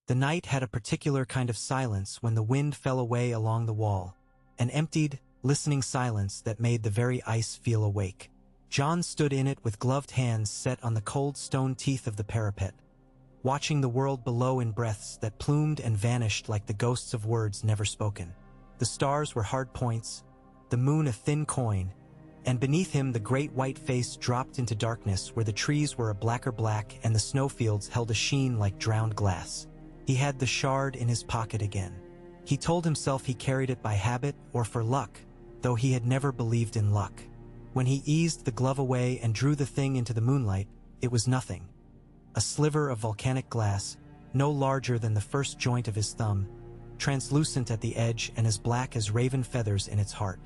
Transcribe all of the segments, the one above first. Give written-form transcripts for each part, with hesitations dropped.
The night had a particular kind of silence when the wind fell away along the wall, an emptied, listening silence that made the very ice feel awake. John stood in it with gloved hands set on the cold stone teeth of the parapet, watching the world below in breaths that plumed and vanished like the ghosts of words never spoken. The stars were hard points, the moon a thin coin, and beneath him the great white face dropped into darkness where the trees were a blacker black and the snowfields held a sheen like drowned glass. He had the shard in his pocket again. He told himself he carried it by habit or for luck, though he had never believed in luck. When he eased the glove away and drew the thing into the moonlight, it was nothing. A sliver of volcanic glass, no larger than the first joint of his thumb, translucent at the edge and as black as raven feathers in its heart.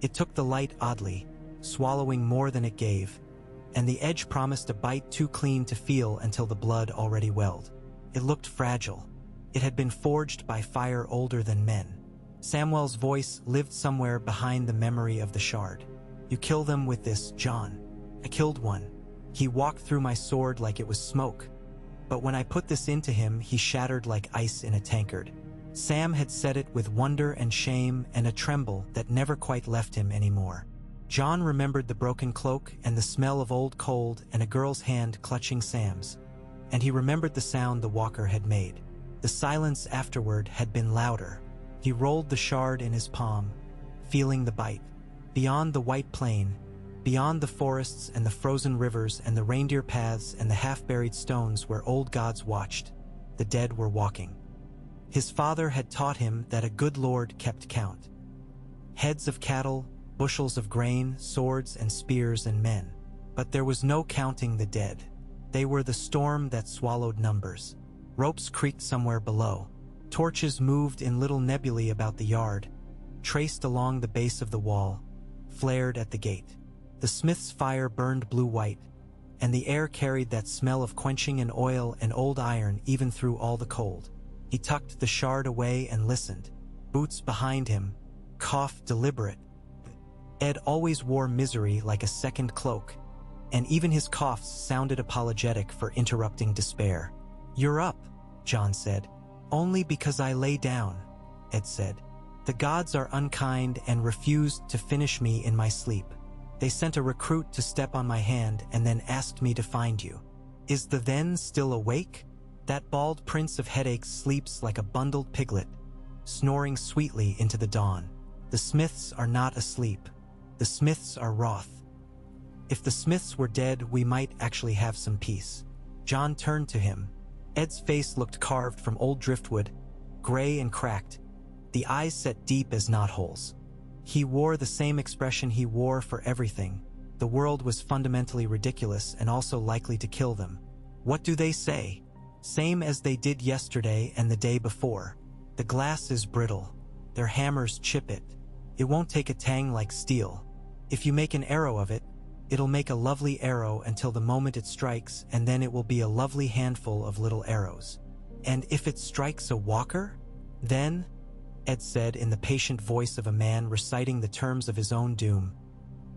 It took the light oddly, swallowing more than it gave, and the edge promised a bite too clean to feel until the blood already welled. It looked fragile. It had been forged by fire older than men. Samuel's voice lived somewhere behind the memory of the shard. "You kill them with this, John." "I killed one. He walked through my sword like it was smoke. But when I put this into him, he shattered like ice in a tankard." Sam had said it with wonder and shame and a tremble that never quite left him anymore. John remembered the broken cloak and the smell of old cold and a girl's hand clutching Sam's. And he remembered the sound the walker had made. The silence afterward had been louder. He rolled the shard in his palm, feeling the bite. Beyond the white plain, beyond the forests and the frozen rivers and the reindeer paths and the half-buried stones where old gods watched, the dead were walking. His father had taught him that a good lord kept count. Heads of cattle, bushels of grain, swords and spears and men. But there was no counting the dead. They were the storm that swallowed numbers. Ropes creaked somewhere below. Torches moved in little nebulae about the yard, traced along the base of the wall, flared at the gate. The smith's fire burned blue-white, and the air carried that smell of quenching and oil and old iron even through all the cold. He tucked the shard away and listened. Boots behind him, cough deliberate. Ed always wore misery like a second cloak, and even his coughs sounded apologetic for interrupting despair. "You're up," John said. "Only because I lay down," Ed said. "The gods are unkind and refused to finish me in my sleep. They sent a recruit to step on my hand and then asked me to find you. Is the then still awake? That bald prince of headaches sleeps like a bundled piglet, snoring sweetly into the dawn. The smiths are not asleep. The smiths are wroth. If the smiths were dead, we might actually have some peace." John turned to him. Ed's face looked carved from old driftwood, gray and cracked, the eyes set deep as knotholes. He wore the same expression he wore for everything. The world was fundamentally ridiculous and also likely to kill them. "What do they say?" "Same as they did yesterday and the day before. The glass is brittle. Their hammers chip it. It won't take a tang like steel. If you make an arrow of it, it'll make a lovely arrow until the moment it strikes, and then it will be a lovely handful of little arrows. And if it strikes a walker, then," Ed said in the patient voice of a man reciting the terms of his own doom,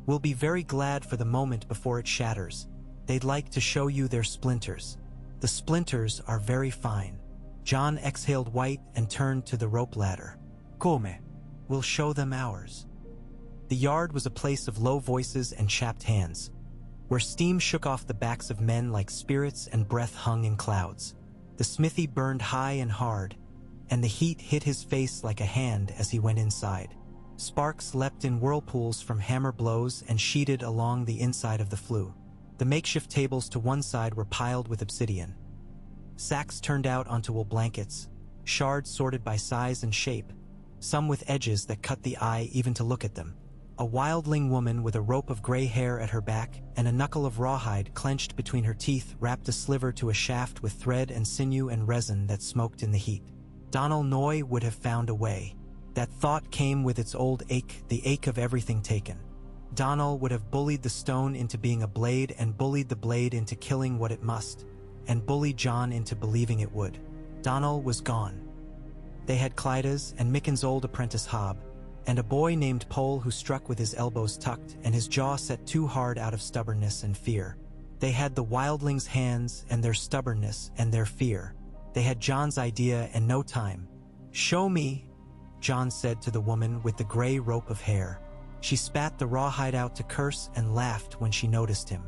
"we'll be very glad for the moment before it shatters. They'd like to show you their splinters. The splinters are very fine." John exhaled white and turned to the rope ladder. "Come, we'll show them ours." The yard was a place of low voices and chapped hands, where steam shook off the backs of men like spirits and breath hung in clouds. The smithy burned high and hard, and the heat hit his face like a hand as he went inside. Sparks leapt in whirlpools from hammer blows and sheeted along the inside of the flue. The makeshift tables to one side were piled with obsidian. Sacks turned out onto wool blankets, shards sorted by size and shape, some with edges that cut the eye even to look at them. A wildling woman with a rope of gray hair at her back and a knuckle of rawhide clenched between her teeth wrapped a sliver to a shaft with thread and sinew and resin that smoked in the heat. Donal Noy would have found a way. That thought came with its old ache, the ache of everything taken. Donal would have bullied the stone into being a blade and bullied the blade into killing what it must, and bullied John into believing it would. Donal was gone. They had Clyda's and Micken's old apprentice Hob, and a boy named Pole who struck with his elbows tucked and his jaw set too hard out of stubbornness and fear. They had the Wildlings' hands and their stubbornness and their fear. They had John's idea and no time. "Show me," John said to the woman with the gray rope of hair. She spat the rawhide out to curse and laughed when she noticed him.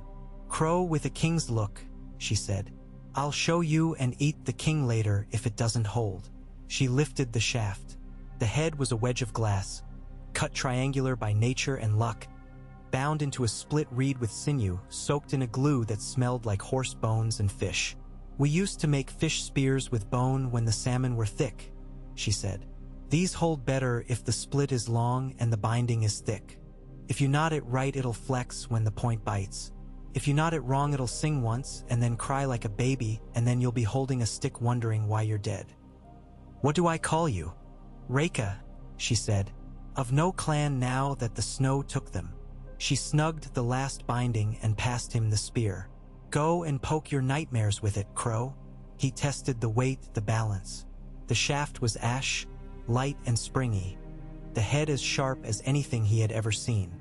"Crow with a king's look," she said. "I'll show you and eat the king later if it doesn't hold." She lifted the shaft. The head was a wedge of glass, cut triangular by nature and luck, bound into a split reed with sinew, soaked in a glue that smelled like horse bones and fish. "We used to make fish spears with bone when the salmon were thick," she said. "These hold better if the split is long and the binding is thick. If you knot it right, it'll flex when the point bites. If you knot it wrong, it'll sing once and then cry like a baby, and then you'll be holding a stick wondering why you're dead." "What do I call you?" "Reka," she said, "of no clan now that the snow took them." She snugged the last binding and passed him the spear. "Go and poke your nightmares with it, Crow." He tested the weight, the balance. The shaft was ash, light and springy, the head as sharp as anything he had ever seen.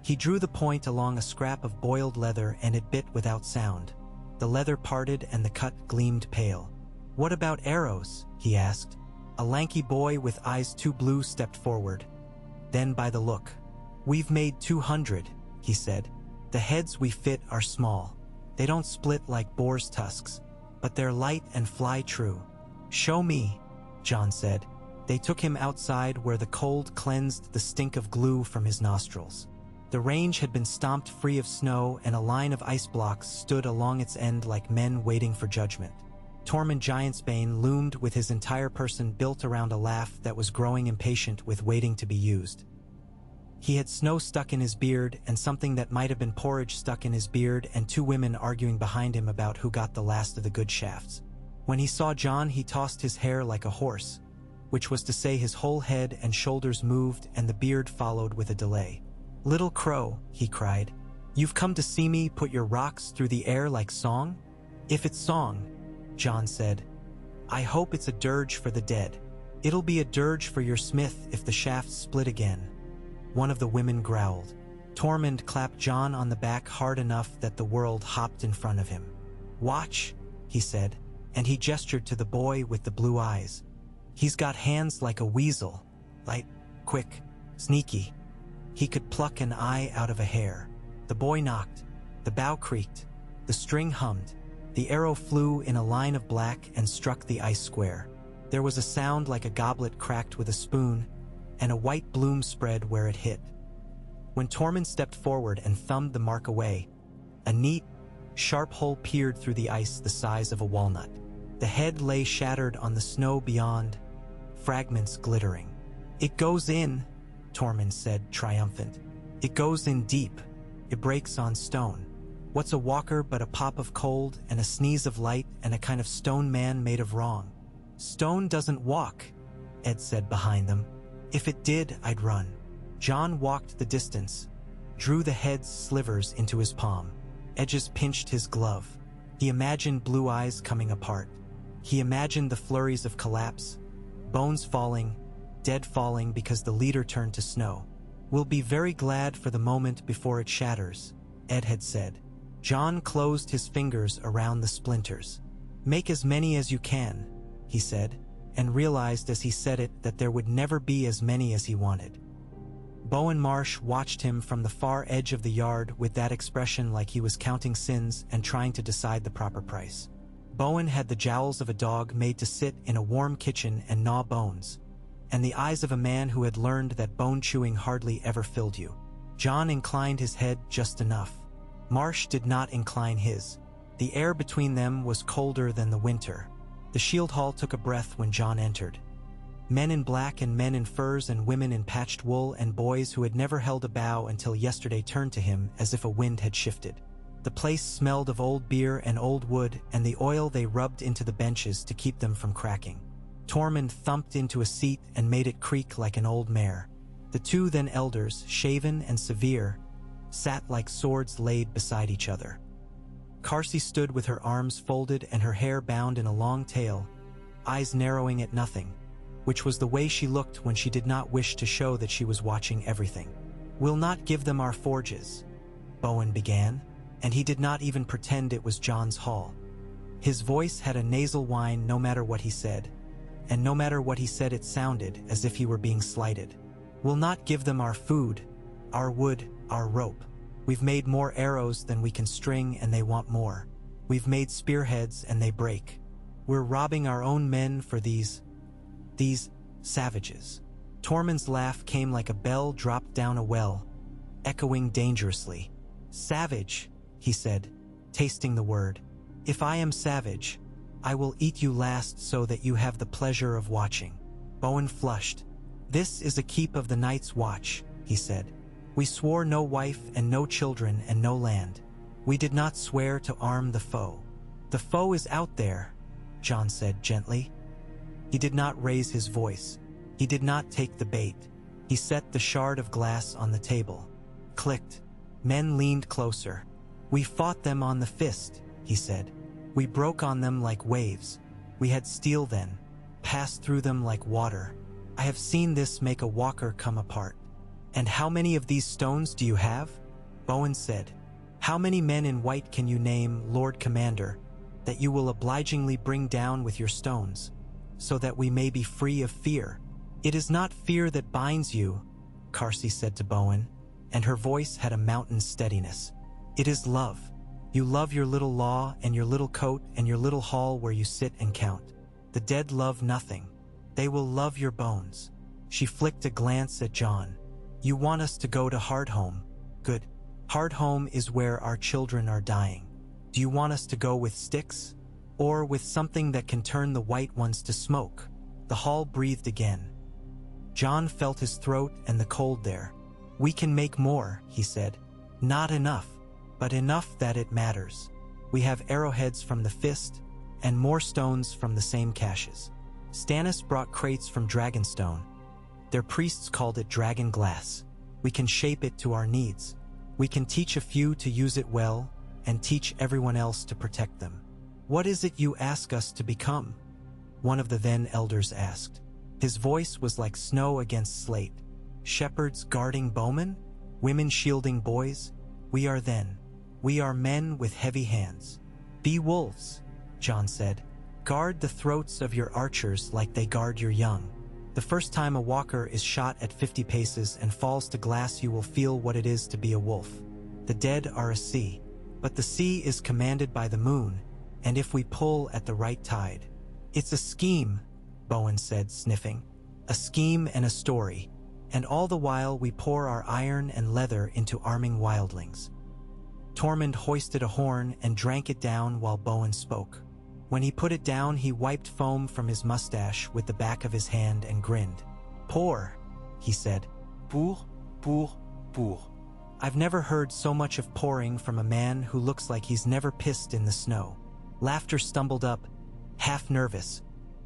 He drew the point along a scrap of boiled leather and it bit without sound. The leather parted and the cut gleamed pale. "What about arrows?" he asked. A lanky boy with eyes too blue stepped forward. Then by the look. "We've made 200, he said. "The heads we fit are small. They don't split like boar's tusks, but they're light and fly true." "Show me," John said. They took him outside where the cold cleansed the stink of glue from his nostrils. The range had been stomped free of snow and a line of ice blocks stood along its end like men waiting for judgment. Tormund Giantsbane loomed with his entire person built around a laugh that was growing impatient with waiting to be used. He had snow stuck in his beard and something that might have been porridge stuck in his beard and two women arguing behind him about who got the last of the good shafts. When he saw John, he tossed his hair like a horse, which was to say his whole head and shoulders moved and the beard followed with a delay. "Little Crow," he cried, "you've come to see me put your rocks through the air like song?" "If it's song," John said, "I hope it's a dirge for the dead. It'll be a dirge for your smith if the shafts split again." One of the women growled. Tormund clapped John on the back hard enough that the world hopped in front of him. "Watch," he said, and he gestured to the boy with the blue eyes. "He's got hands like a weasel, light, quick, sneaky. He could pluck an eye out of a hair." The boy knocked. The bow creaked. The string hummed. The arrow flew in a line of black and struck the ice square. There was a sound like a goblet cracked with a spoon, and a white bloom spread where it hit. When Tormund stepped forward and thumbed the mark away, a neat, sharp hole peered through the ice the size of a walnut. The head lay shattered on the snow beyond, fragments glittering. "It goes in," Tormund said, triumphant. "It goes in deep. It breaks on stone. What's a walker but a pop of cold and a sneeze of light and a kind of stone man made of wrong?" "Stone doesn't walk," Ed said behind them. "If it did, I'd run." John walked the distance, drew the head's slivers into his palm. Edges pinched his glove. He imagined blue eyes coming apart. He imagined the flurries of collapse, bones falling, dead falling because the leader turned to snow. "We'll be very glad for the moment before it shatters," Ed had said. John closed his fingers around the splinters. "Make as many as you can," he said, and realized as he said it that there would never be as many as he wanted. Bowen Marsh watched him from the far edge of the yard with that expression like he was counting sins and trying to decide the proper price. Bowen had the jowls of a dog made to sit in a warm kitchen and gnaw bones, and the eyes of a man who had learned that bone-chewing hardly ever filled you. John inclined his head just enough. Marsh did not incline his. The air between them was colder than the winter. The shield hall took a breath when John entered. Men in black and men in furs and women in patched wool and boys who had never held a bow until yesterday turned to him as if a wind had shifted. The place smelled of old beer and old wood and the oil they rubbed into the benches to keep them from cracking. Tormund thumped into a seat and made it creak like an old mare. The two then elders, shaven and severe, sat like swords laid beside each other. Carsey stood with her arms folded and her hair bound in a long tail, eyes narrowing at nothing, which was the way she looked when she did not wish to show that she was watching everything. "We'll not give them our forges," Bowen began, and he did not even pretend it was John's hall. His voice had a nasal whine no matter what he said, and no matter what he said it sounded as if he were being slighted. We'll not give them our food, our wood, our rope. We've made more arrows than we can string and they want more. We've made spearheads and they break. We're robbing our own men for these savages. Tormund's laugh came like a bell dropped down a well, echoing dangerously. Savage, he said, tasting the word. If I am savage, I will eat you last so that you have the pleasure of watching. Bowen flushed. This is a keep of the night's watch, he said. We swore no wife and no children and no land. We did not swear to arm the foe. The foe is out there, Jon said gently. He did not raise his voice. He did not take the bait. He set the shard of glass on the table. Clicked. Men leaned closer. We fought them on the fist, he said. We broke on them like waves. We had steel then, passed through them like water. I have seen this make a walker come apart. And how many of these stones do you have? Bowen said. How many men in white can you name, Lord Commander, that you will obligingly bring down with your stones, so that we may be free of fear? It is not fear that binds you, Carsey said to Bowen, and her voice had a mountain steadiness. It is love. You love your little law and your little coat and your little hall where you sit and count. The dead love nothing. They will love your bones. She flicked a glance at Jon. You want us to go to Hardhome? Good. Hardhome is where our children are dying. Do you want us to go with sticks? Or with something that can turn the white ones to smoke? The hall breathed again. Jon felt his throat and the cold there. We can make more, he said. Not enough, but enough that it matters. We have arrowheads from the fist, and more stones from the same caches. Stannis brought crates from Dragonstone. Their priests called it Dragonglass. We can shape it to our needs. We can teach a few to use it well, and teach everyone else to protect them. What is it you ask us to become? One of the then elders asked. His voice was like snow against slate. Shepherds guarding bowmen? Women shielding boys? We are then. We are men with heavy hands. Be wolves, Jon said. Guard the throats of your archers like they guard your young. The first time a walker is shot at 50 paces and falls to glass, you will feel what it is to be a wolf. The dead are a sea, but the sea is commanded by the moon, and if we pull at the right tide. It's a scheme, Bowen said, sniffing. A scheme and a story, and all the while we pour our iron and leather into arming wildlings. Tormund hoisted a horn and drank it down while Bowen spoke. When he put it down, he wiped foam from his mustache with the back of his hand and grinned. Pour, he said. Pour. I've never heard so much of pouring from a man who looks like he's never pissed in the snow. Laughter stumbled up, half nervous,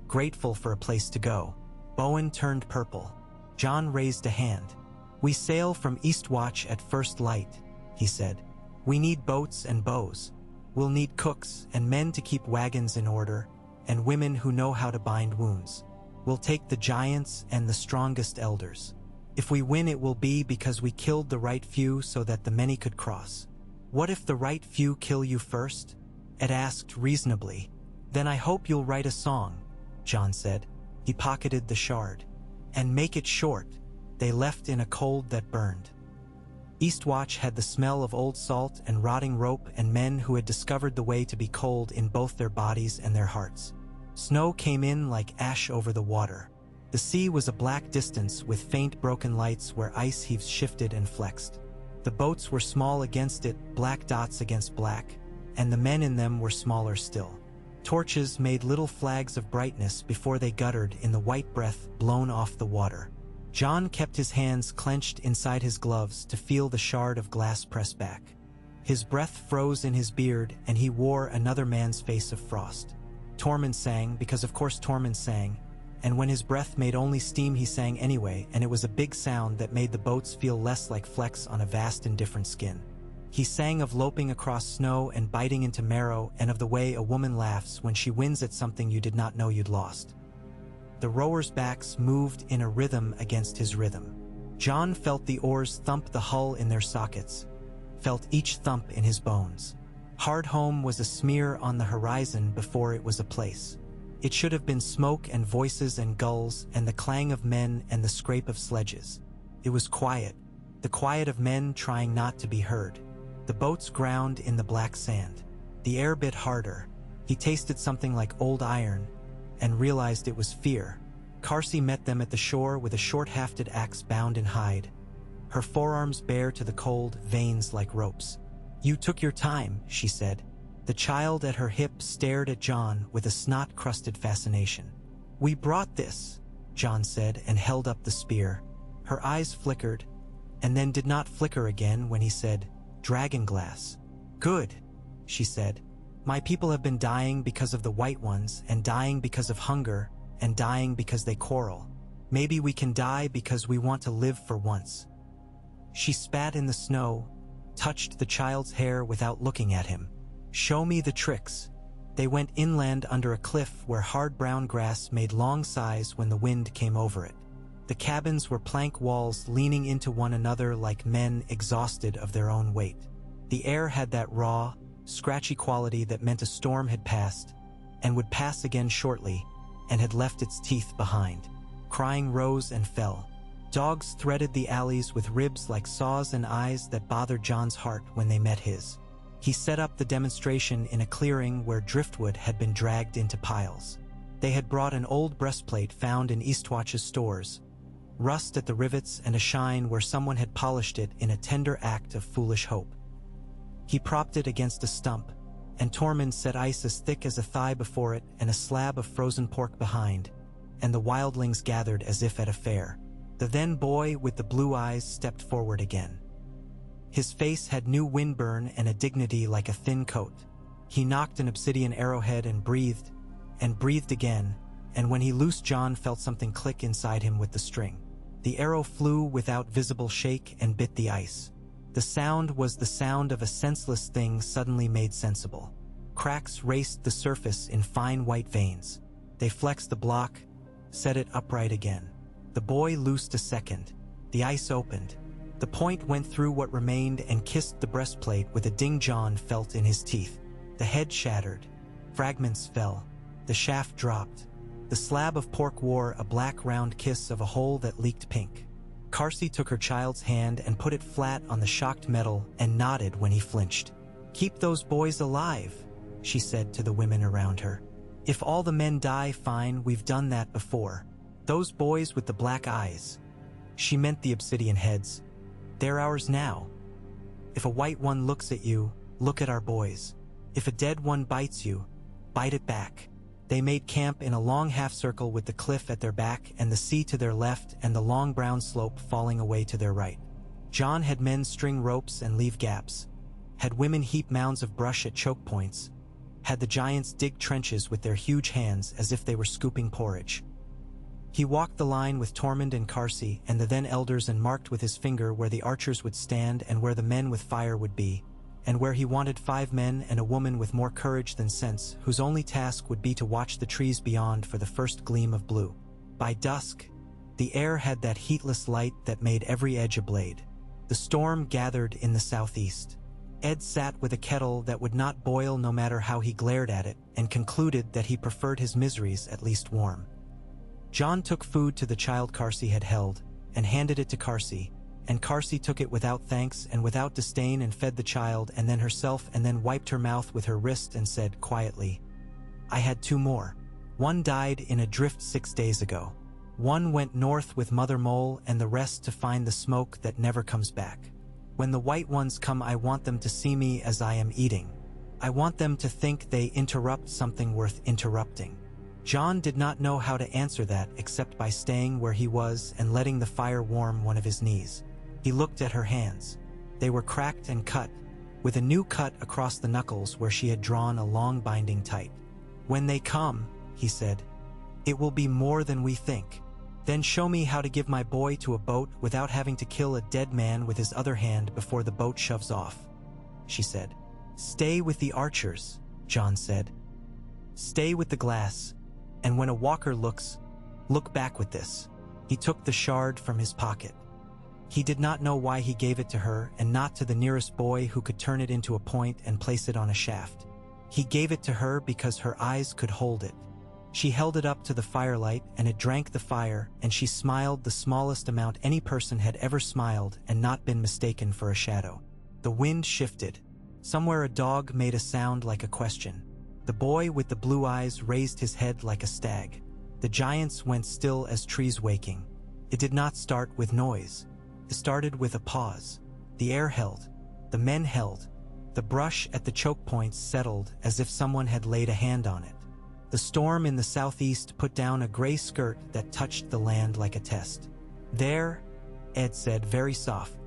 grateful for a place to go. Bowen turned purple. Jon raised a hand. We sail from Eastwatch at first light, he said. We need boats and bows. We'll need cooks and men to keep wagons in order, and women who know how to bind wounds. We'll take the giants and the strongest elders. If we win, it will be because we killed the right few so that the many could cross. What if the right few kill you first? Ed asked reasonably. Then I hope you'll write a song, Jon said. He pocketed the shard. And make it short. They left in a cold that burned. Eastwatch had the smell of old salt and rotting rope and men who had discovered the way to be cold in both their bodies and their hearts. Snow came in like ash over the water. The sea was a black distance with faint broken lights where ice heaves shifted and flexed. The boats were small against it, black dots against black, and the men in them were smaller still. Torches made little flags of brightness before they guttered in the white breath blown off the water. Jon kept his hands clenched inside his gloves to feel the shard of glass press back. His breath froze in his beard, and he wore another man's face of frost. Tormund sang, because of course Tormund sang, and when his breath made only steam he sang anyway, and it was a big sound that made the boats feel less like flecks on a vast and different skin. He sang of loping across snow and biting into marrow, and of the way a woman laughs when she wins at something you did not know you'd lost. The rowers' backs moved in a rhythm against his rhythm. Jon felt the oars thump the hull in their sockets, felt each thump in his bones. Hardhome was a smear on the horizon before it was a place. It should have been smoke and voices and gulls and the clang of men and the scrape of sledges. It was quiet, the quiet of men trying not to be heard. The boats ground in the black sand. The air bit harder. He tasted something like old iron and realized it was fear. Carsey met them at the shore with a short-hafted axe bound in hide, her forearms bare to the cold, veins like ropes. "You took your time," she said. The child at her hip stared at John with a snot-crusted fascination. "We brought this," John said and held up the spear. Her eyes flickered, and then did not flicker again when he said, "Dragonglass." "Good," she said. "My people have been dying because of the white ones, and dying because of hunger, and dying because they quarrel. Maybe we can die because we want to live for once." She spat in the snow, touched the child's hair without looking at him. "Show me the tricks." They went inland under a cliff where hard brown grass made long sighs when the wind came over it. The cabins were plank walls leaning into one another like men exhausted of their own weight. The air had that raw, scratchy quality that meant a storm had passed, and would pass again shortly, and had left its teeth behind. Crying rose and fell. Dogs threaded the alleys with ribs like saws and eyes that bothered John's heart when they met his. He set up the demonstration in a clearing where driftwood had been dragged into piles. They had brought an old breastplate found in Eastwatch's stores, rust at the rivets and a shine where someone had polished it in a tender act of foolish hope. He propped it against a stump, and Tormund set ice as thick as a thigh before it and a slab of frozen pork behind, and the wildlings gathered as if at a fair. The then boy with the blue eyes stepped forward again. His face had new windburn and a dignity like a thin coat. He knocked an obsidian arrowhead and breathed again, and when he loosed, John felt something click inside him with the string. The arrow flew without visible shake and bit the ice. The sound was the sound of a senseless thing suddenly made sensible. Cracks raced the surface in fine white veins. They flexed the block, set it upright again. The boy loosed a second. The ice opened. The point went through what remained and kissed the breastplate with a ding John felt in his teeth. The head shattered. Fragments fell. The shaft dropped. The slab of pork wore a black round kiss of a hole that leaked pink. Carsey took her child's hand and put it flat on the shocked metal and nodded when he flinched. "Keep those boys alive," she said to the women around her. "If all the men die, fine, we've done that before. Those boys with the black eyes." She meant the obsidian heads. "They're ours now. If a white one looks at you, look at our boys. If a dead one bites you, bite it back." They made camp in a long half-circle with the cliff at their back and the sea to their left and the long brown slope falling away to their right. John had men string ropes and leave gaps, had women heap mounds of brush at choke points, had the giants dig trenches with their huge hands as if they were scooping porridge. He walked the line with Tormund and Carsey and the then elders and marked with his finger where the archers would stand and where the men with fire would be, and where he wanted 5 men and a woman with more courage than sense, whose only task would be to watch the trees beyond for the first gleam of blue. By dusk, the air had that heatless light that made every edge a blade. The storm gathered in the southeast. Ed sat with a kettle that would not boil no matter how he glared at it, and concluded that he preferred his miseries at least warm. John took food to the child Carsey had held, and handed it to Carsey, and Carsey took it without thanks and without disdain and fed the child and then herself and then wiped her mouth with her wrist and said quietly, "I had 2 more. One died in a drift 6 days ago. One went north with Mother Mole and the rest to find the smoke that never comes back. When the white ones come, I want them to see me as I am eating. I want them to think they interrupt something worth interrupting." John did not know how to answer that except by staying where he was and letting the fire warm one of his knees. He looked at her hands. They were cracked and cut, with a new cut across the knuckles where she had drawn a long binding tight. "When they come," he said, "it will be more than we think. Then show me how to give my boy to a boat without having to kill a dead man with his other hand before the boat shoves off," she said. "Stay with the archers," John said. "Stay with the glass, and when a walker looks, look back with this." He took the shard from his pocket. He did not know why he gave it to her and not to the nearest boy who could turn it into a point and place it on a shaft. He gave it to her because her eyes could hold it. She held it up to the firelight and it drank the fire, and she smiled the smallest amount any person had ever smiled and not been mistaken for a shadow. The wind shifted. Somewhere a dog made a sound like a question. The boy with the blue eyes raised his head like a stag. The giants went still as trees waking. It did not start with noise. It started with a pause. The air held. The men held. The brush at the choke points settled as if someone had laid a hand on it. The storm in the southeast put down a gray skirt that touched the land like a test. "There," Ed said very soft.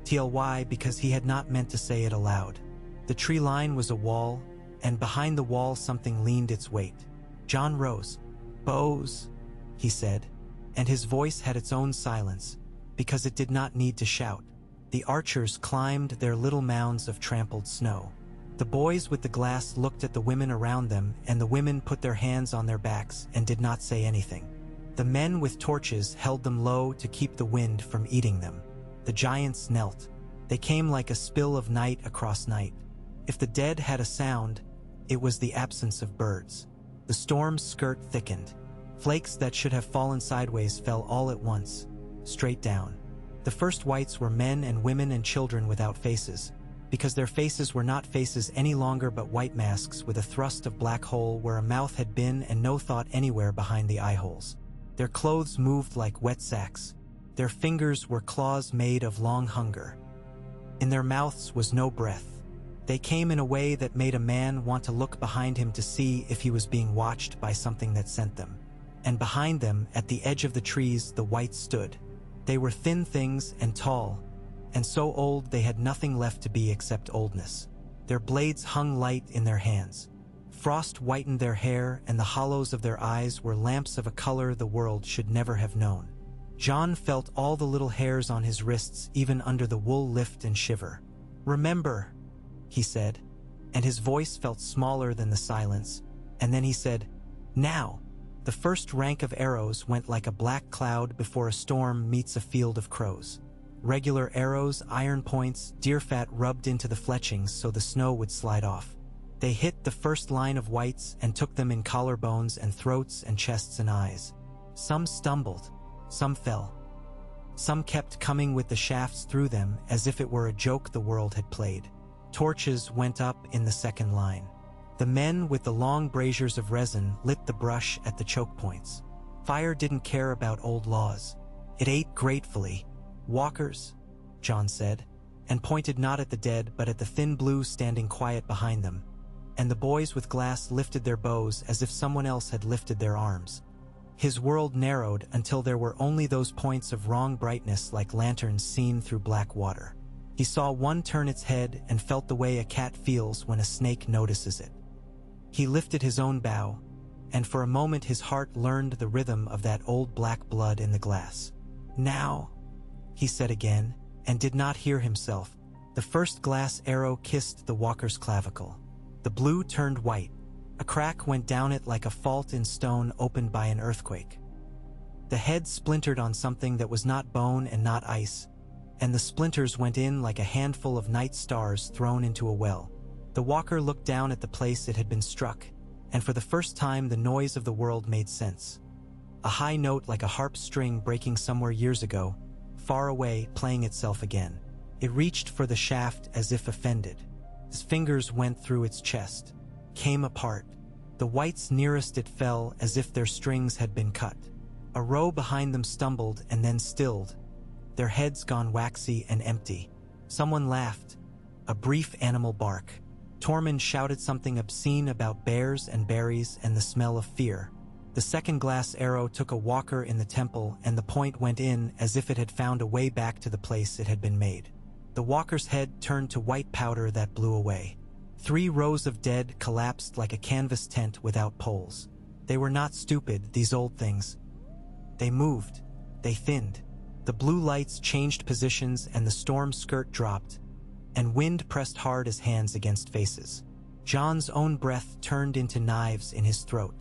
TLY, because he had not meant to say it aloud. The tree line was a wall, and behind the wall something leaned its weight. John rose. "Bows," he said, and his voice had its own silence, because it did not need to shout. The archers climbed their little mounds of trampled snow. The boys with the glass looked at the women around them, and the women put their hands on their backs and did not say anything. The men with torches held them low to keep the wind from eating them. The giants knelt. They came like a spill of night across night. If the dead had a sound, it was the absence of birds. The storm's skirt thickened. Flakes that should have fallen sideways fell all at once, straight down. The first whites were men and women and children without faces, because their faces were not faces any longer but white masks with a thrust of black hole where a mouth had been and no thought anywhere behind the eye holes. Their clothes moved like wet sacks. Their fingers were claws made of long hunger. In their mouths was no breath. They came in a way that made a man want to look behind him to see if he was being watched by something that sent them. And behind them, at the edge of the trees, the whites stood. They were thin things and tall, and so old they had nothing left to be except oldness. Their blades hung light in their hands. Frost whitened their hair, and the hollows of their eyes were lamps of a color the world should never have known. John felt all the little hairs on his wrists even under the wool lift and shiver. "Remember," he said, and his voice felt smaller than the silence, and then he said, "Now." The first rank of arrows went like a black cloud before a storm meets a field of crows. Regular arrows, iron points, deer fat rubbed into the fletchings so the snow would slide off. They hit the first line of whites and took them in collarbones and throats and chests and eyes. Some stumbled, some fell. Some kept coming with the shafts through them as if it were a joke the world had played. Torches went up in the second line. The men with the long braziers of resin lit the brush at the choke points. Fire didn't care about old laws. It ate gratefully. "Walkers," John said, and pointed not at the dead but at the thin blue standing quiet behind them. And the boys with glass lifted their bows as if someone else had lifted their arms. His world narrowed until there were only those points of wrong brightness like lanterns seen through black water. He saw one turn its head and felt the way a cat feels when a snake notices it. He lifted his own bow, and for a moment his heart learned the rhythm of that old black blood in the glass. "Now," he said again, and did not hear himself. The first glass arrow kissed the walker's clavicle. The blue turned white. A crack went down it like a fault in stone opened by an earthquake. The head splintered on something that was not bone and not ice, and the splinters went in like a handful of night stars thrown into a well. The walker looked down at the place it had been struck, and for the first time the noise of the world made sense. A high note like a harp string breaking somewhere years ago, far away, playing itself again. It reached for the shaft as if offended. His fingers went through its chest, came apart. The whites nearest it fell as if their strings had been cut. A row behind them stumbled and then stilled, their heads gone waxy and empty. Someone laughed, a brief animal bark. Tormund shouted something obscene about bears and berries and the smell of fear. The second glass arrow took a walker in the temple, and the point went in as if it had found a way back to the place it had been made. The walker's head turned to white powder that blew away. 3 rows of dead collapsed like a canvas tent without poles. They were not stupid, these old things. They moved. They thinned. The blue lights changed positions and the storm skirt dropped, and wind pressed hard as hands against faces. John's own breath turned into knives in his throat.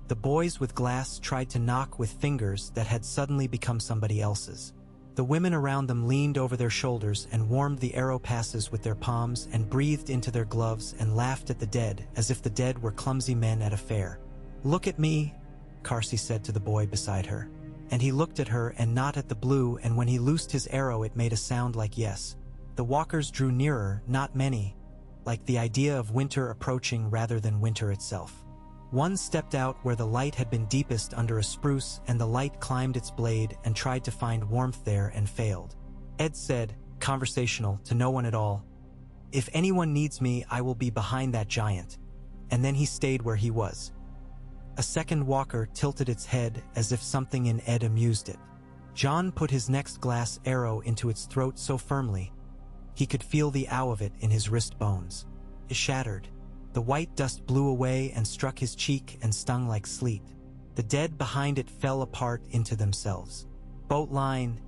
The boys with glass tried to knock with fingers that had suddenly become somebody else's. The women around them leaned over their shoulders and warmed the arrow passes with their palms and breathed into their gloves and laughed at the dead as if the dead were clumsy men at a fair. "Look at me," Karsi said to the boy beside her. And he looked at her and not at the blue, and when he loosed his arrow it made a sound like yes. The walkers drew nearer, not many, like the idea of winter approaching rather than winter itself. One stepped out where the light had been deepest under a spruce, and the light climbed its blade and tried to find warmth there and failed. Ed said, conversational, to no one at all, "If anyone needs me, I will be behind that giant." And then he stayed where he was. A second walker tilted its head as if something in Ed amused it. John put his next glass arrow into its throat so firmly, he could feel the ow of it in his wrist bones. It shattered. The white dust blew away and struck his cheek and stung like sleet. The dead behind it fell apart into themselves. "Boat line,"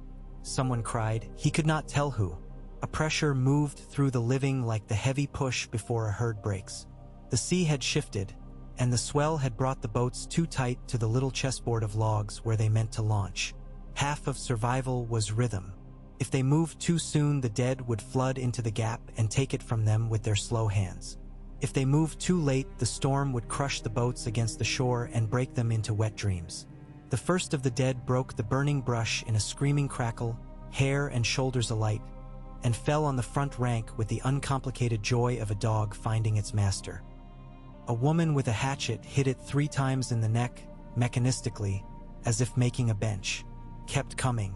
someone cried. He could not tell who. A pressure moved through the living like the heavy push before a herd breaks. The sea had shifted, and the swell had brought the boats too tight to the little chessboard of logs where they meant to launch. Half of survival was rhythm. If they moved too soon, the dead would flood into the gap and take it from them with their slow hands. If they moved too late, the storm would crush the boats against the shore and break them into wet dreams. The first of the dead broke the burning brush in a screaming crackle, hair and shoulders alight, and fell on the front rank with the uncomplicated joy of a dog finding its master. A woman with a hatchet hit it 3 times in the neck, mechanistically, as if making a bench. Kept coming.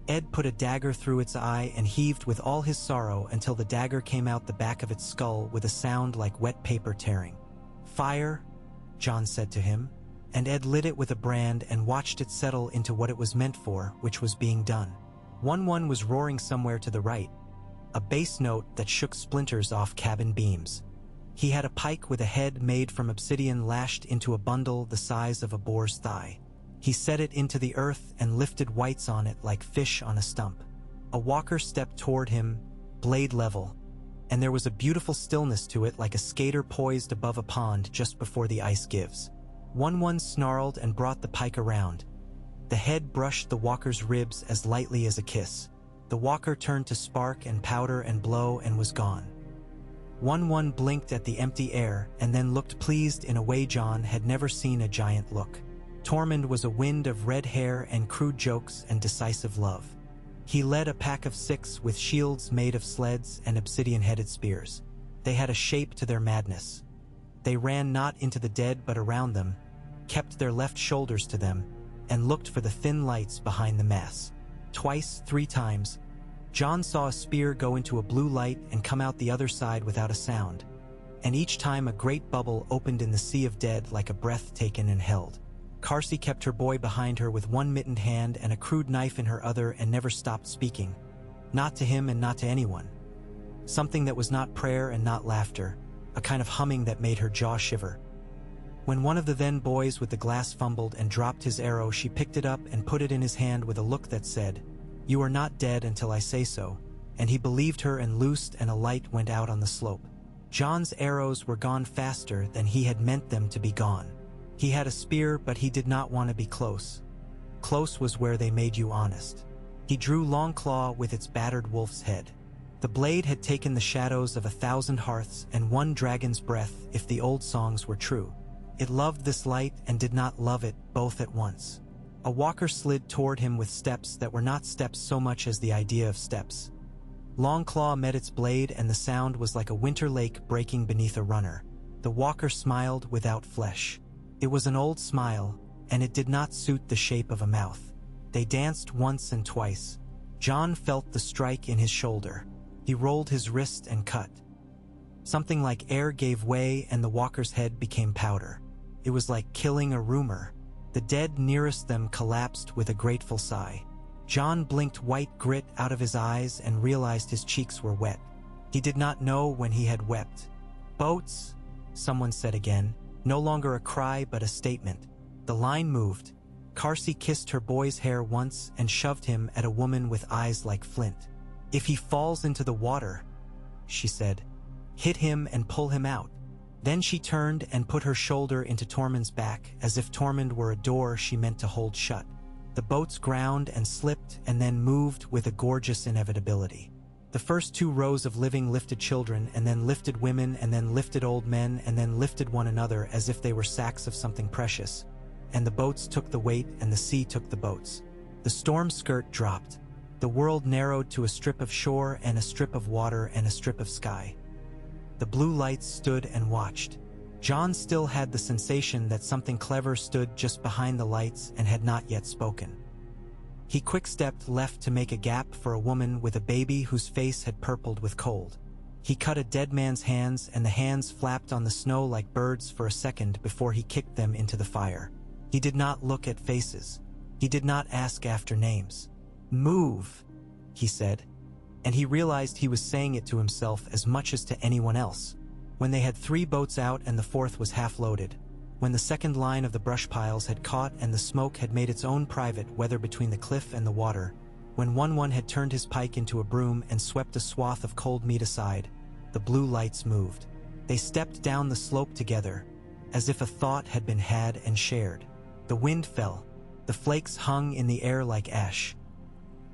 Ed put a dagger through its eye and heaved with all his sorrow until the dagger came out the back of its skull with a sound like wet paper tearing. "Fire," John said to him, and Ed lit it with a brand and watched it settle into what it was meant for, which was being done. One was roaring somewhere to the right, a bass note that shook splinters off cabin beams. He had a pike with a head made from obsidian lashed into a bundle the size of a boar's thigh. He set it into the earth and lifted whites on it like fish on a stump. A walker stepped toward him, blade level, and there was a beautiful stillness to it like a skater poised above a pond just before the ice gives. One snarled and brought the pike around. The head brushed the walker's ribs as lightly as a kiss. The walker turned to spark and powder and blow and was gone. One blinked at the empty air and then looked pleased in a way John had never seen a giant look. Tormund was a wind of red hair and crude jokes and decisive love. He led a pack of 6 with shields made of sleds and obsidian-headed spears. They had a shape to their madness. They ran not into the dead but around them, kept their left shoulders to them, and looked for the thin lights behind the mass. Twice, 3 times, John saw a spear go into a blue light and come out the other side without a sound, and each time a great bubble opened in the sea of dead like a breath taken and held. Karsi kept her boy behind her with one mittened hand and a crude knife in her other and never stopped speaking. Not to him and not to anyone. Something that was not prayer and not laughter, a kind of humming that made her jaw shiver. When one of the then boys with the glass fumbled and dropped his arrow, she picked it up and put it in his hand with a look that said, "You are not dead until I say so," and he believed her and loosed, and a light went out on the slope. John's arrows were gone faster than he had meant them to be gone. He had a spear, but he did not want to be close. Close was where they made you honest. He drew Longclaw with its battered wolf's head. The blade had taken the shadows of 1,000 hearths and 1 dragon's breath if the old songs were true. It loved this light and did not love it both at once. A walker slid toward him with steps that were not steps so much as the idea of steps. Longclaw met its blade and the sound was like a winter lake breaking beneath a runner. The walker smiled without flesh. It was an old smile, and it did not suit the shape of a mouth. They danced once and twice. John felt the strike in his shoulder. He rolled his wrist and cut. Something like air gave way and the walker's head became powder. It was like killing a rumor. The dead nearest them collapsed with a grateful sigh. John blinked white grit out of his eyes and realized his cheeks were wet. He did not know when he had wept. "Boats," someone said again. No longer a cry but a statement. The line moved. Karsi kissed her boy's hair once and shoved him at a woman with eyes like flint. "If he falls into the water," she said, "hit him and pull him out." Then she turned and put her shoulder into Tormund's back as if Tormund were a door she meant to hold shut. The boats ground and slipped and then moved with a gorgeous inevitability. The first 2 rows of living lifted children and then lifted women and then lifted old men and then lifted one another as if they were sacks of something precious. And the boats took the weight and the sea took the boats. The storm skirt dropped. The world narrowed to a strip of shore and a strip of water and a strip of sky. The blue lights stood and watched. John still had the sensation that something clever stood just behind the lights and had not yet spoken. He quick-stepped left to make a gap for a woman with a baby whose face had purpled with cold. He cut a dead man's hands and the hands flapped on the snow like birds for a second before he kicked them into the fire. He did not look at faces. He did not ask after names. "Move," he said, and he realized he was saying it to himself as much as to anyone else. When they had 3 boats out and the 4th was half-loaded, when the second line of the brush piles had caught and the smoke had made its own private weather between the cliff and the water, when one had turned his pike into a broom and swept a swath of cold meat aside, the blue lights moved. They stepped down the slope together, as if a thought had been had and shared. The wind fell. The flakes hung in the air like ash.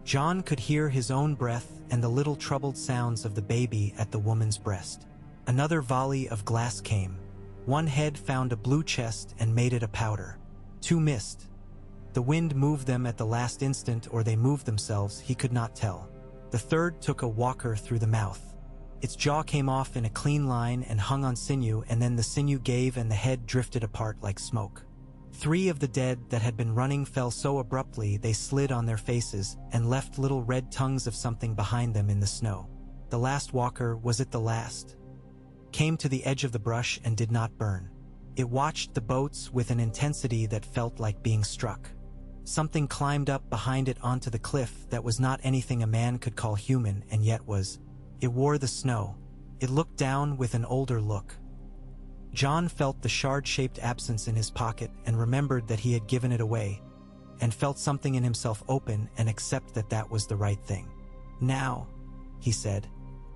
John could hear his own breath and the little troubled sounds of the baby at the woman's breast. Another volley of glass came. One head found a blue chest and made it a powder. 2 missed. The wind moved them at the last instant, or they moved themselves, he could not tell. The 3rd took a walker through the mouth. Its jaw came off in a clean line and hung on sinew, and then the sinew gave and the head drifted apart like smoke. 3 of the dead that had been running fell so abruptly they slid on their faces and left little red tongues of something behind them in the snow. The last walker, was it the last? Came to the edge of the brush and did not burn. It watched the boats with an intensity that felt like being struck. Something climbed up behind it onto the cliff that was not anything a man could call human and yet was. It wore the snow. It looked down with an older look. John felt the shard-shaped absence in his pocket and remembered that he had given it away, and felt something in himself open and accept that that was the right thing. "Now," he said.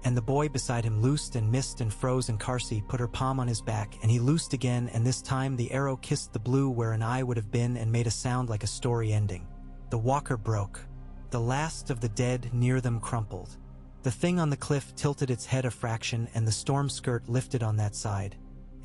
And the boy beside him loosed and missed and froze, and Carsey put her palm on his back and he loosed again, and this time the arrow kissed the blue where an eye would have been and made a sound like a story ending. The walker broke. The last of the dead near them crumpled. The thing on the cliff tilted its head a fraction and the storm skirt lifted on that side.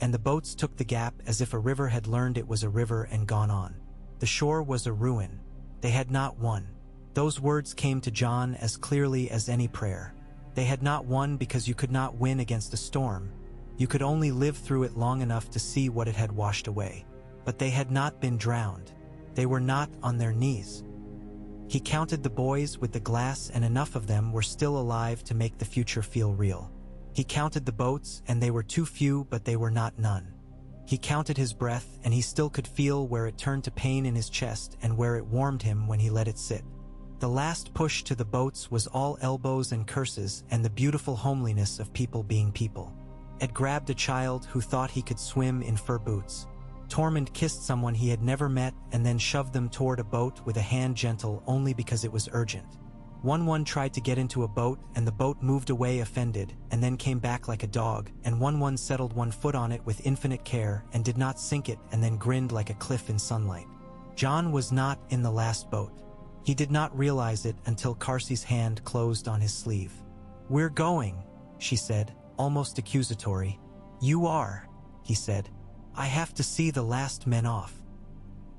And the boats took the gap as if a river had learned it was a river and gone on. The shore was a ruin. They had not won. Those words came to John as clearly as any prayer. They had not won because you could not win against a storm. You could only live through it long enough to see what it had washed away. But they had not been drowned. They were not on their knees. He counted the boys with the glass, and enough of them were still alive to make the future feel real. He counted the boats, and they were too few, but they were not none. He counted his breath, and he still could feel where it turned to pain in his chest and where it warmed him when he let it sit. The last push to the boats was all elbows and curses and the beautiful homeliness of people being people. Ed grabbed a child who thought he could swim in fur boots. Tormund kissed someone he had never met and then shoved them toward a boat with a hand gentle only because it was urgent. One tried to get into a boat and the boat moved away offended and then came back like a dog, and one settled one foot on it with infinite care and did not sink it and then grinned like a cliff in sunlight. John was not in the last boat. He did not realize it until Carsey's hand closed on his sleeve. "We're going," she said, almost accusatory. "You are," he said. "I have to see the last men off."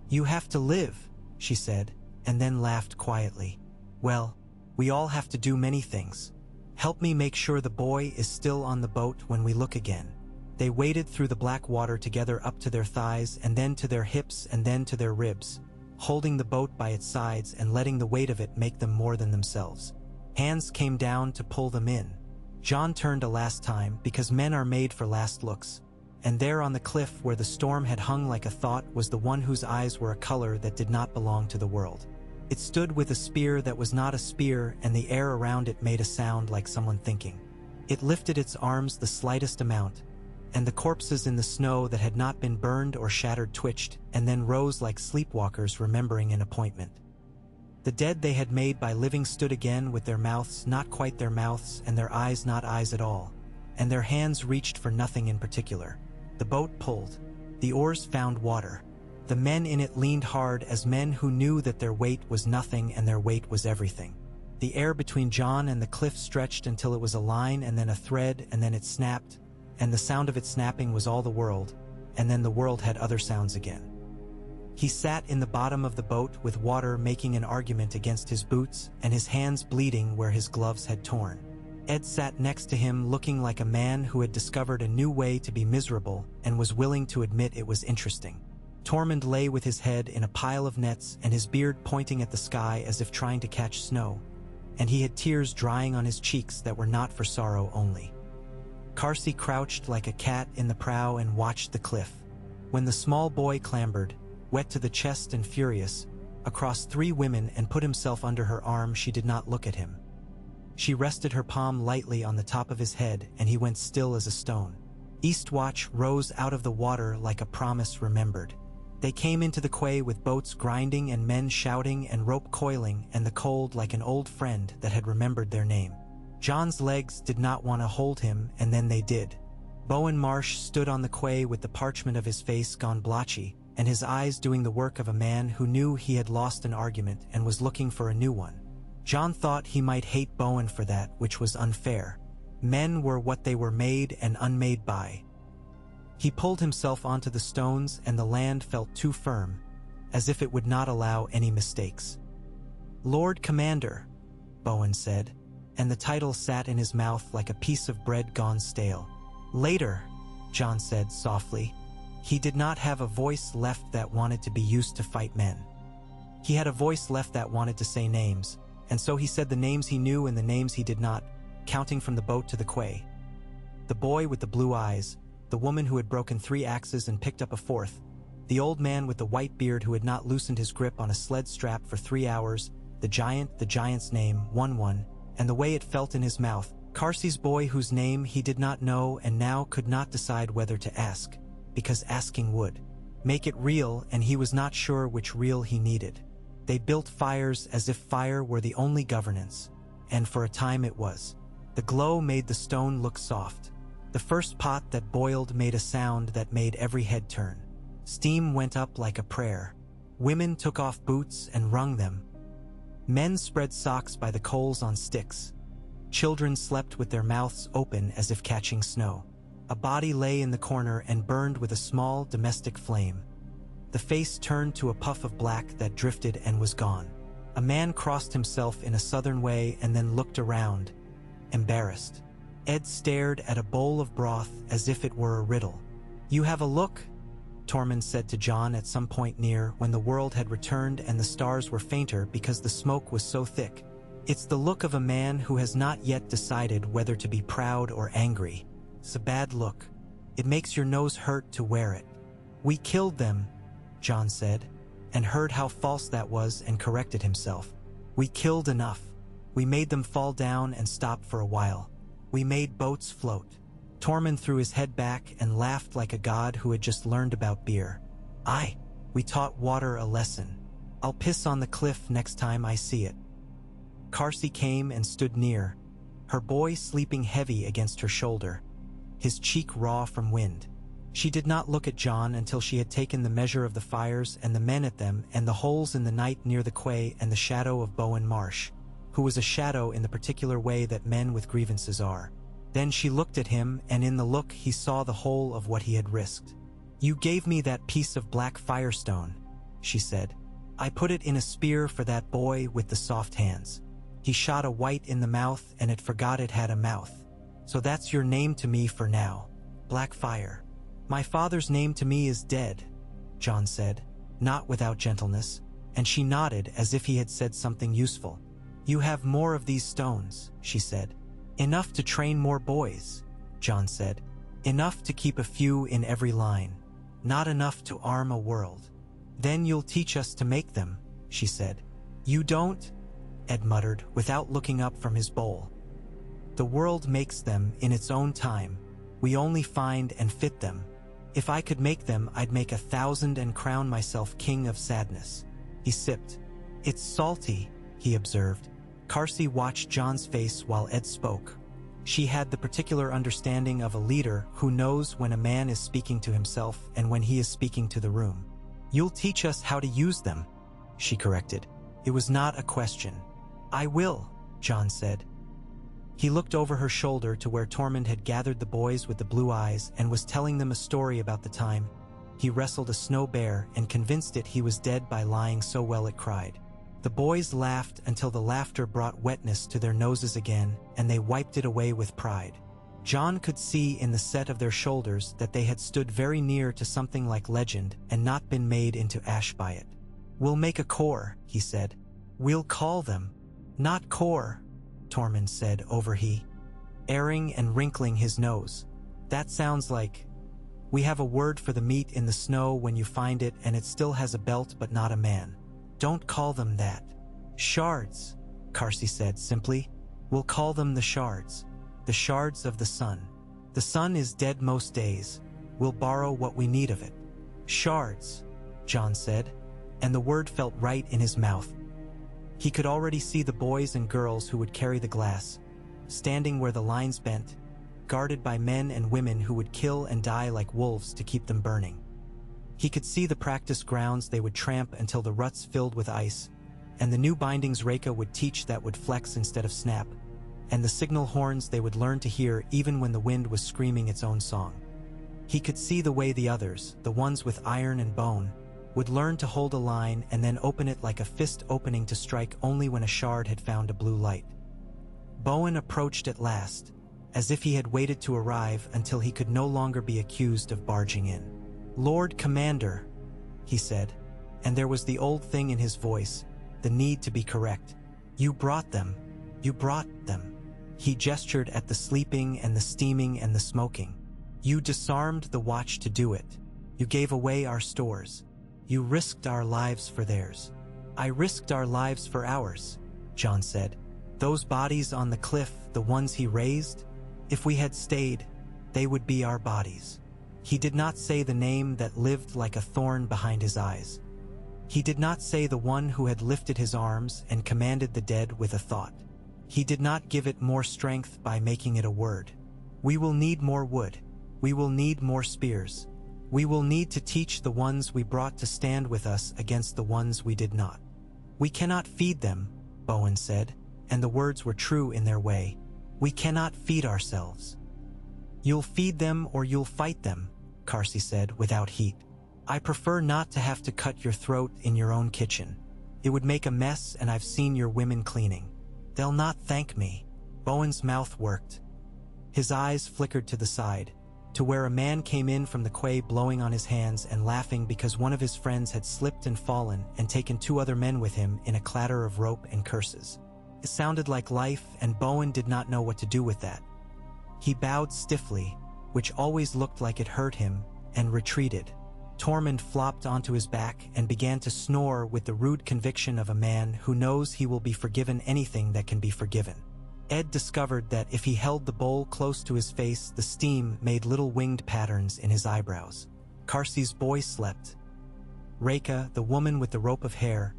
"You have to live," she said, and then laughed quietly. "Well, we all have to do many things. Help me make sure the boy is still on the boat when we look again." They waded through the black water together up to their thighs and then to their hips and then to their ribs, holding the boat by its sides and letting the weight of it make them more than themselves. Hands came down to pull them in. John turned a last time because men are made for last looks. And there on the cliff where the storm had hung like a thought was the one whose eyes were a color that did not belong to the world. It stood with a spear that was not a spear, and the air around it made a sound like someone thinking. It lifted its arms the slightest amount, and the corpses in the snow that had not been burned or shattered twitched, and then rose like sleepwalkers remembering an appointment. The dead they had made by living stood again with their mouths not quite their mouths and their eyes not eyes at all, and their hands reached for nothing in particular. The boat pulled. The oars found water. The men in it leaned hard as men who knew that their weight was nothing and their weight was everything. The air between John and the cliff stretched until it was a line and then a thread and then it snapped, and the sound of it snapping was all the world, and then the world had other sounds again. He sat in the bottom of the boat with water making an argument against his boots and his hands bleeding where his gloves had torn. Ed sat next to him looking like a man who had discovered a new way to be miserable and was willing to admit it was interesting. Tormund lay with his head in a pile of nets and his beard pointing at the sky as if trying to catch snow, and he had tears drying on his cheeks that were not for sorrow only. Carsey crouched like a cat in the prow and watched the cliff. When the small boy clambered, wet to the chest and furious, across 3 women and put himself under her arm, she did not look at him. She rested her palm lightly on the top of his head and he went still as a stone. Eastwatch rose out of the water like a promise remembered. They came into the quay with boats grinding and men shouting and rope coiling and the cold like an old friend that had remembered their name. John's legs did not want to hold him, and then they did. Bowen Marsh stood on the quay with the parchment of his face gone blotchy, and his eyes doing the work of a man who knew he had lost an argument and was looking for a new one. John thought he might hate Bowen for that, which was unfair. Men were what they were made and unmade by. He pulled himself onto the stones and the land felt too firm, as if it would not allow any mistakes. "Lord Commander," Bowen said, and the title sat in his mouth like a piece of bread gone stale. "Later," John said softly. He did not have a voice left that wanted to be used to fight men. He had a voice left that wanted to say names, and so he said the names he knew and the names he did not, counting from the boat to the quay. The boy with the blue eyes, the woman who had broken 3 axes and picked up a 4th, the old man with the white beard who had not loosened his grip on a sled strap for 3 hours, the giant's name, 1-1, and the way it felt in his mouth, Carsey's boy whose name he did not know and now could not decide whether to ask, because asking would make it real, and he was not sure which real he needed. They built fires as if fire were the only governance, and for a time it was. The glow made the stone look soft. The first pot that boiled made a sound that made every head turn. Steam went up like a prayer. Women took off boots and wrung them. Men spread socks by the coals on sticks. Children slept with their mouths open as if catching snow. A body lay in the corner and burned with a small domestic flame. The face turned to a puff of black that drifted and was gone. A man crossed himself in a southern way and then looked around, embarrassed. Ed stared at a bowl of broth as if it were a riddle. "You have a look," Tormund said to John at some point near when the world had returned and the stars were fainter because the smoke was so thick. "It's the look of a man who has not yet decided whether to be proud or angry. It's a bad look. It makes your nose hurt to wear it." "We killed them," John said, and heard how false that was and corrected himself. "We killed enough. We made them fall down and stop for a while. We made boats float." Tormund threw his head back and laughed like a god who had just learned about beer. "Aye, we taught water a lesson. I'll piss on the cliff next time I see it." Carsey came and stood near, her boy sleeping heavy against her shoulder, his cheek raw from wind. She did not look at John until she had taken the measure of the fires and the men at them and the holes in the night near the quay and the shadow of Bowen Marsh, who was a shadow in the particular way that men with grievances are. Then she looked at him, and in the look he saw the whole of what he had risked. "You gave me that piece of black firestone," she said. "I put it in a spear for that boy with the soft hands. He shot a white in the mouth and it forgot it had a mouth. So that's your name to me for now, Blackfire." "My father's name to me is dead," John said, not without gentleness, and she nodded as if he had said something useful. "You have more of these stones," she said. "Enough to train more boys," John said. "Enough to keep a few in every line. Not enough to arm a world." "Then you'll teach us to make them," she said. "You don't," Ed muttered without looking up from his bowl. "The world makes them in its own time. We only find and fit them. If I could make them, I'd make 1,000 and crown myself king of sadness." He sipped. "It's salty," he observed. Carsey watched John's face while Ed spoke. She had the particular understanding of a leader who knows when a man is speaking to himself and when he is speaking to the room. "You'll teach us how to use them," she corrected. It was not a question. "I will," John said. He looked over her shoulder to where Tormund had gathered the boys with the blue eyes and was telling them a story about the time he wrestled a snow bear and convinced it he was dead by lying so well it cried. The boys laughed until the laughter brought wetness to their noses again, and they wiped it away with pride. John could see in the set of their shoulders that they had stood very near to something like legend and not been made into ash by it. "We'll make a corps," he said. "We'll call them." "Not corps," Tormund said over he, airing and wrinkling his nose. "That sounds like... We have a word for the meat in the snow when you find it and it still has a belt but not a man. Don't call them that." "Shards," Carsey said simply. "We'll call them the shards. The shards of the sun. The sun is dead most days. We'll borrow what we need of it." "Shards," John said, and the word felt right in his mouth. He could already see the boys and girls who would carry the glass, standing where the lines bent, guarded by men and women who would kill and die like wolves to keep them burning. He could see the practice grounds they would tramp until the ruts filled with ice, and the new bindings Reka would teach that would flex instead of snap, and the signal horns they would learn to hear even when the wind was screaming its own song. He could see the way the others, the ones with iron and bone, would learn to hold a line and then open it like a fist opening to strike only when a shard had found a blue light. Bowen approached at last, as if he had waited to arrive until he could no longer be accused of barging in. "Lord Commander," he said, and there was the old thing in his voice, the need to be correct. "You brought them. You brought them." He gestured at the sleeping and the steaming and the smoking. "You disarmed the watch to do it. You gave away our stores. You risked our lives for theirs." "I risked our lives for ours," John said. "Those bodies on the cliff, the ones he raised, if we had stayed, they would be our bodies." He did not say the name that lived like a thorn behind his eyes. He did not say the one who had lifted his arms and commanded the dead with a thought. He did not give it more strength by making it a word. "We will need more wood. We will need more spears. We will need to teach the ones we brought to stand with us against the ones we did not." "We cannot feed them," Bowen said, and the words were true in their way. "We cannot feed ourselves." "You'll feed them or you'll fight them," Carsey said without heat. "I prefer not to have to cut your throat in your own kitchen. It would make a mess, and I've seen your women cleaning. They'll not thank me." Bowen's mouth worked. His eyes flickered to the side, to where a man came in from the quay blowing on his hands and laughing because one of his friends had slipped and fallen and taken 2 other men with him in a clatter of rope and curses. It sounded like life, and Bowen did not know what to do with that. He bowed stiffly, which always looked like it hurt him, and retreated. Tormund flopped onto his back and began to snore with the rude conviction of a man who knows he will be forgiven anything that can be forgiven. Ed discovered that if he held the bowl close to his face, the steam made little winged patterns in his eyebrows. Carsey's boy slept. Reka, the woman with the rope of hair,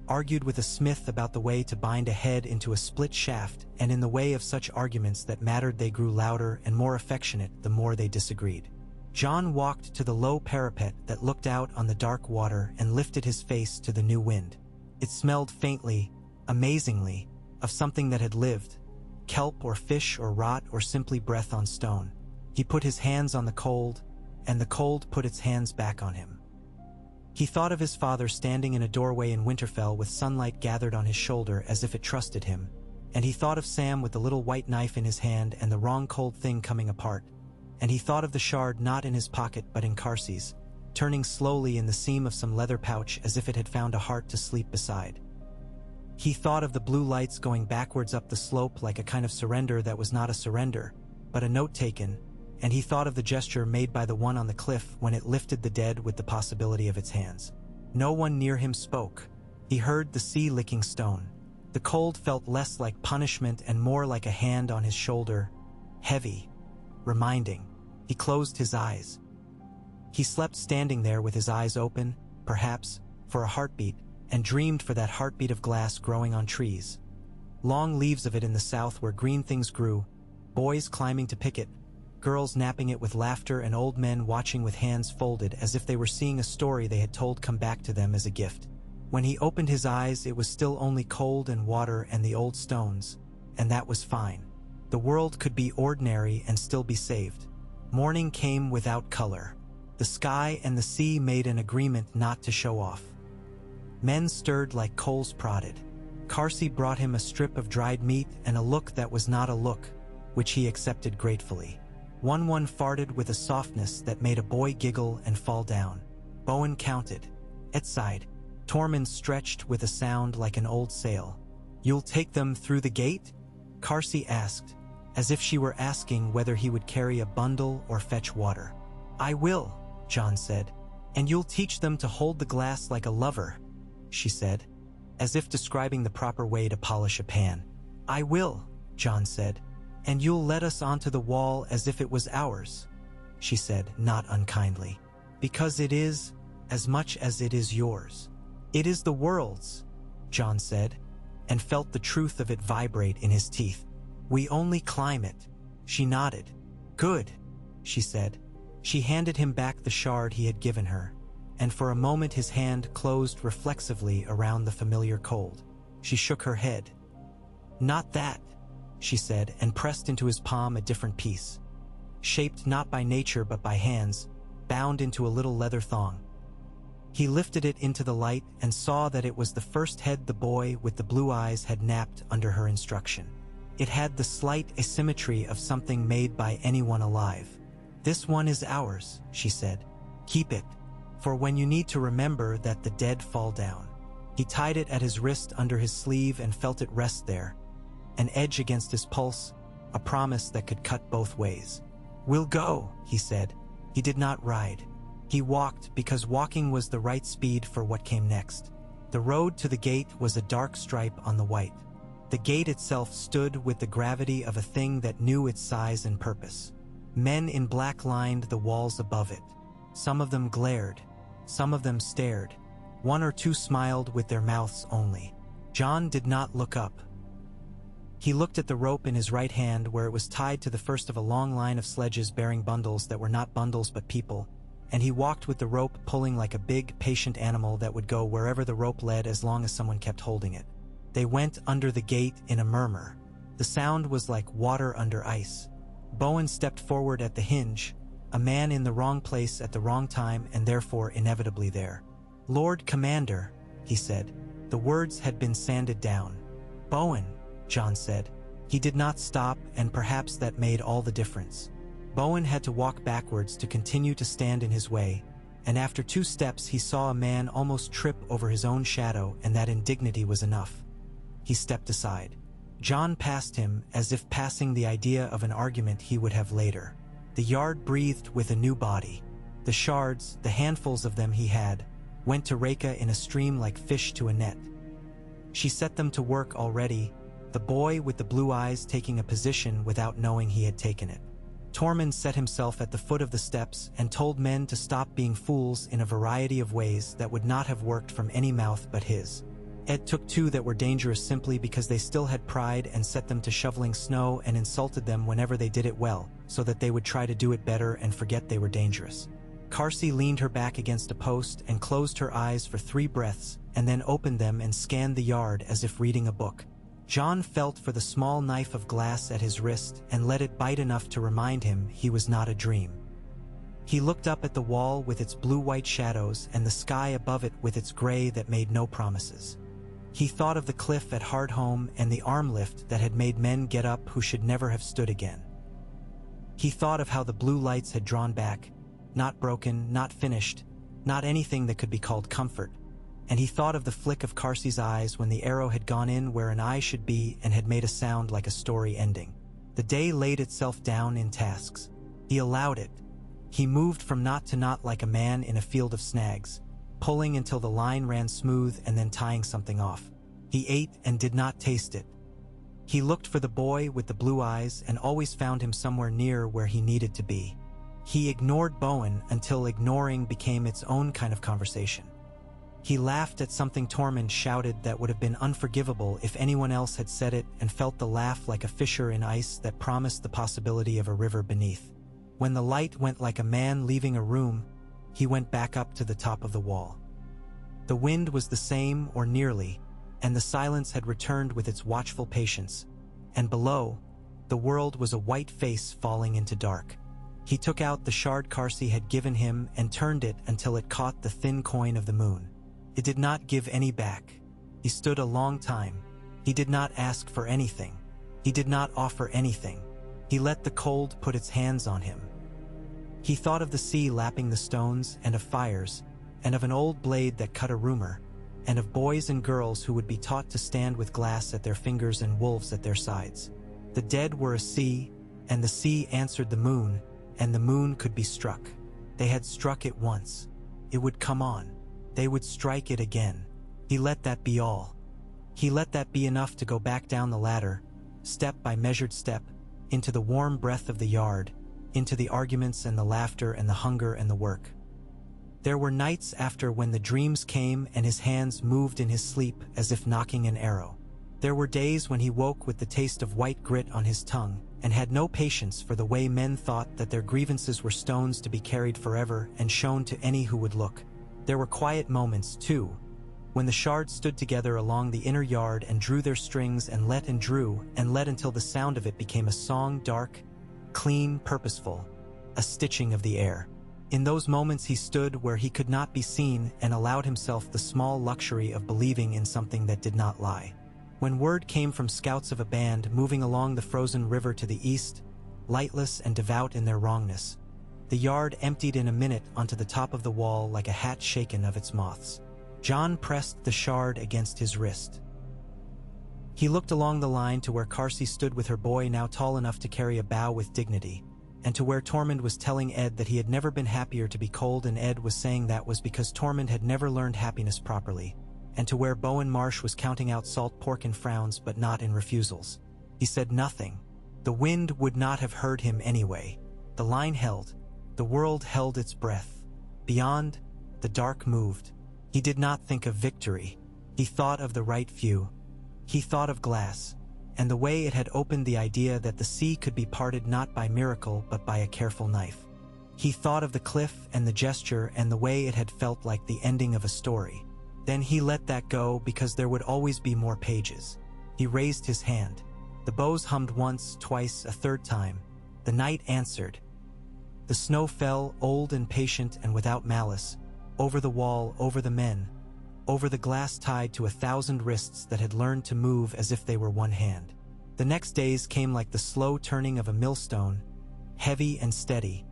argued with a smith about the way to bind a head into a split shaft, and in the way of such arguments that mattered they grew louder and more affectionate the more they disagreed. John walked to the low parapet that looked out on the dark water and lifted his face to the new wind. It smelled faintly, amazingly, of something that had lived, kelp or fish or rot or simply breath on stone. He put his hands on the cold, and the cold put its hands back on him. He thought of his father standing in a doorway in Winterfell with sunlight gathered on his shoulder as if it trusted him, and he thought of Sam with the little white knife in his hand and the wrong cold thing coming apart, and he thought of the shard not in his pocket but in Carsey's, turning slowly in the seam of some leather pouch as if it had found a heart to sleep beside. He thought of the blue lights going backwards up the slope like a kind of surrender that was not a surrender, but a note taken, and he thought of the gesture made by the one on the cliff when it lifted the dead with the possibility of its hands. No one near him spoke. He heard the sea licking stone. The cold felt less like punishment and more like a hand on his shoulder, heavy, reminding. He closed his eyes. He slept standing there with his eyes open, perhaps, for a heartbeat, and dreamed for that heartbeat of glass growing on trees. Long leaves of it in the south where green things grew, boys climbing to pick it, girls napping it with laughter and old men watching with hands folded as if they were seeing a story they had told come back to them as a gift. When he opened his eyes, it was still only cold and water and the old stones, and that was fine. The world could be ordinary and still be saved. Morning came without color. The sky and the sea made an agreement not to show off. Men stirred like coals prodded. Carsey brought him a strip of dried meat and a look that was not a look, which he accepted gratefully. One farted with a softness that made a boy giggle and fall down. Bowen counted. Ed sighed. Tormund stretched with a sound like an old sail. "You'll take them through the gate?" Carsey asked, as if she were asking whether he would carry a bundle or fetch water. "I will," Jon said. "And you'll teach them to hold the glass like a lover," she said, as if describing the proper way to polish a pan. "I will," Jon said. "And you'll let us onto the wall as if it was ours," she said, not unkindly. "Because it is, as much as it is yours." "It is the world's," Jon said, and felt the truth of it vibrate in his teeth. "We only climb it." She nodded. "Good," she said. She handed him back the shard he had given her, and for a moment his hand closed reflexively around the familiar cold. She shook her head. "Not that," she said, and pressed into his palm a different piece, shaped not by nature but by hands, bound into a little leather thong. He lifted it into the light and saw that it was the first head the boy with the blue eyes had napped under her instruction. It had the slight asymmetry of something made by anyone alive. "This one is ours," she said. "Keep it, for when you need to remember that the dead fall down." He tied it at his wrist under his sleeve and felt it rest there, an edge against his pulse, a promise that could cut both ways. "We'll go," he said. He did not ride. He walked because walking was the right speed for what came next. The road to the gate was a dark stripe on the white. The gate itself stood with the gravity of a thing that knew its size and purpose. Men in black lined the walls above it. Some of them glared. Some of them stared. One or two smiled with their mouths only. Jon did not look up. He looked at the rope in his right hand where it was tied to the first of a long line of sledges bearing bundles that were not bundles but people, and he walked with the rope pulling like a big, patient animal that would go wherever the rope led as long as someone kept holding it. They went under the gate in a murmur. The sound was like water under ice. Bowen stepped forward at the hinge, a man in the wrong place at the wrong time and therefore inevitably there. "Lord Commander," he said. The words had been sanded down. "Bowen," Jon said. He did not stop, and perhaps that made all the difference. Bowen had to walk backwards to continue to stand in his way, and after 2 steps he saw a man almost trip over his own shadow, and that indignity was enough. He stepped aside. Jon passed him as if passing the idea of an argument he would have later. The yard breathed with a new body. The shards, the handfuls of them he had, went to Reka in a stream like fish to a net. She set them to work already, the boy with the blue eyes taking a position without knowing he had taken it. Tormund set himself at the foot of the steps and told men to stop being fools in a variety of ways that would not have worked from any mouth but his. Ed took 2 that were dangerous simply because they still had pride and set them to shoveling snow and insulted them whenever they did it well, so that they would try to do it better and forget they were dangerous. Carsey leaned her back against a post and closed her eyes for 3 breaths, and then opened them and scanned the yard as if reading a book. Jon felt for the small knife of glass at his wrist and let it bite enough to remind him he was not a dream. He looked up at the wall with its blue-white shadows and the sky above it with its gray that made no promises. He thought of the cliff at Hardhome and the arm lift that had made men get up who should never have stood again. He thought of how the blue lights had drawn back, not broken, not finished, not anything that could be called comfort, and he thought of the flick of Carsey's eyes when the arrow had gone in where an eye should be and had made a sound like a story ending. The day laid itself down in tasks. He allowed it. He moved from knot to knot like a man in a field of snags, pulling until the line ran smooth and then tying something off. He ate and did not taste it. He looked for the boy with the blue eyes and always found him somewhere near where he needed to be. He ignored Bowen until ignoring became its own kind of conversation. He laughed at something Tormund shouted that would have been unforgivable if anyone else had said it, and felt the laugh like a fissure in ice that promised the possibility of a river beneath. When the light went like a man leaving a room, he went back up to the top of the wall. The wind was the same, or nearly, and the silence had returned with its watchful patience. And below, the world was a white face falling into dark. He took out the shard Carsey had given him and turned it until it caught the thin coin of the moon. It did not give any back. He stood a long time. He did not ask for anything. He did not offer anything. He let the cold put its hands on him. He thought of the sea lapping the stones, and of fires, and of an old blade that cut a rumor, and of boys and girls who would be taught to stand with glass at their fingers and wolves at their sides. The dead were a sea, and the sea answered the moon, and the moon could be struck. They had struck it once. It would come on. They would strike it again. He let that be all. He let that be enough to go back down the ladder, step by measured step, into the warm breath of the yard, into the arguments and the laughter and the hunger and the work. There were nights after when the dreams came and his hands moved in his sleep as if knocking an arrow. There were days when he woke with the taste of white grit on his tongue and had no patience for the way men thought that their grievances were stones to be carried forever and shown to any who would look. There were quiet moments, too, when the shards stood together along the inner yard and drew their strings and let until the sound of it became a song, dark, clean, purposeful, a stitching of the air. In those moments he stood where he could not be seen and allowed himself the small luxury of believing in something that did not lie. When word came from scouts of a band moving along the frozen river to the east, lightless and devout in their wrongness, the yard emptied in a minute onto the top of the wall like a hat shaken of its moths. John pressed the shard against his wrist. He looked along the line to where Carsey stood with her boy now tall enough to carry a bow with dignity, and to where Tormund was telling Ed that he had never been happier to be cold, and Ed was saying that was because Tormund had never learned happiness properly, and to where Bowen Marsh was counting out salt pork in frowns but not in refusals. He said nothing. The wind would not have heard him anyway. The line held. The world held its breath. Beyond, the dark moved. He did not think of victory. He thought of the right view. He thought of glass, and the way it had opened the idea that the sea could be parted not by miracle but by a careful knife. He thought of the cliff and the gesture and the way it had felt like the ending of a story. Then he let that go because there would always be more pages. He raised his hand. The bows hummed once, twice, a third time. The night answered. The snow fell, old and patient and without malice, over the wall, over the men, over the glass tied to 1,000 wrists that had learned to move as if they were one hand. The next days came like the slow turning of a millstone, heavy and steady,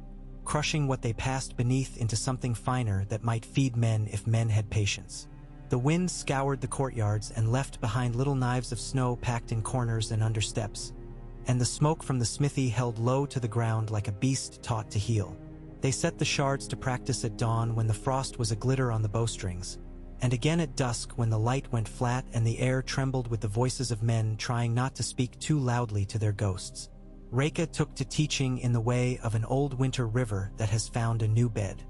crushing what they passed beneath into something finer that might feed men if men had patience. The wind scoured the courtyards and left behind little knives of snow packed in corners and under steps, and the smoke from the smithy held low to the ground like a beast taught to heel. They set the shards to practice at dawn when the frost was a glitter on the bowstrings, and again at dusk when the light went flat and the air trembled with the voices of men trying not to speak too loudly to their ghosts. Reka took to teaching in the way of an old winter river that has found a new bed.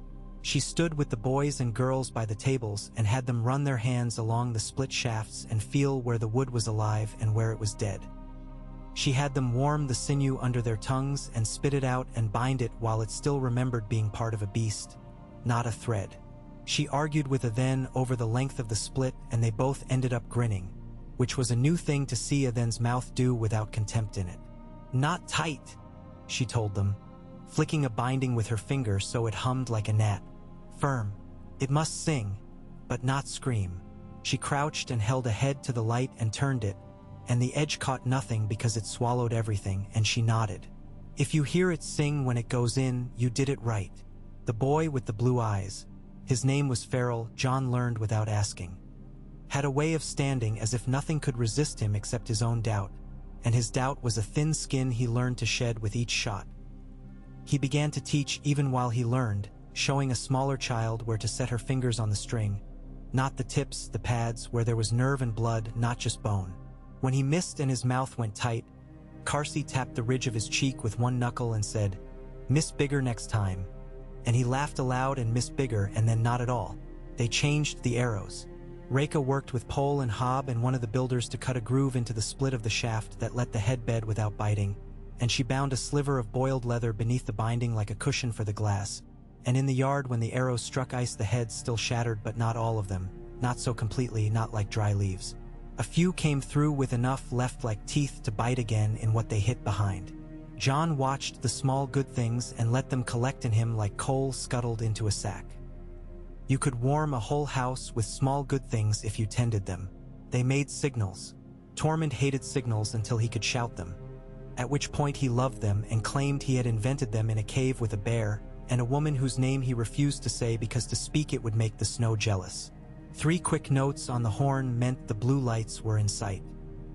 She stood with the boys and girls by the tables and had them run their hands along the split shafts and feel where the wood was alive and where it was dead. She had them warm the sinew under their tongues and spit it out and bind it while it still remembered being part of a beast, not a thread. She argued with a then over the length of the split, and they both ended up grinning, which was a new thing to see a then's mouth do without contempt in it. Not tight, she told them, flicking a binding with her finger so it hummed like a gnat. Firm. It must sing, but not scream. She crouched and held a head to the light and turned it, and the edge caught nothing because it swallowed everything, and she nodded. If you hear it sing when it goes in, you did it right. The boy with the blue eyes, his name was Farrell, John learned without asking, had a way of standing as if nothing could resist him except his own doubt, and his doubt was a thin skin he learned to shed with each shot. He began to teach even while he learned, showing a smaller child where to set her fingers on the string, not the tips, the pads, where there was nerve and blood, not just bone. When he missed and his mouth went tight, Carsey tapped the ridge of his cheek with one knuckle and said, "Miss bigger next time." And he laughed aloud and missed bigger and then not at all. They changed the arrows. Reka worked with pole and hob and one of the builders to cut a groove into the split of the shaft that let the head bed without biting, and she bound a sliver of boiled leather beneath the binding like a cushion for the glass. And in the yard, when the arrows struck ice, the heads still shattered, but not all of them, not so completely, not like dry leaves. A few came through with enough left like teeth to bite again in what they hit behind. John watched the small good things and let them collect in him like coal scuttled into a sack. You could warm a whole house with small good things if you tended them. They made signals. Tormund hated signals until he could shout them, at which point he loved them and claimed he had invented them in a cave with a bear and a woman whose name he refused to say because to speak it would make the snow jealous. 3 quick notes on the horn meant the blue lights were in sight.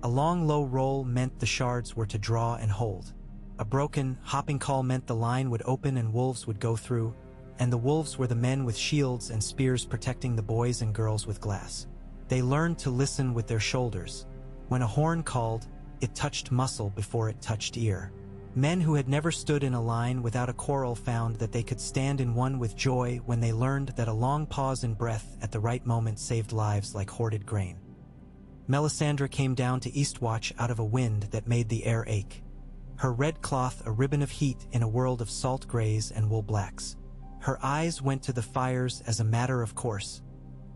A long low roll meant the shards were to draw and hold. A broken, hopping call meant the line would open and wolves would go through, and the wolves were the men with shields and spears protecting the boys and girls with glass. They learned to listen with their shoulders. When a horn called, it touched muscle before it touched ear. Men who had never stood in a line without a quarrel found that they could stand in one with joy when they learned that a long pause in breath at the right moment saved lives like hoarded grain. Melisandre came down to Eastwatch out of a wind that made the air ache. Her red cloth a ribbon of heat in a world of salt grays and wool blacks. Her eyes went to the fires as a matter of course,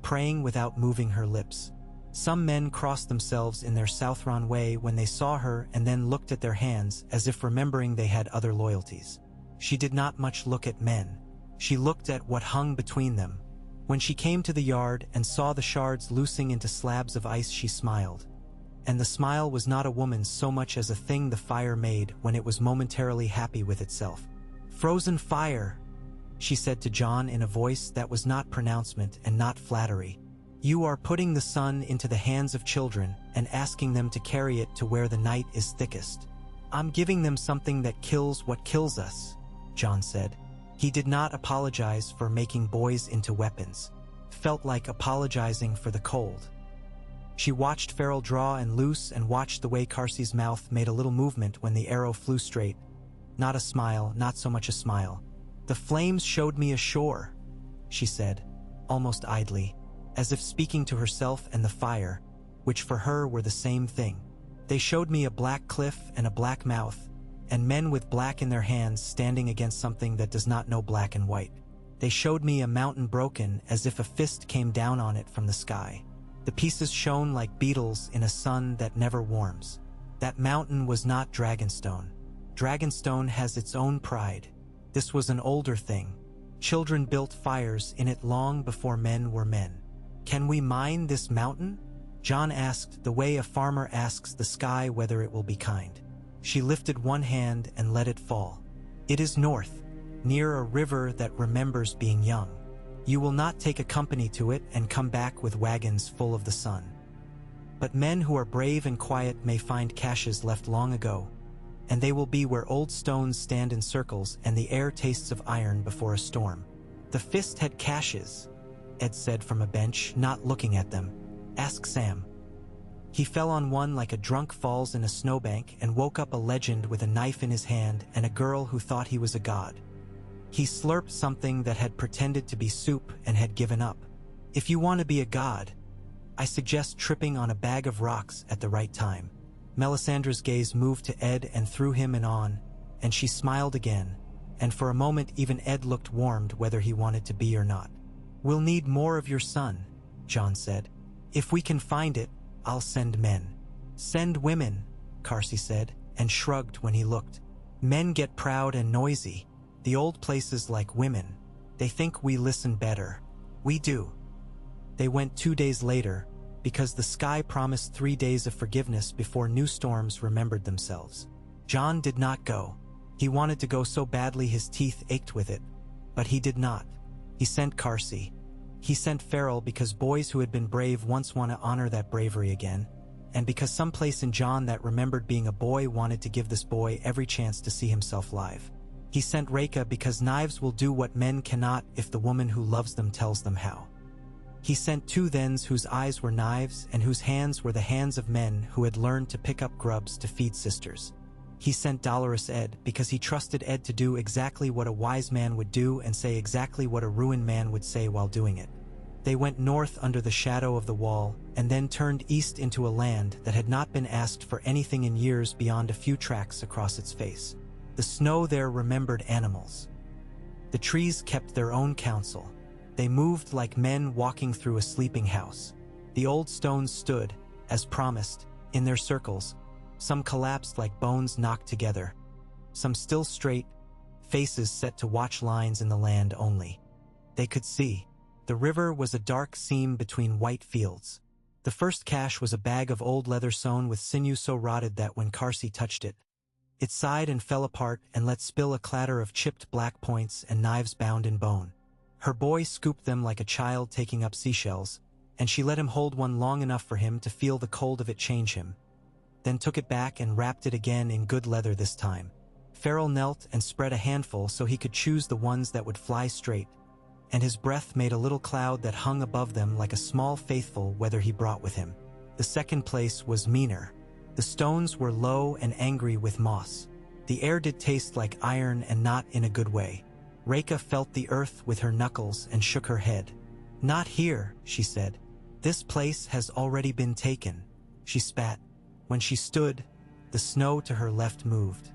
praying without moving her lips. Some men crossed themselves in their Southron way when they saw her and then looked at their hands as if remembering they had other loyalties. She did not much look at men. She looked at what hung between them. When she came to the yard and saw the shards loosing into slabs of ice, she smiled. And the smile was not a woman's so much as a thing the fire made when it was momentarily happy with itself. "Frozen fire," she said to John in a voice that was not pronouncement and not flattery. "You are putting the sun into the hands of children and asking them to carry it to where the night is thickest." "I'm giving them something that kills what kills us," John said. He did not apologize for making boys into weapons. Felt like apologizing for the cold. She watched Farrell draw and loose and watched the way Carsey's mouth made a little movement when the arrow flew straight. Not a smile, not so much a smile. "The flames showed me a shore," she said, almost idly, as if speaking to herself and the fire, which for her were the same thing. "They showed me a black cliff and a black mouth, and men with black in their hands standing against something that does not know black and white. They showed me a mountain broken as if a fist came down on it from the sky. The pieces shone like beetles in a sun that never warms. That mountain was not Dragonstone. Dragonstone has its own pride. This was an older thing. Children built fires in it long before men were men. Can we mine this mountain?" John asked, the way a farmer asks the sky whether it will be kind. She lifted one hand and let it fall. "It is north, near a river that remembers being young. You will not take a company to it and come back with wagons full of the sun. But men who are brave and quiet may find caches left long ago, and they will be where old stones stand in circles and the air tastes of iron before a storm." "The fist had caches," Ed said from a bench, not looking at them. "Ask Sam." He fell on one like a drunk falls in a snowbank and woke up a legend with a knife in his hand and a girl who thought he was a god. He slurped something that had pretended to be soup and had given up. "If you want to be a god, I suggest tripping on a bag of rocks at the right time." Melisandre's gaze moved to Ed and through him and on, and she smiled again, and for a moment even Ed looked warmed whether he wanted to be or not. "We'll need more of your son," John said. "If we can find it, I'll send men." "Send women," Carsey said, and shrugged when he looked. "Men get proud and noisy. The old places like women. They think we listen better. We do." They went 2 days later, because the sky promised 3 days of forgiveness before new storms remembered themselves. John did not go. He wanted to go so badly his teeth ached with it, but he did not. He sent Carsey. He sent Farrell because boys who had been brave once want to honor that bravery again, and because someplace in John that remembered being a boy wanted to give this boy every chance to see himself live. He sent Reka because knives will do what men cannot if the woman who loves them tells them how. He sent 2 thens whose eyes were knives and whose hands were the hands of men who had learned to pick up grubs to feed sisters. He sent Dolorous Ed because he trusted Ed to do exactly what a wise man would do and say exactly what a ruined man would say while doing it. They went north under the shadow of the wall, and then turned east into a land that had not been asked for anything in years beyond a few tracks across its face. The snow there remembered animals. The trees kept their own counsel. They moved like men walking through a sleeping house. The old stones stood, as promised, in their circles. Some collapsed like bones knocked together. Some still straight, faces set to watch lines in the land only. They could see. The river was a dark seam between white fields. The first cache was a bag of old leather sewn with sinew so rotted that when Carsey touched it, it sighed and fell apart and let spill a clatter of chipped black points and knives bound in bone. Her boy scooped them like a child taking up seashells, and she let him hold one long enough for him to feel the cold of it change him, then took it back and wrapped it again in good leather this time. Farrell knelt and spread a handful so he could choose the ones that would fly straight, and his breath made a little cloud that hung above them like a small faithful whether he brought with him. The second place was meaner. The stones were low and angry with moss. The air did taste like iron and not in a good way. Reka felt the earth with her knuckles and shook her head. "Not here," she said. "This place has already been taken." She spat. When she stood, the snow to her left moved.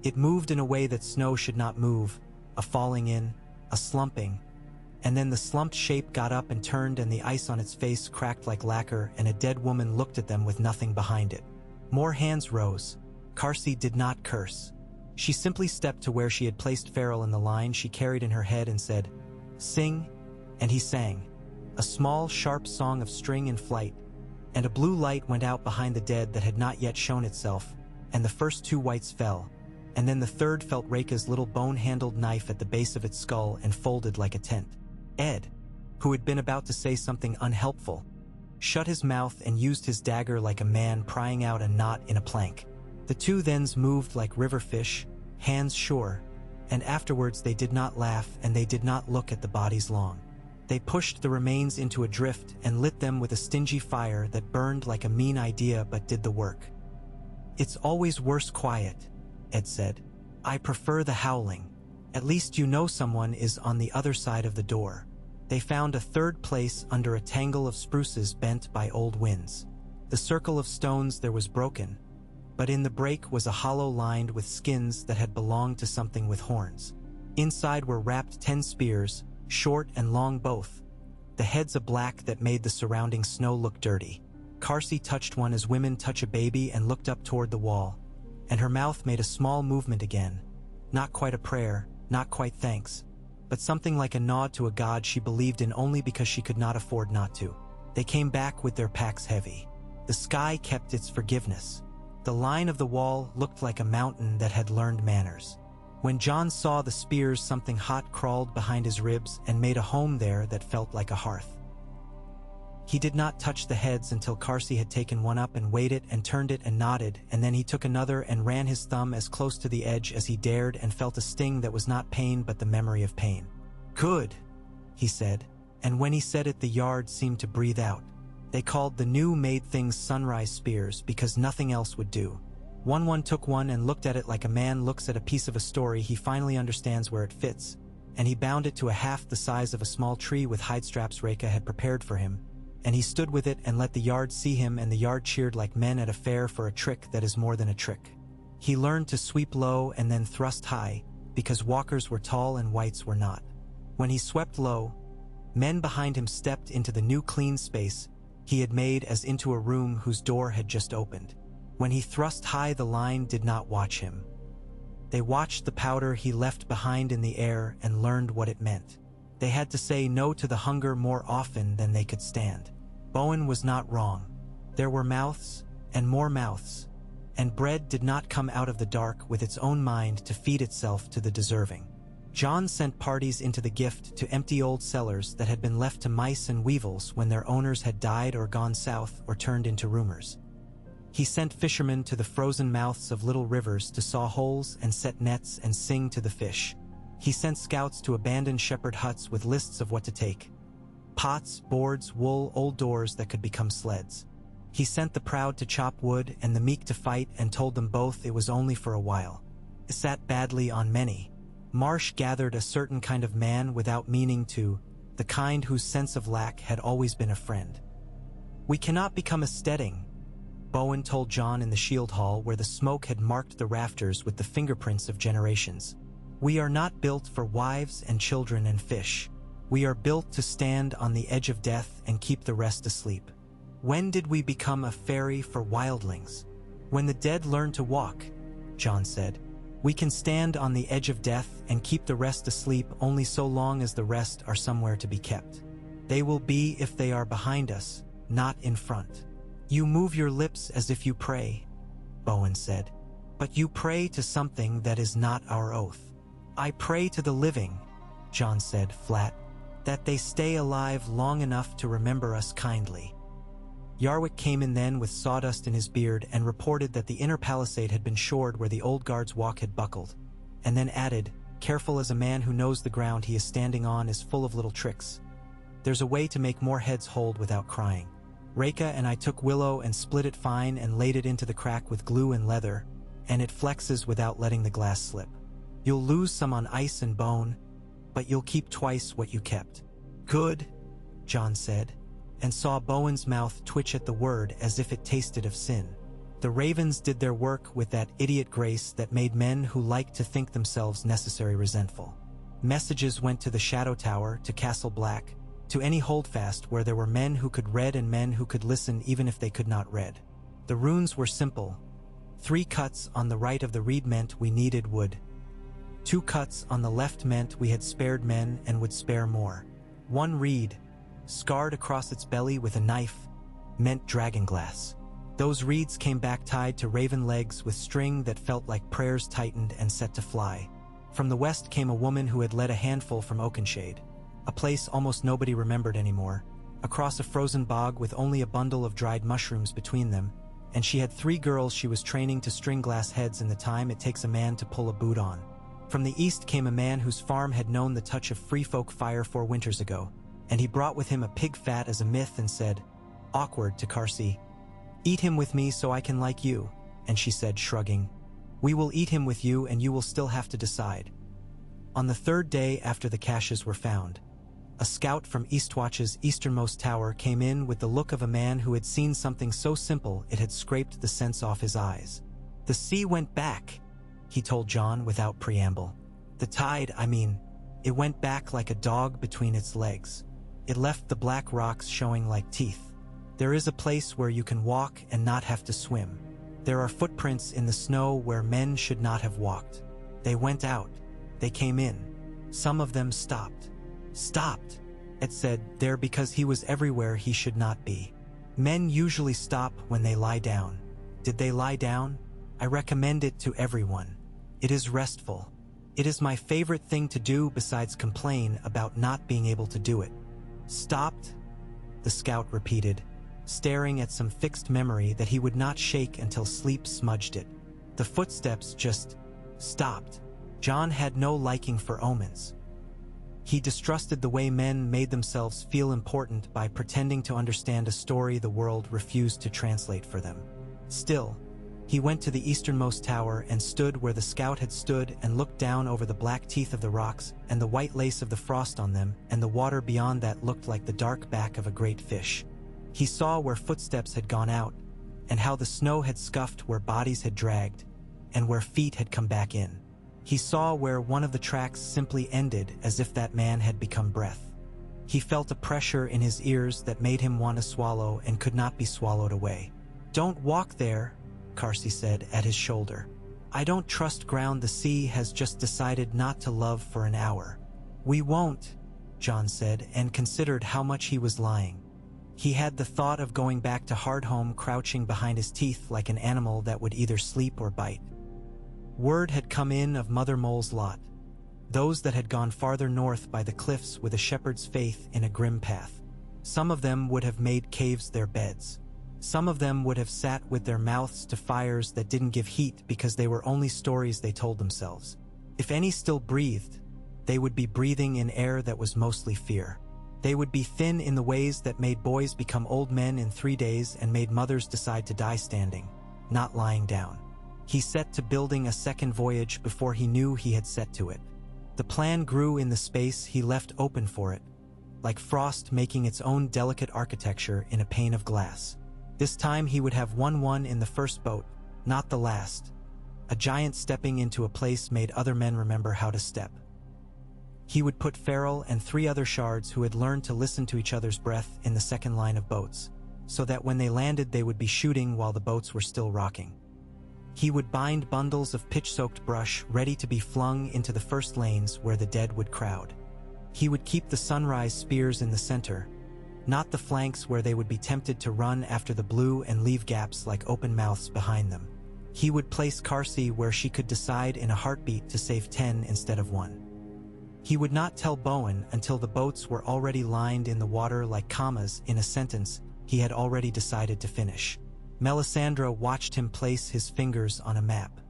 It moved in a way that snow should not move, a falling in, a slumping, and then the slumped shape got up and turned and the ice on its face cracked like lacquer and a dead woman looked at them with nothing behind it. More hands rose. Carsey did not curse. She simply stepped to where she had placed Farrell in the line she carried in her head and said, "Sing," and he sang. A small, sharp song of string in flight, and a blue light went out behind the dead that had not yet shown itself, and the first two whites fell, and then the third felt Reka's little bone-handled knife at the base of its skull and folded like a tent. Ed, who had been about to say something unhelpful, shut his mouth and used his dagger like a man prying out a knot in a plank. The two thens moved like river fish, hands sure, and afterwards they did not laugh and they did not look at the bodies long. They pushed the remains into a drift and lit them with a stingy fire that burned like a mean idea but did the work. "It's always worse quiet," Ed said. "I prefer the howling. At least you know someone is on the other side of the door." They found a third place under a tangle of spruces bent by old winds. The circle of stones there was broken, but in the break was a hollow lined with skins that had belonged to something with horns. Inside were wrapped 10 spears, short and long both, the heads a black that made the surrounding snow look dirty. Carsey touched one as women touch a baby and looked up toward the wall, and her mouth made a small movement again. Not quite a prayer, not quite thanks, but something like a nod to a god she believed in only because she could not afford not to. They came back with their packs heavy. The sky kept its forgiveness. The line of the wall looked like a mountain that had learned manners. When John saw the spears, something hot crawled behind his ribs and made a home there that felt like a hearth. He did not touch the heads until Carsey had taken one up and weighed it and turned it and nodded, and then he took another and ran his thumb as close to the edge as he dared and felt a sting that was not pain but the memory of pain. "Good," he said, and when he said it the yard seemed to breathe out. They called the new made things sunrise spears because nothing else would do. One took one and looked at it like a man looks at a piece of a story he finally understands where it fits, and he bound it to a half the size of a small tree with hide straps Reka had prepared for him, and he stood with it and let the yard see him, and the yard cheered like men at a fair for a trick that is more than a trick. He learned to sweep low and then thrust high, because walkers were tall and whites were not. When he swept low, men behind him stepped into the new clean space he had made as into a room whose door had just opened. When he thrust high, the line did not watch him. They watched the powder he left behind in the air and learned what it meant. They had to say no to the hunger more often than they could stand. Bowen was not wrong. There were mouths, and more mouths, and bread did not come out of the dark with its own mind to feed itself to the deserving. John sent parties into the gift to empty old cellars that had been left to mice and weevils when their owners had died or gone south or turned into rumors. He sent fishermen to the frozen mouths of little rivers to saw holes and set nets and sing to the fish. He sent scouts to abandoned shepherd huts with lists of what to take: pots, boards, wool, old doors that could become sleds. He sent the proud to chop wood and the meek to fight and told them both it was only for a while. It sat badly on many. Marsh gathered a certain kind of man without meaning to, the kind whose sense of lack had always been a friend. "We cannot become a steading," Bowen told John in the shield hall where the smoke had marked the rafters with the fingerprints of generations. "We are not built for wives and children and fish. We are built to stand on the edge of death and keep the rest asleep." "When did we become a ferry for wildlings?" "When the dead learn to walk," John said. "We can stand on the edge of death and keep the rest asleep only so long as the rest are somewhere to be kept. They will be if they are behind us, not in front." "You move your lips as if you pray," Bowen said. "But you pray to something that is not our oath." "I pray to the living," John said, flat, "that they stay alive long enough to remember us kindly." Yarwick came in then with sawdust in his beard and reported that the inner palisade had been shored where the old guard's walk had buckled, and then added, careful as a man who knows the ground he is standing on is full of little tricks. "There's a way to make more heads hold without crying. Reka and I took willow and split it fine and laid it into the crack with glue and leather, and it flexes without letting the glass slip. You'll lose some on ice and bone, but you'll keep twice what you kept." "Good," John said, and saw Bowen's mouth twitch at the word as if it tasted of sin. The ravens did their work with that idiot grace that made men who liked to think themselves necessary resentful. Messages went to the Shadow Tower, to Castle Black, to any holdfast where there were men who could read and men who could listen even if they could not read. The runes were simple. 3 cuts on the right of the reed meant we needed wood. 2 cuts on the left meant we had spared men and would spare more. 1 reed, scarred across its belly with a knife, meant Dragonglass. Those reeds came back tied to raven legs with string that felt like prayers tightened and set to fly. From the west came a woman who had led a handful from Oakenshade, a place almost nobody remembered anymore, across a frozen bog with only a bundle of dried mushrooms between them, and she had 3 girls she was training to string glass heads in the time it takes a man to pull a boot on. From the east came a man whose farm had known the touch of free folk fire 4 winters ago, and he brought with him a pig fat as a myth and said, awkward to Carcy, "Eat him with me so I can like you," and she said, shrugging, "We will eat him with you and you will still have to decide." On the 3rd day after the caches were found, a scout from Eastwatch's easternmost tower came in with the look of a man who had seen something so simple it had scraped the sense off his eyes. "The sea went back," he told John without preamble. "The tide, I mean, it went back like a dog between its legs. It left the black rocks showing like teeth. There is a place where you can walk and not have to swim. There are footprints in the snow where men should not have walked. They went out. They came in. Some of them stopped." "Stopped," it said, "there because he was everywhere he should not be. Men usually stop when they lie down. Did they lie down? I recommend it to everyone. It is restful. It is my favorite thing to do besides complain about not being able to do it." "Stopped?" the scout repeated, staring at some fixed memory that he would not shake until sleep smudged it. The footsteps just stopped. John had no liking for omens. He distrusted the way men made themselves feel important by pretending to understand a story the world refused to translate for them. Still, he went to the easternmost tower and stood where the scout had stood and looked down over the black teeth of the rocks and the white lace of the frost on them, and the water beyond that looked like the dark back of a great fish. He saw where footsteps had gone out, and how the snow had scuffed where bodies had dragged, and where feet had come back in. He saw where one of the tracks simply ended as if that man had become breath. He felt a pressure in his ears that made him want to swallow and could not be swallowed away. "Don't walk there," Carcy said at his shoulder. "I don't trust ground the sea has just decided not to love for an hour." "We won't," John said, and considered how much he was lying. He had the thought of going back to Hardhome crouching behind his teeth like an animal that would either sleep or bite. Word had come in of Mother Mole's lot, those that had gone farther north by the cliffs with a shepherd's faith in a grim path. Some of them would have made caves their beds. Some of them would have sat with their mouths to fires that didn't give heat because they were only stories they told themselves. If any still breathed, they would be breathing in air that was mostly fear. They would be thin in the ways that made boys become old men in 3 days and made mothers decide to die standing, not lying down. He set to building a second voyage before he knew he had set to it. The plan grew in the space he left open for it, like frost making its own delicate architecture in a pane of glass. This time he would have won in the first boat, not the last. A giant stepping into a place made other men remember how to step. He would put Farrell and 3 other shards who had learned to listen to each other's breath in the second line of boats, so that when they landed they would be shooting while the boats were still rocking. He would bind bundles of pitch-soaked brush ready to be flung into the first lanes where the dead would crowd. He would keep the sunrise spears in the center, not the flanks where they would be tempted to run after the blue and leave gaps like open mouths behind them. He would place Carsey where she could decide in a heartbeat to save 10 instead of 1. He would not tell Bowen until the boats were already lined in the water like commas in a sentence he had already decided to finish. Melisandre watched him place his fingers on a map.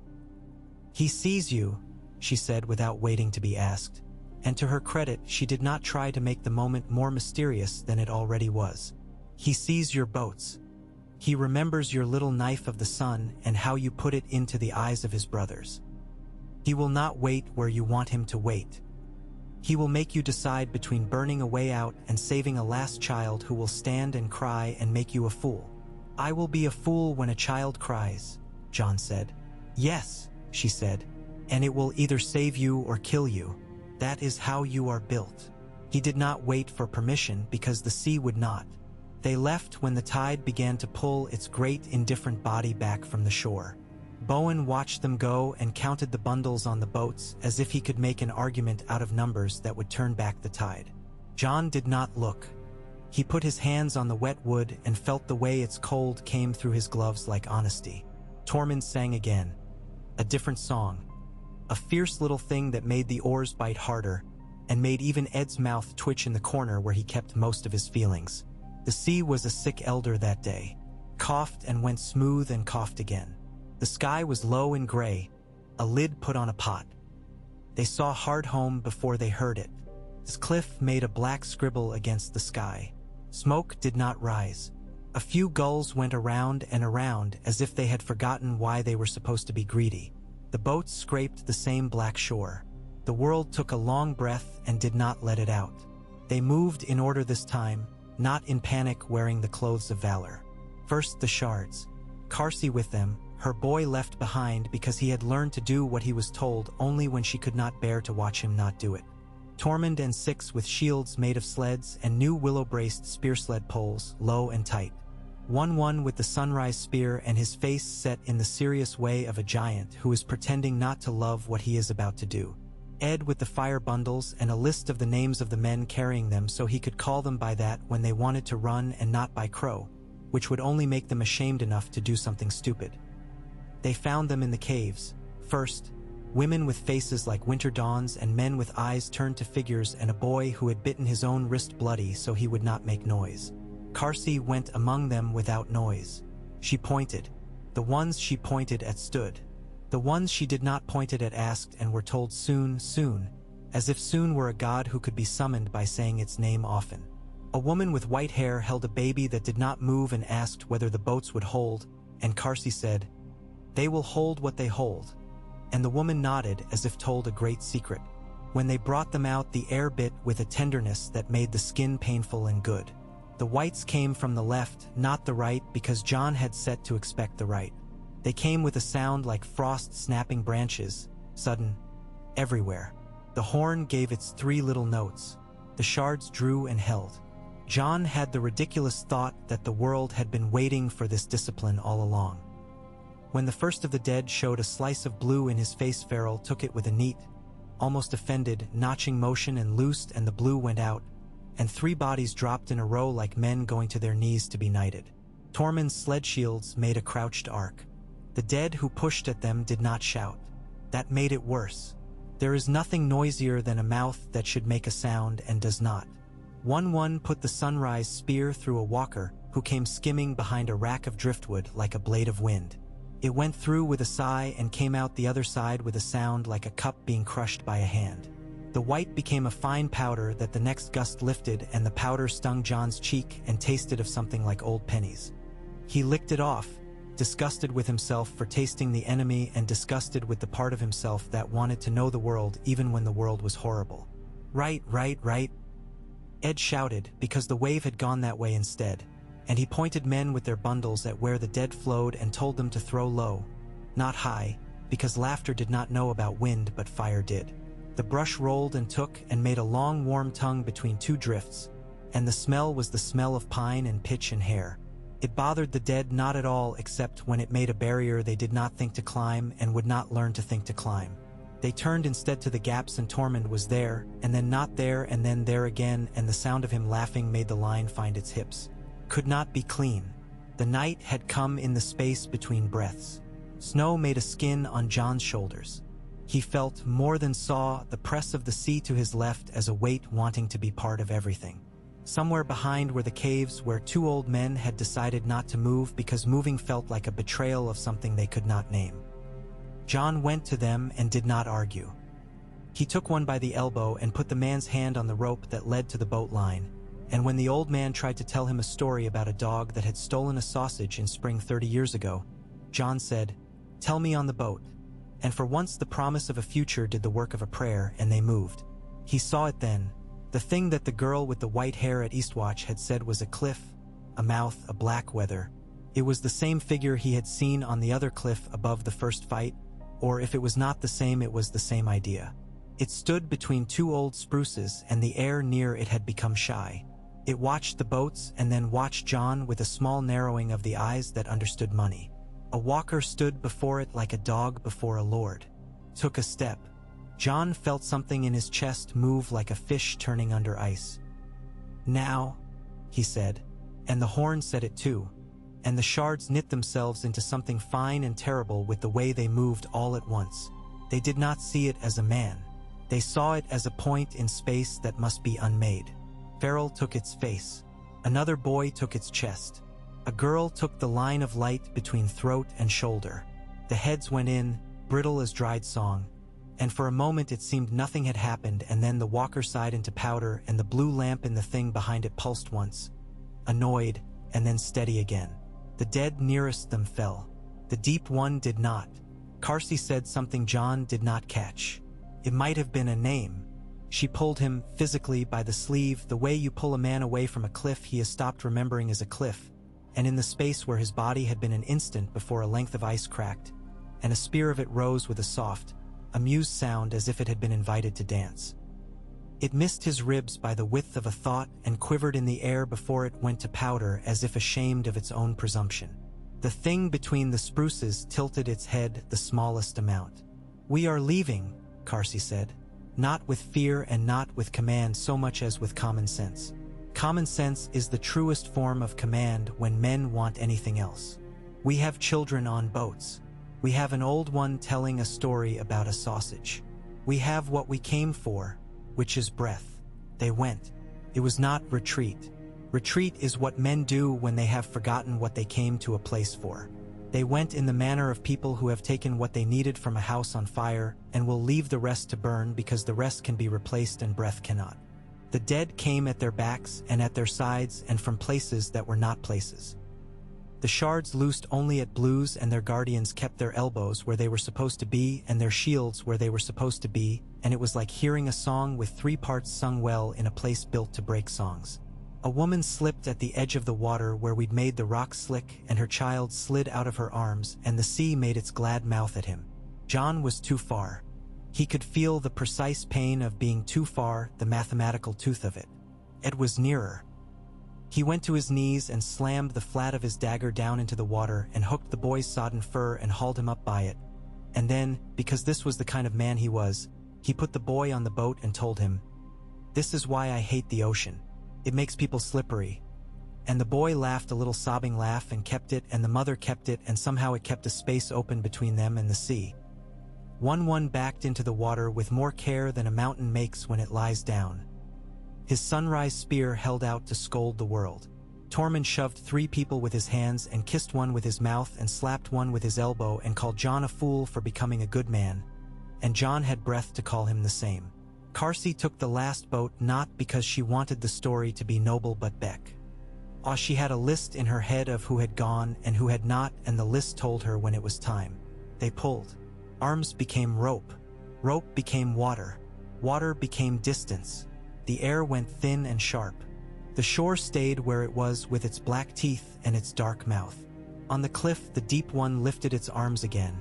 "He sees you," she said without waiting to be asked, and to her credit she did not try to make the moment more mysterious than it already was. "He sees your boats. He remembers your little knife of the sun and how you put it into the eyes of his brothers. He will not wait where you want him to wait. He will make you decide between burning a way out and saving a last child who will stand and cry and make you a fool." "I will be a fool when a child cries," Jon said. "Yes," she said, "and it will either save you or kill you. That is how you are built." He did not wait for permission because the sea would not. They left when the tide began to pull its great indifferent body back from the shore. Bowen watched them go and counted the bundles on the boats as if he could make an argument out of numbers that would turn back the tide. Jon did not look. He put his hands on the wet wood and felt the way its cold came through his gloves like honesty. Tormund sang again. A different song. A fierce little thing that made the oars bite harder and made even Ed's mouth twitch in the corner where he kept most of his feelings. The sea was a sick elder that day. Coughed and went smooth and coughed again. The sky was low and gray, a lid put on a pot. They saw Hardhome before they heard it. Its cliff made a black scribble against the sky. Smoke did not rise. A few gulls went around and around as if they had forgotten why they were supposed to be greedy. The boats scraped the same black shore. The world took a long breath and did not let it out. They moved in order this time, not in panic wearing the clothes of valor. First the shards. Carsey with them, her boy left behind because he had learned to do what he was told only when she could not bear to watch him not do it. Tormund and 6 with shields made of sleds and new willow-braced spear sled poles, low and tight. 1 with the sunrise spear and his face set in the serious way of a giant who is pretending not to love what he is about to do. Ed with the fire bundles and a list of the names of the men carrying them so he could call them by that when they wanted to run and not by crow, which would only make them ashamed enough to do something stupid. They found them in the caves. First, women with faces like winter dawns and men with eyes turned to figures and a boy who had bitten his own wrist bloody so he would not make noise. Carsey went among them without noise. She pointed. The ones she pointed at stood. The ones she did not point at asked and were told soon, soon, as if soon were a god who could be summoned by saying its name often. A woman with white hair held a baby that did not move and asked whether the boats would hold, and Carsey said, "They will hold what they hold." And the woman nodded as if told a great secret. When they brought them out, the air bit with a tenderness that made the skin painful and good. The whites came from the left, not the right, because Jon had set to expect the right. They came with a sound like frost snapping branches, sudden, everywhere. The horn gave its 3 little notes. The shards drew and held. Jon had the ridiculous thought that the world had been waiting for this discipline all along. When the first of the dead showed a slice of blue in his face, Farrell took it with a neat, almost offended, notching motion and loosed, and the blue went out, and 3 bodies dropped in a row like men going to their knees to be knighted. Tormund's sled shields made a crouched arc. The dead who pushed at them did not shout. That made it worse. There is nothing noisier than a mouth that should make a sound and does not. 1 put the sunrise spear through a walker who came skimming behind a rack of driftwood like a blade of wind. It went through with a sigh and came out the other side with a sound like a cup being crushed by a hand. The white became a fine powder that the next gust lifted, and the powder stung Jon's cheek and tasted of something like old pennies. He licked it off, disgusted with himself for tasting the enemy and disgusted with the part of himself that wanted to know the world even when the world was horrible. Right. Ed shouted, because the wave had gone that way instead, and he pointed men with their bundles at where the dead flowed and told them to throw low, not high, because laughter did not know about wind but fire did. The brush rolled and took and made a long warm tongue between two drifts, and the smell was the smell of pine and pitch and hair. It bothered the dead not at all except when it made a barrier they did not think to climb and would not learn to think to climb. They turned instead to the gaps, and Tormund was there, and then not there, and then there again, and the sound of him laughing made the line find its hips. Could not be clean. The night had come in the space between breaths. Snow made a skin on John's shoulders. He felt, more than saw, the press of the sea to his left as a weight wanting to be part of everything. Somewhere behind were the caves where two old men had decided not to move because moving felt like a betrayal of something they could not name. John went to them and did not argue. He took one by the elbow and put the man's hand on the rope that led to the boat line, and when the old man tried to tell him a story about a dog that had stolen a sausage in spring 30 years ago, John said, "Tell me on the boat." And for once the promise of a future did the work of a prayer, and they moved. He saw it then. The thing that the girl with the white hair at Eastwatch had said was a cliff, a mouth, a black weather. It was the same figure he had seen on the other cliff above the first fight, or if it was not the same, it was the same idea. It stood between two old spruces, and the air near it had become shy. It watched the boats and then watched John with a small narrowing of the eyes that understood money. A walker stood before it like a dog before a lord. Took a step. John felt something in his chest move like a fish turning under ice. "Now," he said, and the horn said it too, and the shards knit themselves into something fine and terrible with the way they moved all at once. They did not see it as a man. They saw it as a point in space that must be unmade. Farrell took its face. Another boy took its chest. A girl took the line of light between throat and shoulder. The heads went in, brittle as dried song, and for a moment it seemed nothing had happened, and then the walker sighed into powder and the blue lamp in the thing behind it pulsed once, annoyed, and then steady again. The dead nearest them fell. The deep one did not. Carsey said something John did not catch. It might have been a name. She pulled him, physically, by the sleeve, the way you pull a man away from a cliff he has stopped remembering is a cliff, and in the space where his body had been an instant before a length of ice cracked, and a spear of it rose with a soft, amused sound as if it had been invited to dance. It missed his ribs by the width of a thought and quivered in the air before it went to powder as if ashamed of its own presumption. The thing between the spruces tilted its head the smallest amount. "We are leaving," Carsey said, not with fear and not with command so much as with common sense. Common sense is the truest form of command when men want anything else. "We have children on boats. We have an old one telling a story about a sausage. We have what we came for, which is breath." They went. It was not retreat. Retreat is what men do when they have forgotten what they came to a place for. They went in the manner of people who have taken what they needed from a house on fire and will leave the rest to burn because the rest can be replaced and breath cannot. The dead came at their backs and at their sides and from places that were not places. The shards loosed only at blues, and their guardians kept their elbows where they were supposed to be and their shields where they were supposed to be, and it was like hearing a song with 3 parts sung well in a place built to break songs. A woman slipped at the edge of the water where we'd made the rocks slick, and her child slid out of her arms, and the sea made its glad mouth at him. John was too far. He could feel the precise pain of being too far, the mathematical tooth of it. Ed was nearer. He went to his knees and slammed the flat of his dagger down into the water and hooked the boy's sodden fur and hauled him up by it. And then, because this was the kind of man he was, he put the boy on the boat and told him, "This is why I hate the ocean. It makes people slippery." And the boy laughed a little sobbing laugh and kept it, and the mother kept it, and somehow it kept a space open between them and the sea. One backed into the water with more care than a mountain makes when it lies down. His sunrise spear held out to scold the world. Tormund shoved 3 people with his hands and kissed one with his mouth and slapped one with his elbow and called John a fool for becoming a good man, and John had breath to call him the same. Carsey took the last boat not because she wanted the story to be noble but Beck. She had a list in her head of who had gone and who had not, and the list told her when it was time. They pulled. Arms became rope. Rope became water. Water became distance. The air went thin and sharp. The shore stayed where it was with its black teeth and its dark mouth. On the cliff, the deep one lifted its arms again.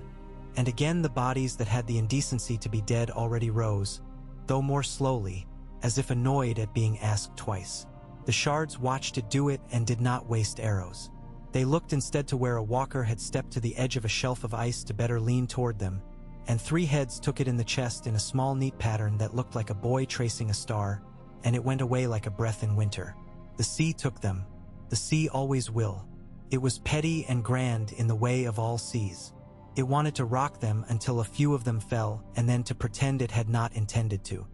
And again the bodies that had the indecency to be dead already rose, though more slowly, as if annoyed at being asked twice. The shards watched it do it and did not waste arrows. They looked instead to where a walker had stepped to the edge of a shelf of ice to better lean toward them, and 3 heads took it in the chest in a small neat pattern that looked like a boy tracing a star, and it went away like a breath in winter. The sea took them. The sea always will. It was petty and grand in the way of all seas. It wanted to rock them until a few of them fell, and then to pretend it had not intended to.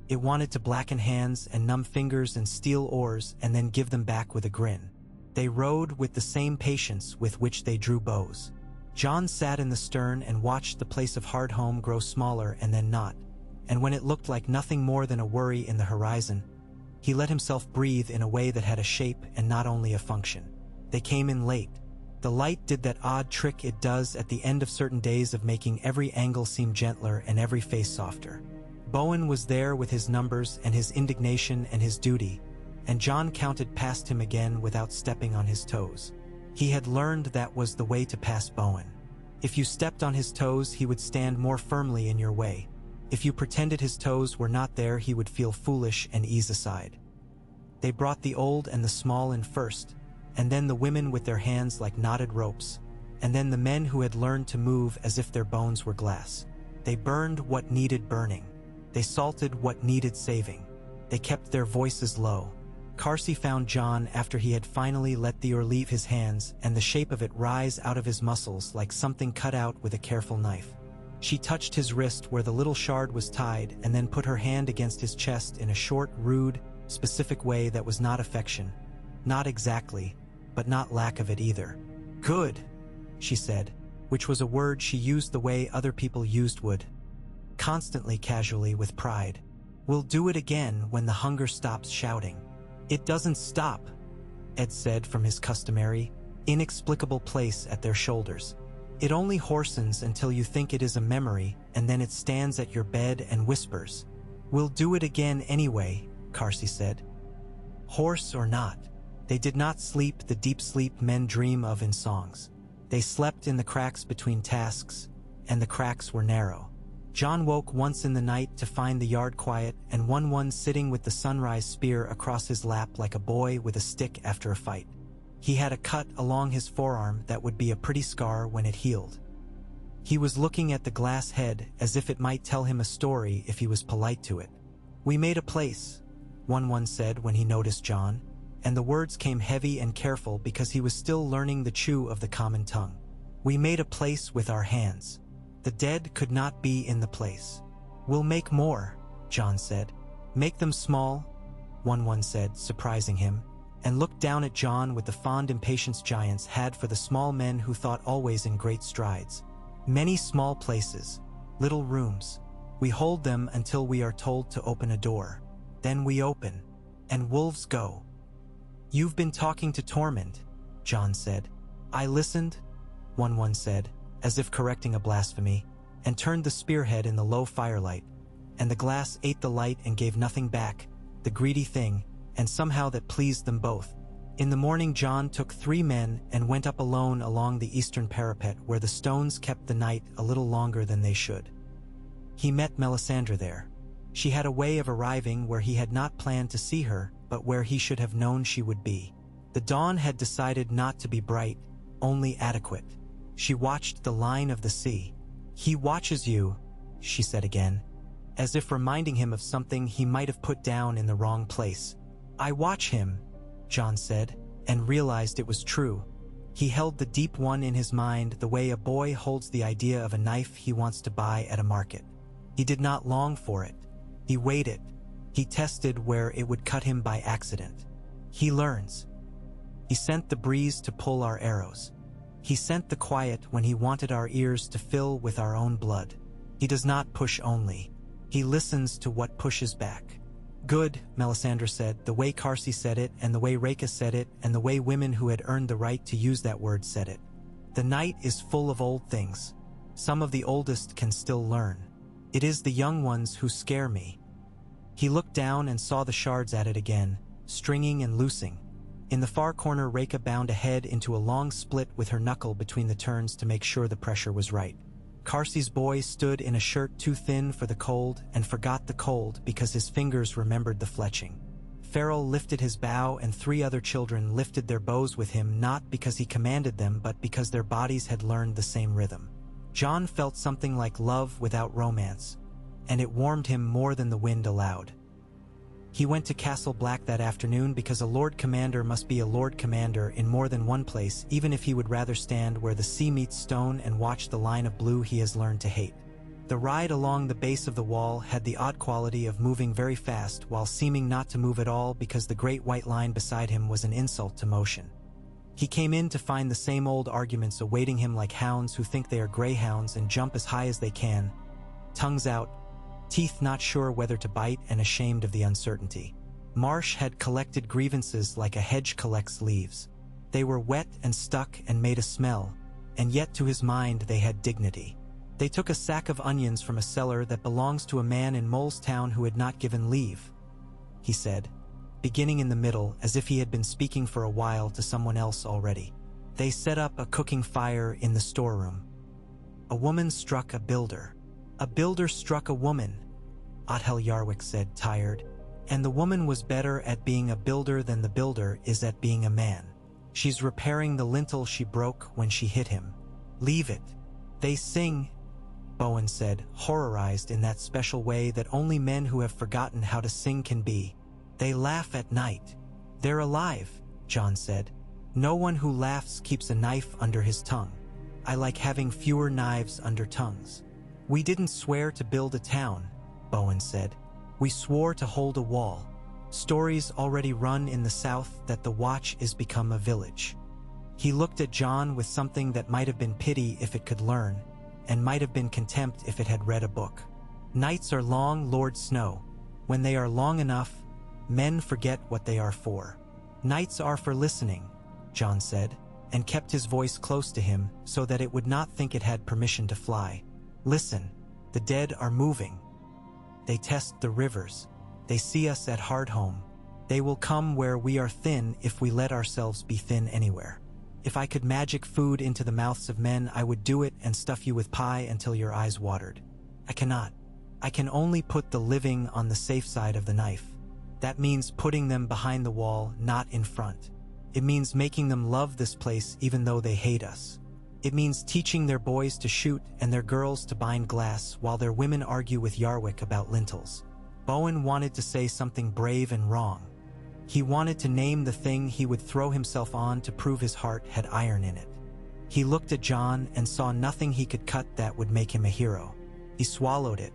It wanted to blacken hands and numb fingers and steal oars and then give them back with a grin. They rowed with the same patience with which they drew bows. John sat in the stern and watched the place of Hardhome grow smaller and then not, and when it looked like nothing more than a worry in the horizon, he let himself breathe in a way that had a shape and not only a function. They came in late. The light did that odd trick it does at the end of certain days of making every angle seem gentler and every face softer. Bowen was there with his numbers and his indignation and his duty, and John counted past him again without stepping on his toes. He had learned that was the way to pass Bowen. If you stepped on his toes, he would stand more firmly in your way. If you pretended his toes were not there, he would feel foolish and ease aside. They brought the old and the small in first, and then the women with their hands like knotted ropes, and then the men who had learned to move as if their bones were glass. They burned what needed burning. They salted what needed saving. They kept their voices low. Carsey found John after he had finally let the oar leave his hands and the shape of it rise out of his muscles like something cut out with a careful knife. She touched his wrist where the little shard was tied and then put her hand against his chest in a short, rude, specific way that was not affection. Not exactly, but not lack of it either. "Good," she said, which was a word she used the way other people used would. Constantly, casually, with pride. "We'll do it again when the hunger stops shouting." "It doesn't stop," Ed said from his customary, inexplicable place at their shoulders. "It only hoarsens until you think it is a memory, and then it stands at your bed and whispers." "We'll do it again anyway," Carsey said. Hoarse or not, they did not sleep the deep sleep men dream of in songs. They slept in the cracks between tasks, and the cracks were narrow. John woke once in the night to find the yard quiet and one sitting with the sunrise spear across his lap like a boy with a stick after a fight. He had a cut along his forearm that would be a pretty scar when it healed. He was looking at the glass head as if it might tell him a story if he was polite to it. "We made a place," one said when he noticed John, and the words came heavy and careful because he was still learning the chew of the common tongue. "We made a place with our hands. The dead could not be in the place." "We'll make more," John said. "Make them small," one said, surprising him, and looked down at John with the fond impatience giants had for the small men who thought always in great strides. "Many small places, little rooms. We hold them until we are told to open a door. Then we open, and wolves go." "You've been talking to Tormund," John said. "I listened," one said, as if correcting a blasphemy, and turned the spearhead in the low firelight, and the glass ate the light and gave nothing back, the greedy thing, and somehow that pleased them both. In the morning John took 3 men and went up alone along the eastern parapet where the stones kept the night a little longer than they should. He met Melisandre there. She had a way of arriving where he had not planned to see her, but where he should have known she would be. The dawn had decided not to be bright, only adequate. She watched the line of the sea. "He watches you," she said again, as if reminding him of something he might have put down in the wrong place. "I watch him," John said, and realized it was true. He held the deep one in his mind the way a boy holds the idea of a knife he wants to buy at a market. He did not long for it. He waited. He tested where it would cut him by accident. He learns. He sent the breeze to pull our arrows. He sent the quiet when he wanted our ears to fill with our own blood. He does not push only. He listens to what pushes back. "Good," Melisandre said, the way Carsey said it, and the way Reka said it, and the way women who had earned the right to use that word said it. "The night is full of old things. Some of the oldest can still learn. It is the young ones who scare me." He looked down and saw the shards at it again, stringing and loosing. In the far corner, Reka bound a head into a long split with her knuckle between the turns to make sure the pressure was right. Carsey's boy stood in a shirt too thin for the cold and forgot the cold because his fingers remembered the fletching. Farrell lifted his bow and 3 other children lifted their bows with him, not because he commanded them but because their bodies had learned the same rhythm. John felt something like love without romance, and it warmed him more than the wind allowed. He went to Castle Black that afternoon because a Lord Commander must be a Lord Commander in more than one place, even if he would rather stand where the sea meets stone and watch the line of blue he has learned to hate. The ride along the base of the wall had the odd quality of moving very fast while seeming not to move at all because the great white line beside him was an insult to motion. He came in to find the same old arguments awaiting him, like hounds who think they are greyhounds and jump as high as they can, tongues out, teeth not sure whether to bite and ashamed of the uncertainty. Marsh had collected grievances like a hedge collects leaves. They were wet and stuck and made a smell, and yet to his mind they had dignity. They took a sack of onions from a cellar that belongs to a man in Molestown who had not given leave, he said, beginning in the middle as if he had been speaking for a while to someone else already. They set up a cooking fire in the storeroom. A woman struck a builder. A builder struck a woman, Othel Yarwick said, tired, and the woman was better at being a builder than the builder is at being a man. She's repairing the lintel she broke when she hit him. Leave it. They sing, Bowen said, horrorized in that special way that only men who have forgotten how to sing can be. They laugh at night. They're alive, John said. No one who laughs keeps a knife under his tongue. I like having fewer knives under tongues. We didn't swear to build a town, Bowen said. We swore to hold a wall. Stories already run in the South that the Watch is become a village. He looked at John with something that might have been pity if it could learn, and might have been contempt if it had read a book. Nights are long, Lord Snow. When they are long enough, men forget what they are for. Nights are for listening, John said, and kept his voice close to him so that it would not think it had permission to fly. Listen, the dead are moving. They test the rivers. They see us at Hardhome. They will come where we are thin if we let ourselves be thin anywhere. If I could magic food into the mouths of men, I would do it and stuff you with pie until your eyes watered. I cannot. I can only put the living on the safe side of the knife. That means putting them behind the wall, not in front. It means making them love this place even though they hate us. It means teaching their boys to shoot and their girls to bind glass while their women argue with Yarwick about lintels. Bowen wanted to say something brave and wrong. He wanted to name the thing he would throw himself on to prove his heart had iron in it. He looked at John and saw nothing he could cut that would make him a hero. He swallowed it.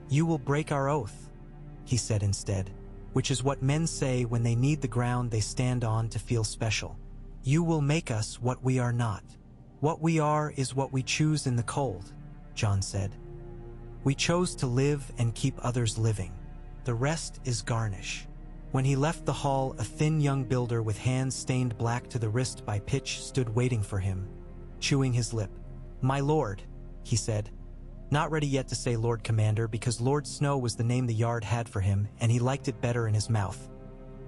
You will break our oath, he said instead, which is what men say when they need the ground they stand on to feel special. You will make us what we are not. What we are is what we choose in the cold, John said. We chose to live and keep others living. The rest is garnish. When he left the hall, a thin young builder with hands stained black to the wrist by pitch stood waiting for him, chewing his lip. My lord, he said, not ready yet to say Lord Commander because Lord Snow was the name the yard had for him and he liked it better in his mouth.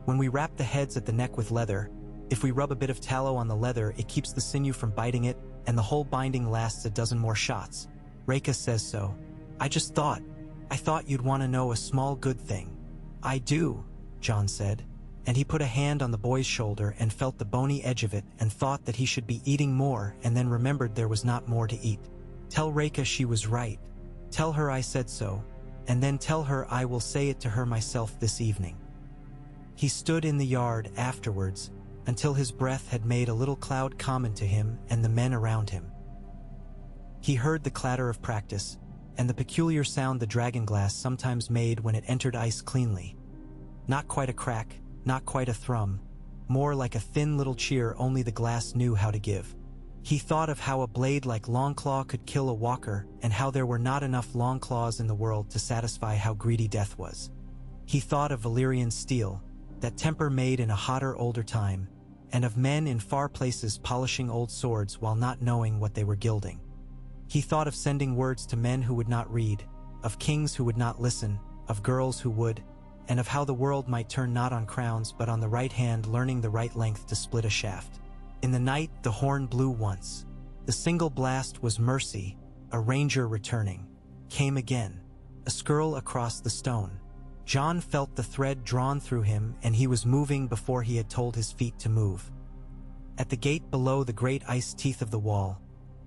When we wrap the heads at the neck with leather, if we rub a bit of tallow on the leather, it keeps the sinew from biting it, and the whole binding lasts a dozen more shots. Reka says so. I thought you'd want to know a small good thing. I do, John said, and he put a hand on the boy's shoulder and felt the bony edge of it and thought that he should be eating more and then remembered there was not more to eat. Tell Reka she was right. Tell her I said so, and then tell her I will say it to her myself this evening. He stood in the yard afterwards, until his breath had made a little cloud common to him and the men around him. He heard the clatter of practice, and the peculiar sound the Dragonglass sometimes made when it entered ice cleanly. Not quite a crack, not quite a thrum, more like a thin little cheer only the glass knew how to give. He thought of how a blade like Longclaw could kill a walker and how there were not enough Longclaws in the world to satisfy how greedy death was. He thought of Valyrian steel, that temper made in a hotter, older time, and of men in far places polishing old swords while not knowing what they were gilding. He thought of sending words to men who would not read, of kings who would not listen, of girls who would, and of how the world might turn not on crowns but on the right hand, learning the right length to split a shaft. In the night the horn blew once. The single blast was mercy, a ranger returning. Came again. A skirl across the stone. John felt the thread drawn through him, and he was moving before he had told his feet to move. At the gate below the great ice teeth of the wall,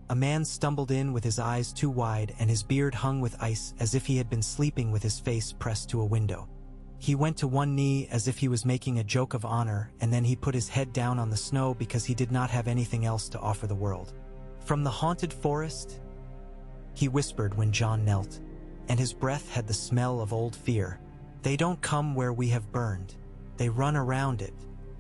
a man stumbled in with his eyes too wide and his beard hung with ice as if he had been sleeping with his face pressed to a window. He went to one knee as if he was making a joke of honor, and then he put his head down on the snow because he did not have anything else to offer the world. "From the haunted forest?" he whispered when John knelt, and his breath had the smell of old fear. "They don't come where we have burned. They run around it.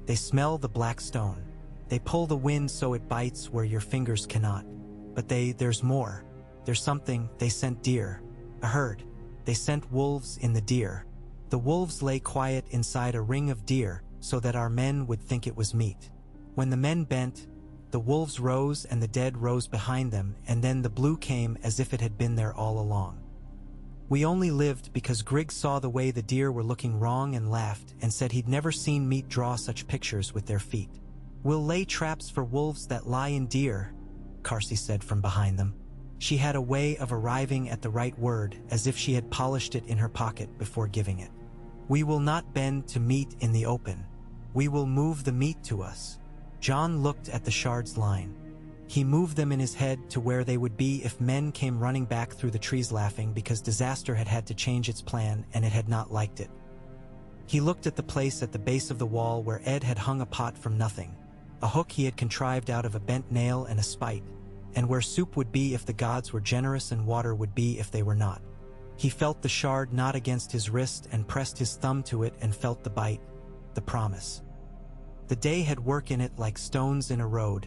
They smell the black stone. They pull the wind so it bites where your fingers cannot. But there's more. There's something. They scent deer. A herd. They scent wolves in the deer. The wolves lay quiet inside a ring of deer so that our men would think it was meat. When the men bent, the wolves rose and the dead rose behind them, and then the blue came as if it had been there all along. We only lived because Grigg saw the way the deer were looking wrong and laughed and said he'd never seen meat draw such pictures with their feet. We'll lay traps for wolves that lie in deer," Carsey said from behind them. She had a way of arriving at the right word, as if she had polished it in her pocket before giving it. "We will not bend to meat in the open. We will move the meat to us." John looked at the shards line. He moved them in his head to where they would be if men came running back through the trees laughing because disaster had had to change its plan and it had not liked it. He looked at the place at the base of the wall where Ed had hung a pot from nothing, a hook he had contrived out of a bent nail and a spite, and where soup would be if the gods were generous and water would be if they were not. He felt the shard knot against his wrist and pressed his thumb to it and felt the bite, the promise. The day had work in it like stones in a road,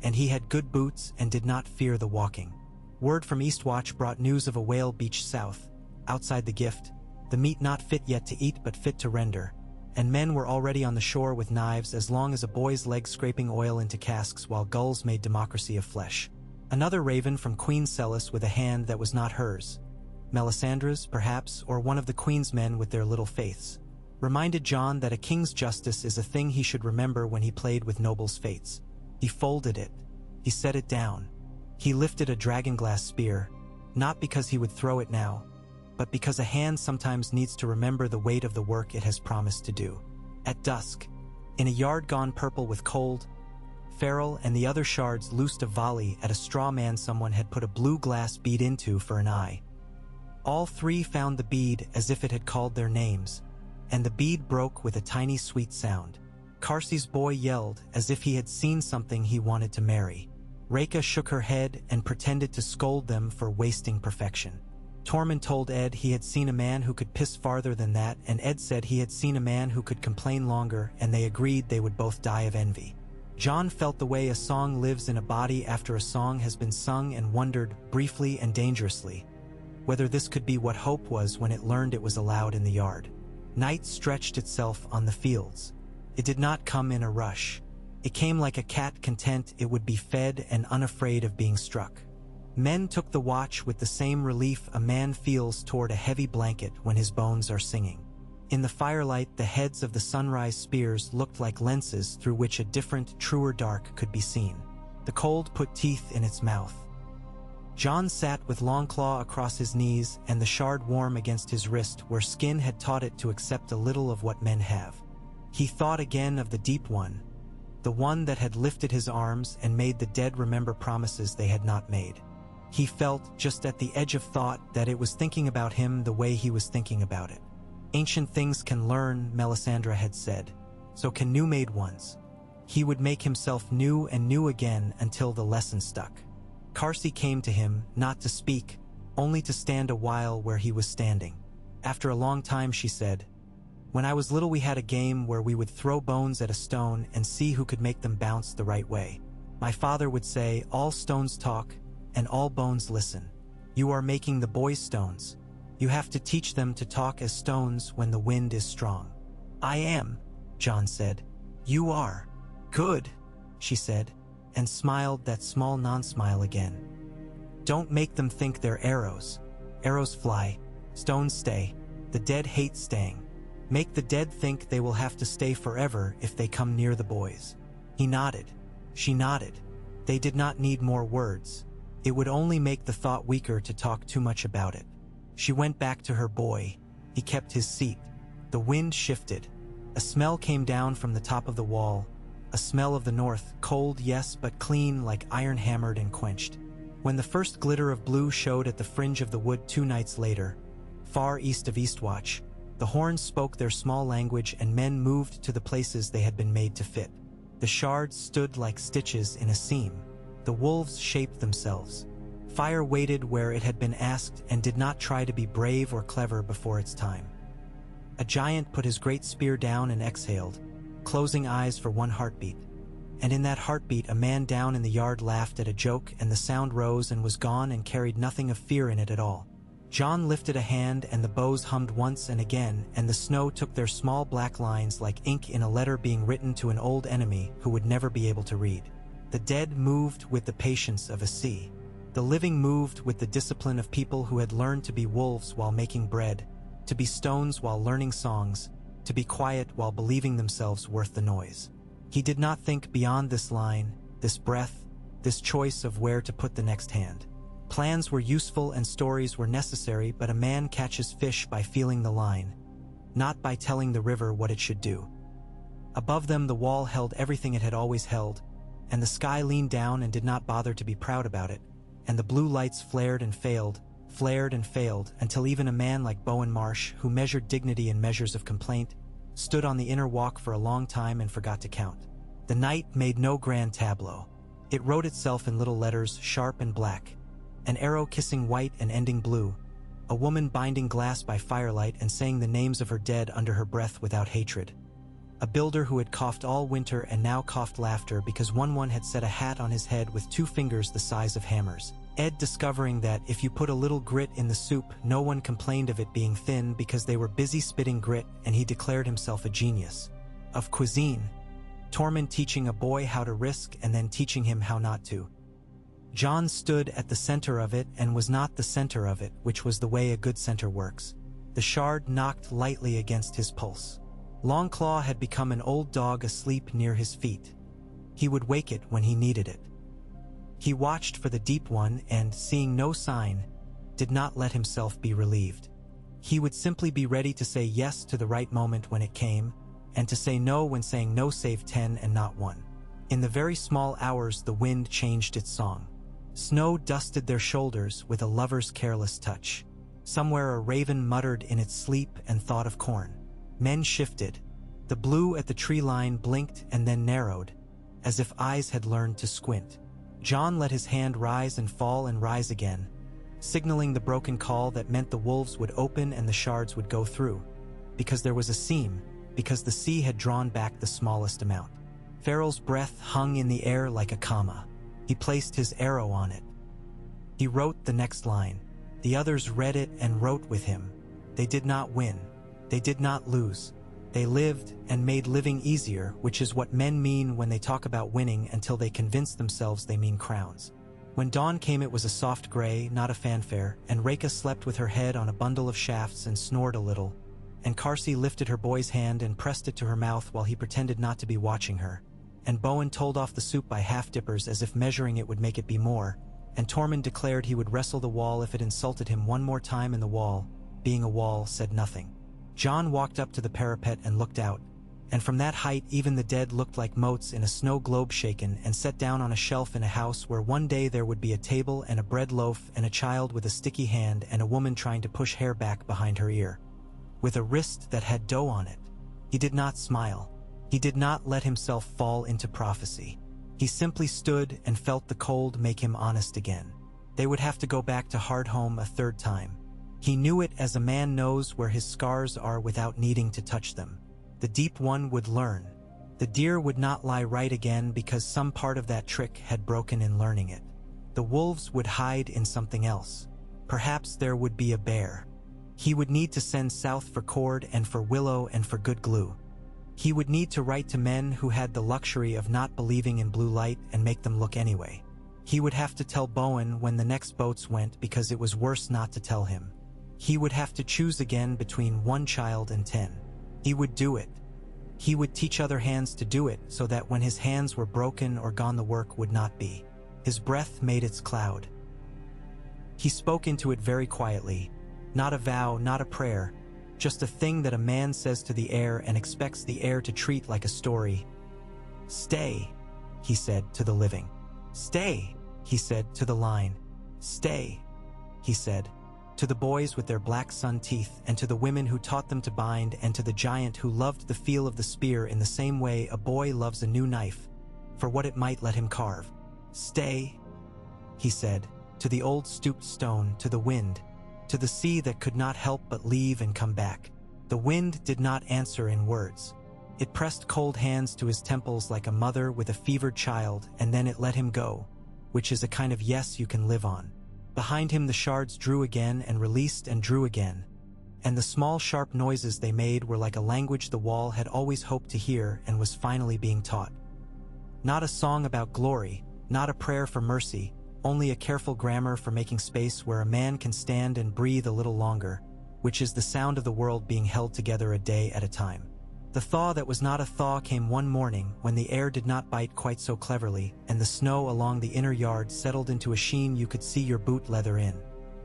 and he had good boots and did not fear the walking. Word from Eastwatch brought news of a whale beach south, outside the gift, the meat not fit yet to eat but fit to render, and men were already on the shore with knives as long as a boy's leg scraping oil into casks while gulls made democracy of flesh. Another raven from Queen Celis with a hand that was not hers, Melisandre's, perhaps, or one of the Queen's men with their little faiths, reminded John that a king's justice is a thing he should remember when he played with nobles' fates. He folded it. He set it down. He lifted a Dragonglass spear, not because he would throw it now, but because a hand sometimes needs to remember the weight of the work it has promised to do. At dusk, in a yard gone purple with cold, Farrell and the other shards loosed a volley at a straw man someone had put a blue glass bead into for an eye. All three found the bead as if it had called their names, and the bead broke with a tiny sweet sound. Carsey's boy yelled as if he had seen something he wanted to marry. Reka shook her head and pretended to scold them for wasting perfection. Tormund told Ed he had seen a man who could piss farther than that, and Ed said he had seen a man who could complain longer, and they agreed they would both die of envy. John felt the way a song lives in a body after a song has been sung and wondered, briefly and dangerously, whether this could be what hope was when it learned it was allowed in the yard. Night stretched itself on the fields. It did not come in a rush. It came like a cat content it would be fed and unafraid of being struck. Men took the watch with the same relief a man feels toward a heavy blanket when his bones are singing. In the firelight, the heads of the sunrise spears looked like lenses through which a different, truer dark could be seen. The cold put teeth in its mouth. John sat with Longclaw across his knees and the shard warm against his wrist where skin had taught it to accept a little of what men have. He thought again of the Deep One, the one that had lifted his arms and made the dead remember promises they had not made. He felt, just at the edge of thought, that it was thinking about him the way he was thinking about it. Ancient things can learn, Melisandre had said, so can new-made ones. He would make himself new and new again until the lesson stuck. Carsey came to him, not to speak, only to stand a while where he was standing. After a long time she said, "When I was little we had a game where we would throw bones at a stone and see who could make them bounce the right way. My father would say, 'All stones talk, and all bones listen.' You are making the boys stones. You have to teach them to talk as stones when the wind is strong." "I am," John said. "You are." "Good," she said, and smiled that small non-smile again. "Don't make them think they're arrows. Arrows fly, stones stay. The dead hate staying. Make the dead think they will have to stay forever if they come near the boys. He nodded. She nodded. They did not need more words. It would only make the thought weaker to talk too much about it. She went back to her boy. He kept his seat. The wind shifted. A smell came down from the top of the wall. A smell of the north, cold, yes, but clean, like iron hammered and quenched. When the first glitter of blue showed at the fringe of the wood 2 nights later, far east of Eastwatch, the horns spoke their small language and men moved to the places they had been made to fit. The shards stood like stitches in a seam. The wolves shaped themselves. Fire waited where it had been asked and did not try to be brave or clever before its time. A giant put his great spear down and exhaled, closing eyes for 1 heartbeat. And in that heartbeat a man down in the yard laughed at a joke and the sound rose and was gone and carried nothing of fear in it at all. John lifted a hand and the bows hummed once and again and the snow took their small black lines like ink in a letter being written to an old enemy who would never be able to read. The dead moved with the patience of a sea. The living moved with the discipline of people who had learned to be wolves while making bread, to be stones while learning songs, to be quiet while believing themselves worth the noise. He did not think beyond this line, this breath, this choice of where to put the next hand. Plans were useful and stories were necessary, but a man catches fish by feeling the line, not by telling the river what it should do. Above them the wall held everything it had always held, and the sky leaned down and did not bother to be proud about it, and the blue lights flared and failed, until even a man like Bowen Marsh, who measured dignity in measures of complaint, stood on the inner walk for a long time and forgot to count. The night made no grand tableau. It wrote itself in little letters, sharp and black. An arrow kissing white and ending blue. A woman binding glass by firelight and saying the names of her dead under her breath without hatred. A builder who had coughed all winter and now coughed laughter because one had set a hat on his head with 2 fingers the size of hammers. Ed discovering that if you put a little grit in the soup, no one complained of it being thin because they were busy spitting grit, and he declared himself a genius. Of cuisine. Tormund teaching a boy how to risk and then teaching him how not to. John stood at the center of it and was not the center of it, which was the way a good center works. The shard knocked lightly against his pulse. Longclaw had become an old dog asleep near his feet. He would wake it when he needed it. He watched for the deep one and, seeing no sign, did not let himself be relieved. He would simply be ready to say yes to the right moment when it came, and to say no when saying no saved 10 and not 1. In the very small hours the wind changed its song. Snow dusted their shoulders with a lover's careless touch. Somewhere a raven muttered in its sleep and thought of corn. Men shifted. The blue at the tree line blinked and then narrowed, as if eyes had learned to squint. John let his hand rise and fall and rise again, signaling the broken call that meant the wolves would open and the shards would go through, because there was a seam, because the sea had drawn back the smallest amount. Farrell's breath hung in the air like a comma. He placed his arrow on it. He wrote the next line. The others read it and wrote with him. They did not win. They did not lose. They lived and made living easier, which is what men mean when they talk about winning until they convince themselves they mean crowns. When dawn came it was a soft gray, not a fanfare, and Reka slept with her head on a bundle of shafts and snored a little, and Carsey lifted her boy's hand and pressed it to her mouth while he pretended not to be watching her, and Bowen told off the soup by half-dippers as if measuring it would make it be more, and Tormund declared he would wrestle the wall if it insulted him one more time, and the wall, being a wall, said nothing. John walked up to the parapet and looked out, and from that height even the dead looked like motes in a snow globe shaken and set down on a shelf in a house where one day there would be a table and a bread loaf and a child with a sticky hand and a woman trying to push hair back behind her ear, with a wrist that had dough on it. He did not smile. He did not let himself fall into prophecy. He simply stood and felt the cold make him honest again. They would have to go back to Hardhome a 3rd time. He knew it as a man knows where his scars are without needing to touch them. The deep one would learn. The deer would not lie right again because some part of that trick had broken in learning it. The wolves would hide in something else. Perhaps there would be a bear. He would need to send south for cord and for willow and for good glue. He would need to write to men who had the luxury of not believing in blue light and make them look anyway. He would have to tell Bowen when the next boats went because it was worse not to tell him. He would have to choose again between 1 child and 10. He would do it. He would teach other hands to do it so that when his hands were broken or gone the work would not be. His breath made its cloud. He spoke into it very quietly, not a vow, not a prayer, just a thing that a man says to the air and expects the air to treat like a story. Stay, he said to the living. Stay, he said to the line. Stay, he said, to the boys with their black sun teeth, and to the women who taught them to bind, and to the giant who loved the feel of the spear in the same way a boy loves a new knife, for what it might let him carve. Stay, he said, to the old stooped stone, to the wind, to the sea that could not help but leave and come back. The wind did not answer in words. It pressed cold hands to his temples like a mother with a fevered child, and then it let him go, which is a kind of yes you can live on. Behind him the shards drew again and released and drew again, and the small sharp noises they made were like a language the wall had always hoped to hear and was finally being taught. Not a song about glory, not a prayer for mercy, only a careful grammar for making space where a man can stand and breathe a little longer, which is the sound of the world being held together a day at a time. The thaw that was not a thaw came one morning when the air did not bite quite so cleverly, and the snow along the inner yard settled into a sheen you could see your boot leather in.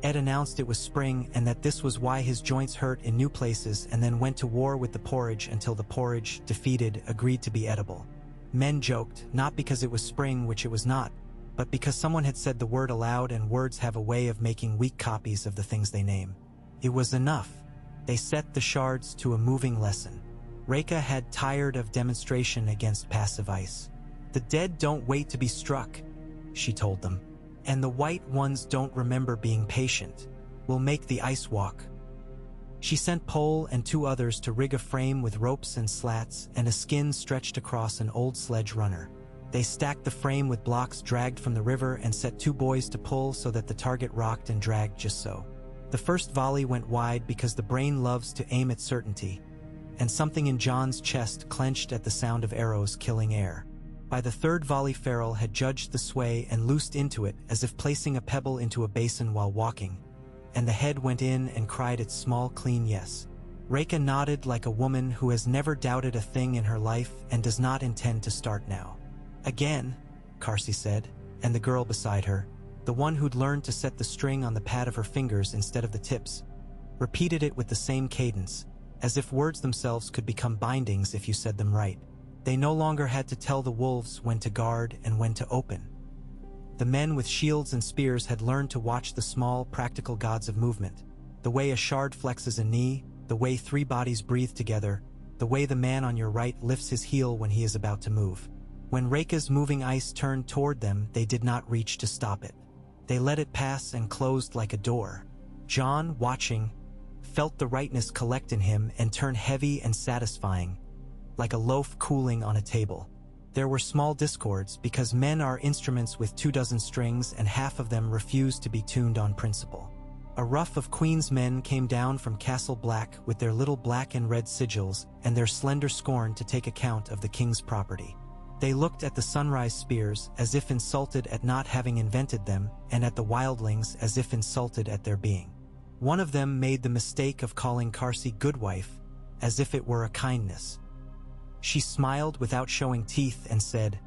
Ed announced it was spring and that this was why his joints hurt in new places, and then went to war with the porridge until the porridge, defeated, agreed to be edible. Men joked, not because it was spring, which it was not, but because someone had said the word aloud, and words have a way of making weak copies of the things they name. It was enough. They set the shards to a moving lesson. Reka had tired of demonstration against passive ice. The dead don't wait to be struck, she told them. And the white ones don't remember being patient. We'll make the ice walk. She sent Pole and 2 others to rig a frame with ropes and slats and a skin stretched across an old sledge runner. They stacked the frame with blocks dragged from the river and set 2 boys to pull so that the target rocked and dragged just so. The first volley went wide because the brain loves to aim at certainty, and something in John's chest clenched at the sound of arrows killing air. By the 3rd volley Farrell had judged the sway and loosed into it as if placing a pebble into a basin while walking, and the head went in and cried its small clean yes. Reka nodded like a woman who has never doubted a thing in her life and does not intend to start now. Again, Carsey said, and the girl beside her, the one who'd learned to set the string on the pad of her fingers instead of the tips, repeated it with the same cadence, as if words themselves could become bindings if you said them right. They no longer had to tell the wolves when to guard and when to open. The men with shields and spears had learned to watch the small, practical gods of movement, the way a shard flexes a knee, the way 3 bodies breathe together, the way the man on your right lifts his heel when he is about to move. When Reka's moving ice turned toward them, they did not reach to stop it. They let it pass and closed like a door. John, watching, felt the rightness collect in him and turn heavy and satisfying, like a loaf cooling on a table. There were small discords because men are instruments with 24 strings and half of them refused to be tuned on principle. A ruff of Queen's men came down from Castle Black with their little black and red sigils and their slender scorn to take account of the king's property. They looked at the sunrise spears as if insulted at not having invented them, and at the Wildlings as if insulted at their being. One of them made the mistake of calling Carsey goodwife, as if it were a kindness. She smiled without showing teeth and said,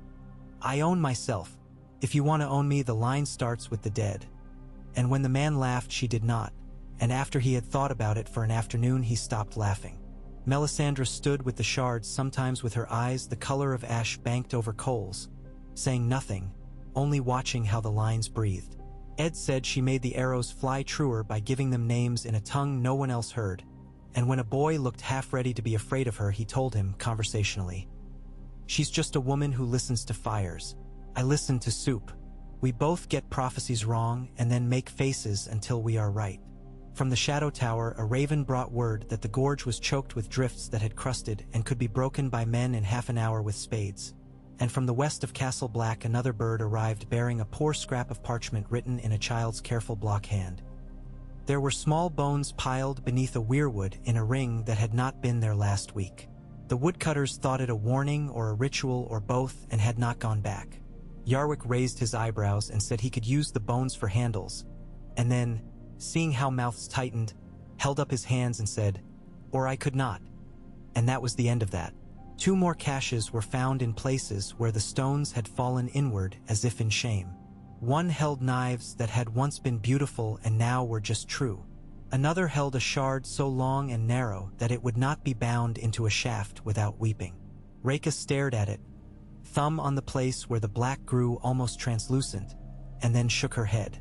"I own myself. If you want to own me, the line starts with the dead." And when the man laughed, she did not, and after he had thought about it for an afternoon, he stopped laughing. Melisandre stood with the shards, sometimes with her eyes the color of ash banked over coals, saying nothing, only watching how the lines breathed. Ed said she made the arrows fly truer by giving them names in a tongue no one else heard, and when a boy looked half ready to be afraid of her, he told him, conversationally, "She's just a woman who listens to fires. I listen to soup. We both get prophecies wrong and then make faces until we are right." From the Shadow Tower, a raven brought word that the gorge was choked with drifts that had crusted and could be broken by men in half an hour with spades. And from the west of Castle Black, another bird arrived bearing a poor scrap of parchment written in a child's careful block hand. There were small bones piled beneath a weirwood in a ring that had not been there last week. The woodcutters thought it a warning or a ritual or both and had not gone back. Yarwick raised his eyebrows and said he could use the bones for handles, and then, seeing how mouths tightened, held up his hands and said, "Or I could not." And that was the end of that. 2 more caches were found in places where the stones had fallen inward as if in shame. One held knives that had once been beautiful and now were just true. Another held a shard so long and narrow that it would not be bound into a shaft without weeping. Reka stared at it, thumb on the place where the black grew almost translucent, and then shook her head.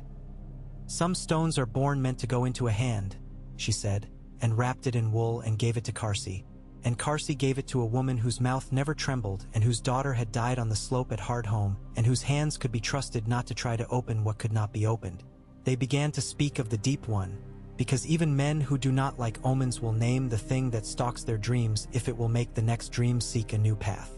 "Some stones are born meant to go into a hand," she said, and wrapped it in wool and gave it to Karsi. And Karsi gave it to a woman whose mouth never trembled and whose daughter had died on the slope at Hardhome and whose hands could be trusted not to try to open what could not be opened. They began to speak of the Deep One, because even men who do not like omens will name the thing that stalks their dreams if it will make the next dream seek a new path.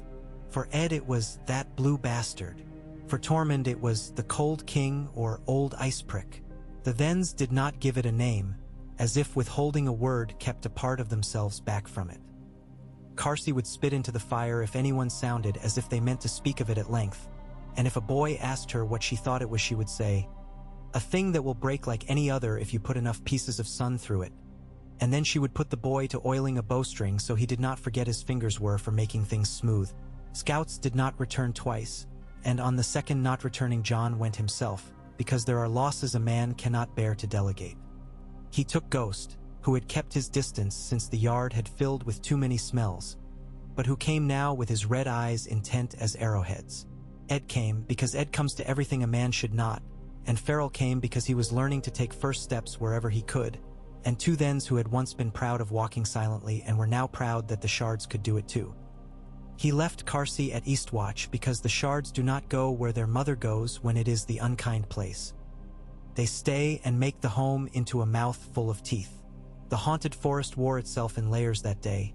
For Ed it was that blue bastard. For Tormund it was the Cold King or Old Ice Prick. The Thens did not give it a name, as if withholding a word kept a part of themselves back from it. Karsi would spit into the fire if anyone sounded as if they meant to speak of it at length, and if a boy asked her what she thought it was, she would say, "A thing that will break like any other if you put enough pieces of sun through it." And then she would put the boy to oiling a bowstring so he did not forget his fingers were for making things smooth. Scouts did not return twice, and on the second not returning John went himself, because there are losses a man cannot bear to delegate. He took Ghost, who had kept his distance since the yard had filled with too many smells, but who came now with his red eyes intent as arrowheads. Ed came because Ed comes to everything a man should not, and Farrell came because he was learning to take first steps wherever he could, and 2 Thens who had once been proud of walking silently and were now proud that the shards could do it too. He left Karsi at Eastwatch because the shards do not go where their mother goes when it is the unkind place. They stay and make the home into a mouth full of teeth. The haunted forest wore itself in layers that day.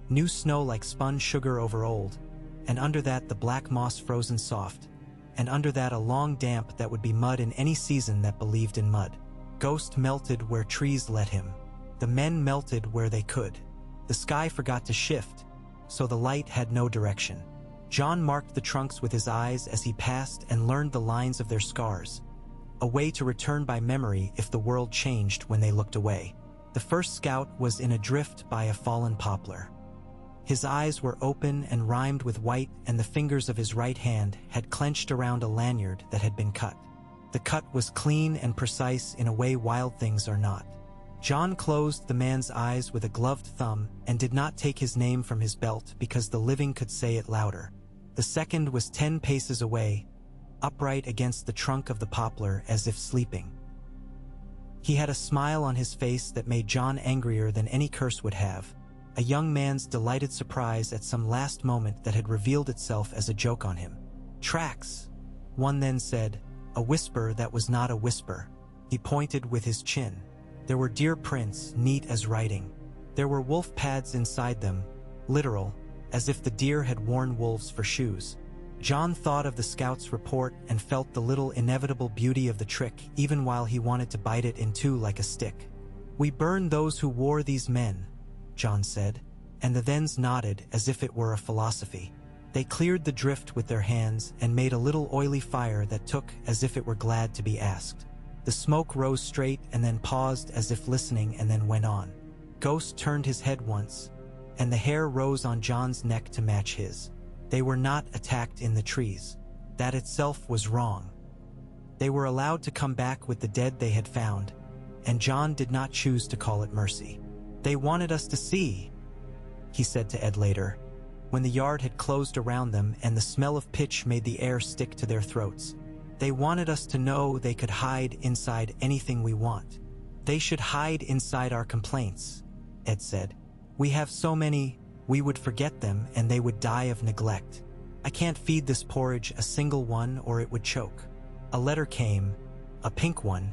New snow like spun sugar over old, and under that the black moss frozen soft, and under that a long damp that would be mud in any season that believed in mud. Ghost melted where trees let him. The men melted where they could. The sky forgot to shift, so the light had no direction. John marked the trunks with his eyes as he passed and learned the lines of their scars, a way to return by memory if the world changed when they looked away. The first scout was in a drift by a fallen poplar. His eyes were open and rimed with white, and the fingers of his right hand had clenched around a lanyard that had been cut. The cut was clean and precise in a way Wildlings are not. John closed the man's eyes with a gloved thumb and did not take his name from his belt because the living could say it louder. The second was 10 paces away, upright against the trunk of the poplar as if sleeping. He had a smile on his face that made John angrier than any curse would have, a young man's delighted surprise at some last moment that had revealed itself as a joke on him. "Tracks," one then said, a whisper that was not a whisper. He pointed with his chin. There were deer prints, neat as writing. There were wolf pads inside them, literal, as if the deer had worn wolves for shoes. John thought of the scout's report and felt the little inevitable beauty of the trick even while he wanted to bite it in two like a stick. "We burn those who wore these men," John said, and the Thens nodded as if it were a philosophy. They cleared the drift with their hands and made a little oily fire that took as if it were glad to be asked. The smoke rose straight and then paused as if listening and then went on. Ghost turned his head once, and the hair rose on John's neck to match his. They were not attacked in the trees. That itself was wrong. They were allowed to come back with the dead they had found, and John did not choose to call it mercy. "They wanted us to see," he said to Ed later, when the yard had closed around them and the smell of pitch made the air stick to their throats. "They wanted us to know they could hide inside anything we want. They should hide inside our complaints," Ed said. "We have so many, we would forget them and they would die of neglect. I can't feed this porridge a single one or it would choke." A letter came, a pink one,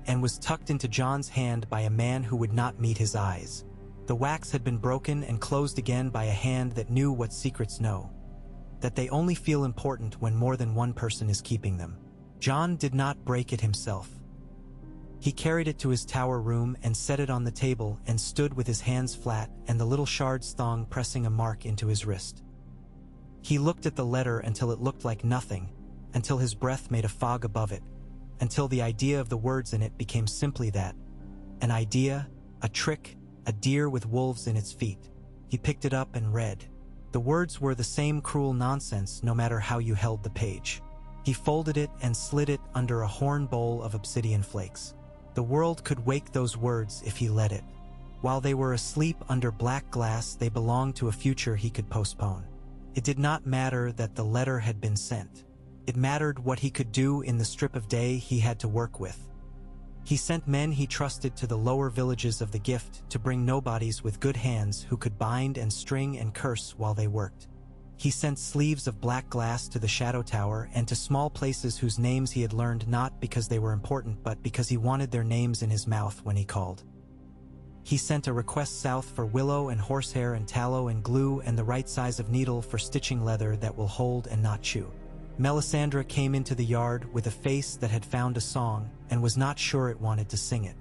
and was tucked into John's hand by a man who would not meet his eyes. The wax had been broken and closed again by a hand that knew what secrets know, that they only feel important when more than one person is keeping them. John did not break it himself. He carried it to his tower room and set it on the table and stood with his hands flat and the little shard's thong pressing a mark into his wrist. He looked at the letter until it looked like nothing, until his breath made a fog above it, until the idea of the words in it became simply that, an idea, a trick, a deer with wolves in its feet. He picked it up and read. The words were the same cruel nonsense no matter how you held the page. He folded it and slid it under a horn bowl of obsidian flakes. The world could wake those words if he let it. While they were asleep under black glass, they belonged to a future he could postpone. It did not matter that the letter had been sent. It mattered what he could do in the strip of day he had to work with. He sent men he trusted to the lower villages of the gift to bring nobodies with good hands who could bind and string and curse while they worked. He sent sleeves of black glass to the Shadow Tower and to small places whose names he had learned not because they were important but because he wanted their names in his mouth when he called. He sent a request south for willow and horsehair and tallow and glue and the right size of needle for stitching leather that will hold and not chew. Melisandre came into the yard with a face that had found a song and was not sure it wanted to sing it.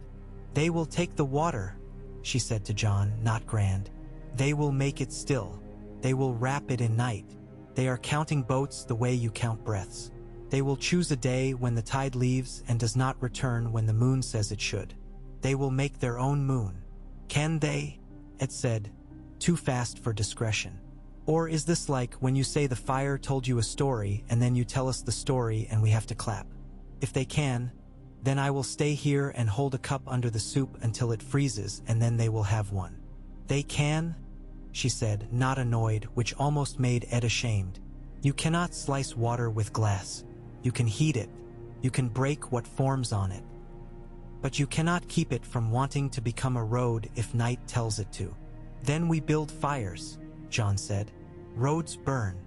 "They will take the water," she said to John, not grand. "They will make it still. They will wrap it in night. They are counting boats the way you count breaths. They will choose a day when the tide leaves and does not return when the moon says it should. They will make their own moon." "Can they?" Ed said, too fast for discretion. "Or is this like when you say the fire told you a story and then you tell us the story and we have to clap? If they can, then I will stay here and hold a cup under the soup until it freezes and then they will have one." "They can?" she said, not annoyed, which almost made Ed ashamed. "You cannot slice water with glass. You can heat it. You can break what forms on it. But you cannot keep it from wanting to become a road if night tells it to." "Then we build fires," John said. "Roads burn."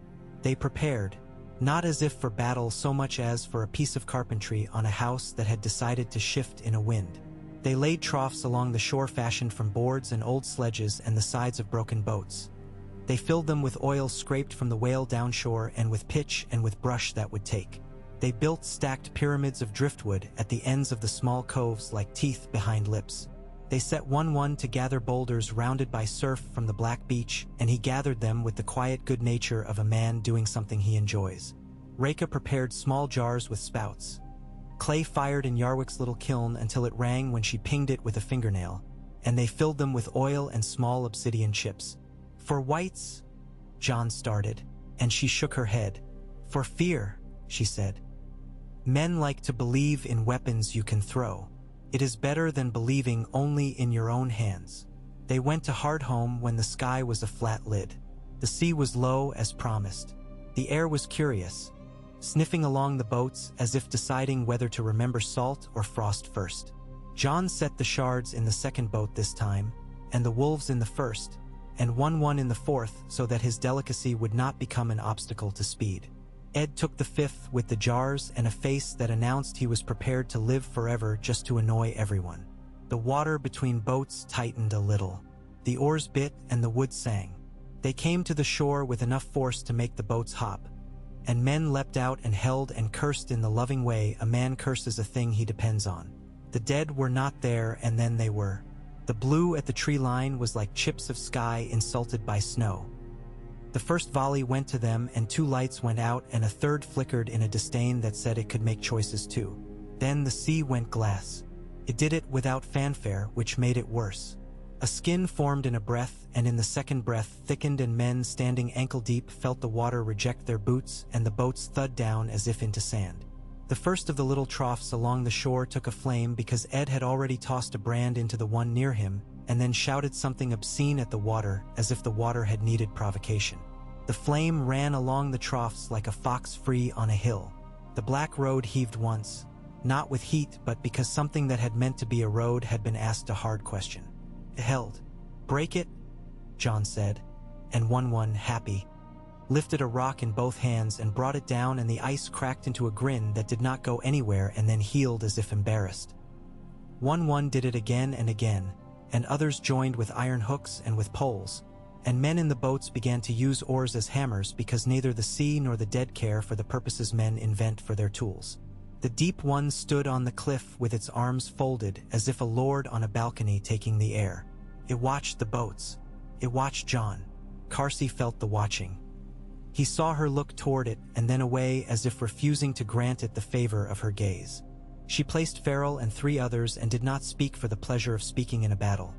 They prepared, not as if for battle so much as for a piece of carpentry on a house that had decided to shift in a wind. They laid troughs along the shore fashioned from boards and old sledges and the sides of broken boats. They filled them with oil scraped from the whale downshore and with pitch and with brush that would take. They built stacked pyramids of driftwood at the ends of the small coves like teeth behind lips. They set one to gather boulders rounded by surf from the black beach, and he gathered them with the quiet good nature of a man doing something he enjoys. Reka prepared small jars with spouts. Clay fired in Yarwick's little kiln until it rang when she pinged it with a fingernail, and they filled them with oil and small obsidian chips. "For whites," John started, and she shook her head. "For fear," she said. "Men like to believe in weapons you can throw. It is better than believing only in your own hands." They went to Hardhome when the sky was a flat lid. The sea was low as promised. The air was curious, sniffing along the boats as if deciding whether to remember salt or frost first. John set the shards in the second boat this time, and the wolves in the first, and one in the fourth so that his delicacy would not become an obstacle to speed. Ed took the fifth with the jars and a face that announced he was prepared to live forever just to annoy everyone. The water between boats tightened a little. The oars bit and the wood sang. They came to the shore with enough force to make the boats hop, and men leapt out and held and cursed in the loving way a man curses a thing he depends on. The dead were not there, and then they were. The blue at the tree line was like chips of sky insulted by snow. The first volley went to them, and 2 lights went out, and a third flickered in a disdain that said it could make choices too. Then the sea went glass. It did it without fanfare, which made it worse. A skin formed in a breath, and in the second breath thickened, and men standing ankle-deep felt the water reject their boots, and the boats thud down as if into sand. The first of the little troughs along the shore took a flame because Ed had already tossed a brand into the one near him, and then shouted something obscene at the water as if the water had needed provocation. The flame ran along the troughs like a fox free on a hill. The black road heaved once, not with heat but because something that had meant to be a road had been asked a hard question. It held. "Break it," John said, and one, happy, lifted a rock in both hands and brought it down, and the ice cracked into a grin that did not go anywhere and then healed as if embarrassed. One did it again and again, and others joined with iron hooks and with poles, and men in the boats began to use oars as hammers because neither the sea nor the dead care for the purposes men invent for their tools. The deep one stood on the cliff with its arms folded as if a lord on a balcony taking the air. It watched the boats. It watched John. Carsey felt the watching. He saw her look toward it and then away as if refusing to grant it the favor of her gaze. She placed Farrell and 3 others and did not speak for the pleasure of speaking in a battle.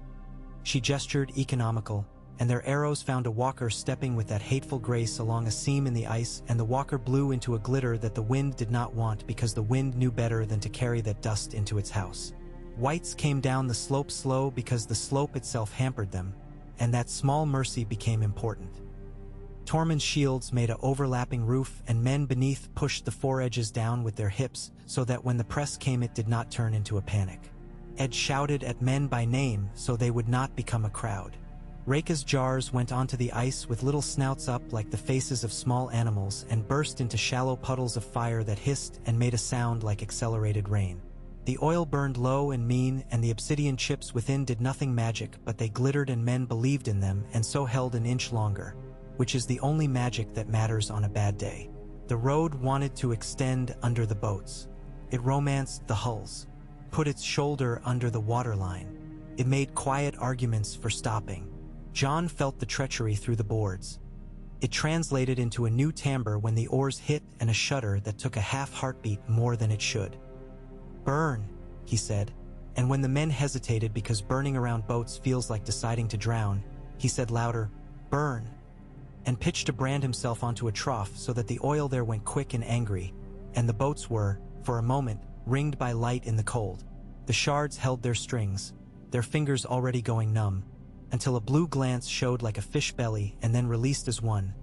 She gestured economical, and their arrows found a walker stepping with that hateful grace along a seam in the ice, and the walker blew into a glitter that the wind did not want because the wind knew better than to carry that dust into its house. Wights came down the slope slow because the slope itself hampered them, and that small mercy became important. Tormund's shields made a overlapping roof, and men beneath pushed the foredges down with their hips so that when the press came it did not turn into a panic. Ed shouted at men by name so they would not become a crowd. Reka's jars went onto the ice with little snouts up like the faces of small animals and burst into shallow puddles of fire that hissed and made a sound like accelerated rain. The oil burned low and mean, and the obsidian chips within did nothing magic, but they glittered and men believed in them and so held an inch longer, which is the only magic that matters on a bad day. The road wanted to extend under the boats. It romanced the hulls, put its shoulder under the waterline. It made quiet arguments for stopping. John felt the treachery through the boards. It translated into a new timbre when the oars hit and a shudder that took a half heartbeat more than it should. "Burn," he said, and when the men hesitated because burning around boats feels like deciding to drown, he said louder, "Burn," and pitched to brand himself onto a trough so that the oil there went quick and angry, and the boats were, for a moment, ringed by light in the cold. The shards held their strings, their fingers already going numb, until a blue glance showed like a fish belly and then released as one,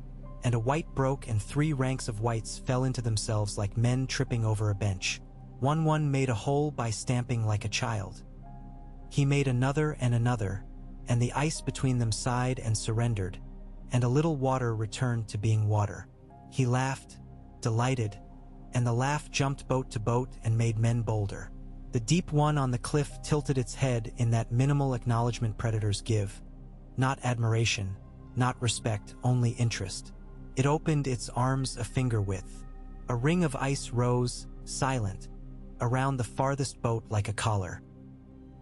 and a white broke and 3 ranks of whites fell into themselves like men tripping over a bench. One made a hole by stamping like a child. He made another, and the ice between them sighed and surrendered, and a little water returned to being water. He laughed, delighted, and the laugh jumped boat to boat and made men bolder. The deep one on the cliff tilted its head in that minimal acknowledgement predators give. Not admiration, not respect, only interest. It opened its arms a finger width. A ring of ice rose, silent, around the farthest boat like a collar.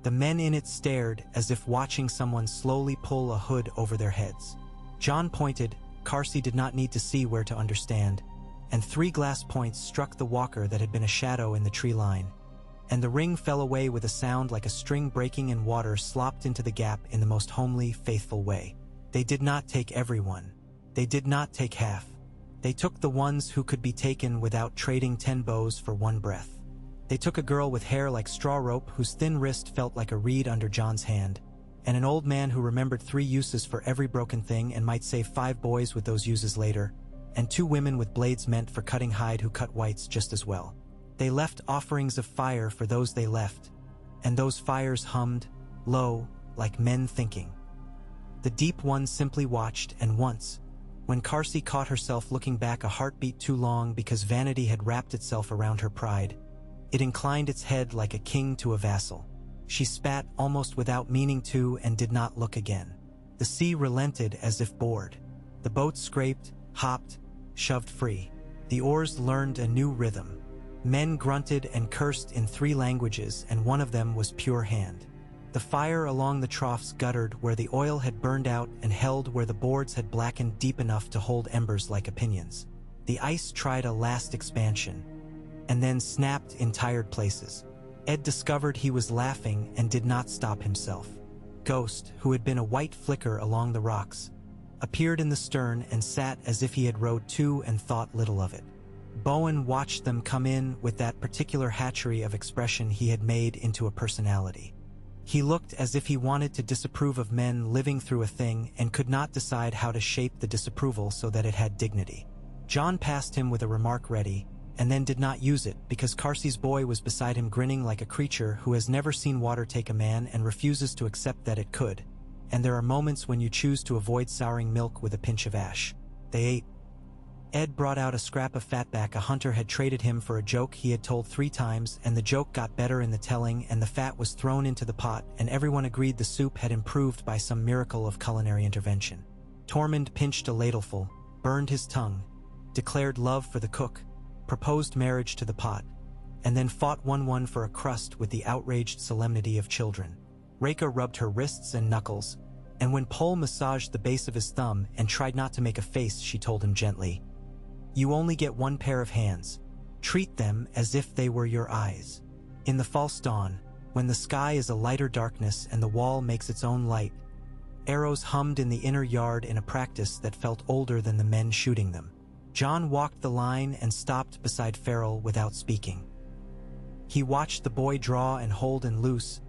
The men in it stared as if watching someone slowly pull a hood over their heads. John pointed. Carsey did not need to see where to understand, and 3 glass points struck the walker that had been a shadow in the tree line, and the ring fell away with a sound like a string breaking and water slopped into the gap in the most homely, faithful way. They did not take everyone. They did not take half. They took the ones who could be taken without trading 10 bows for 1 breath. They took a girl with hair like straw rope whose thin wrist felt like a reed under John's hand, and an old man who remembered 3 uses for every broken thing and might save 5 boys with those uses later, and 2 women with blades meant for cutting hide who cut whites just as well. They left offerings of fire for those they left, and those fires hummed, low, like men thinking. The deep one simply watched, and once, when Carsey caught herself looking back a heartbeat too long because vanity had wrapped itself around her pride, it inclined its head like a king to a vassal. She spat almost without meaning to and did not look again. The sea relented as if bored. The boat scraped, hopped, shoved free. The oars learned a new rhythm. Men grunted and cursed in 3 languages, and one of them was pure hand. The fire along the troughs guttered where the oil had burned out and held where the boards had blackened deep enough to hold embers like opinions. The ice tried a last expansion, and then snapped in tired places. Ed discovered he was laughing and did not stop himself. Ghost, who had been a white flicker along the rocks, appeared in the stern and sat as if he had rowed 2 and thought little of it. Bowen watched them come in with that particular hatchery of expression he had made into a personality. He looked as if he wanted to disapprove of men living through a thing and could not decide how to shape the disapproval so that it had dignity. John passed him with a remark ready, and then did not use it because Carsey's boy was beside him grinning like a creature who has never seen water take a man and refuses to accept that it could. And there are moments when you choose to avoid souring milk with a pinch of ash. They ate. Ed brought out a scrap of fatback a hunter had traded him for a joke he had told 3 times, and the joke got better in the telling, and the fat was thrown into the pot, and everyone agreed the soup had improved by some miracle of culinary intervention. Tormund pinched a ladleful, burned his tongue, declared love for the cook, proposed marriage to the pot, and then fought 1-1 for a crust with the outraged solemnity of children. Reka rubbed her wrists and knuckles, and when Pole massaged the base of his thumb and tried not to make a face, she told him gently, "You only get 1 pair of hands. Treat them as if they were your eyes. In the false dawn, when the sky is a lighter darkness and the wall makes its own light, Arrows hummed in the inner yard in a practice that felt older than the men shooting them. John walked the line and stopped beside Farrell without speaking. He watched the boy draw and hold and loose,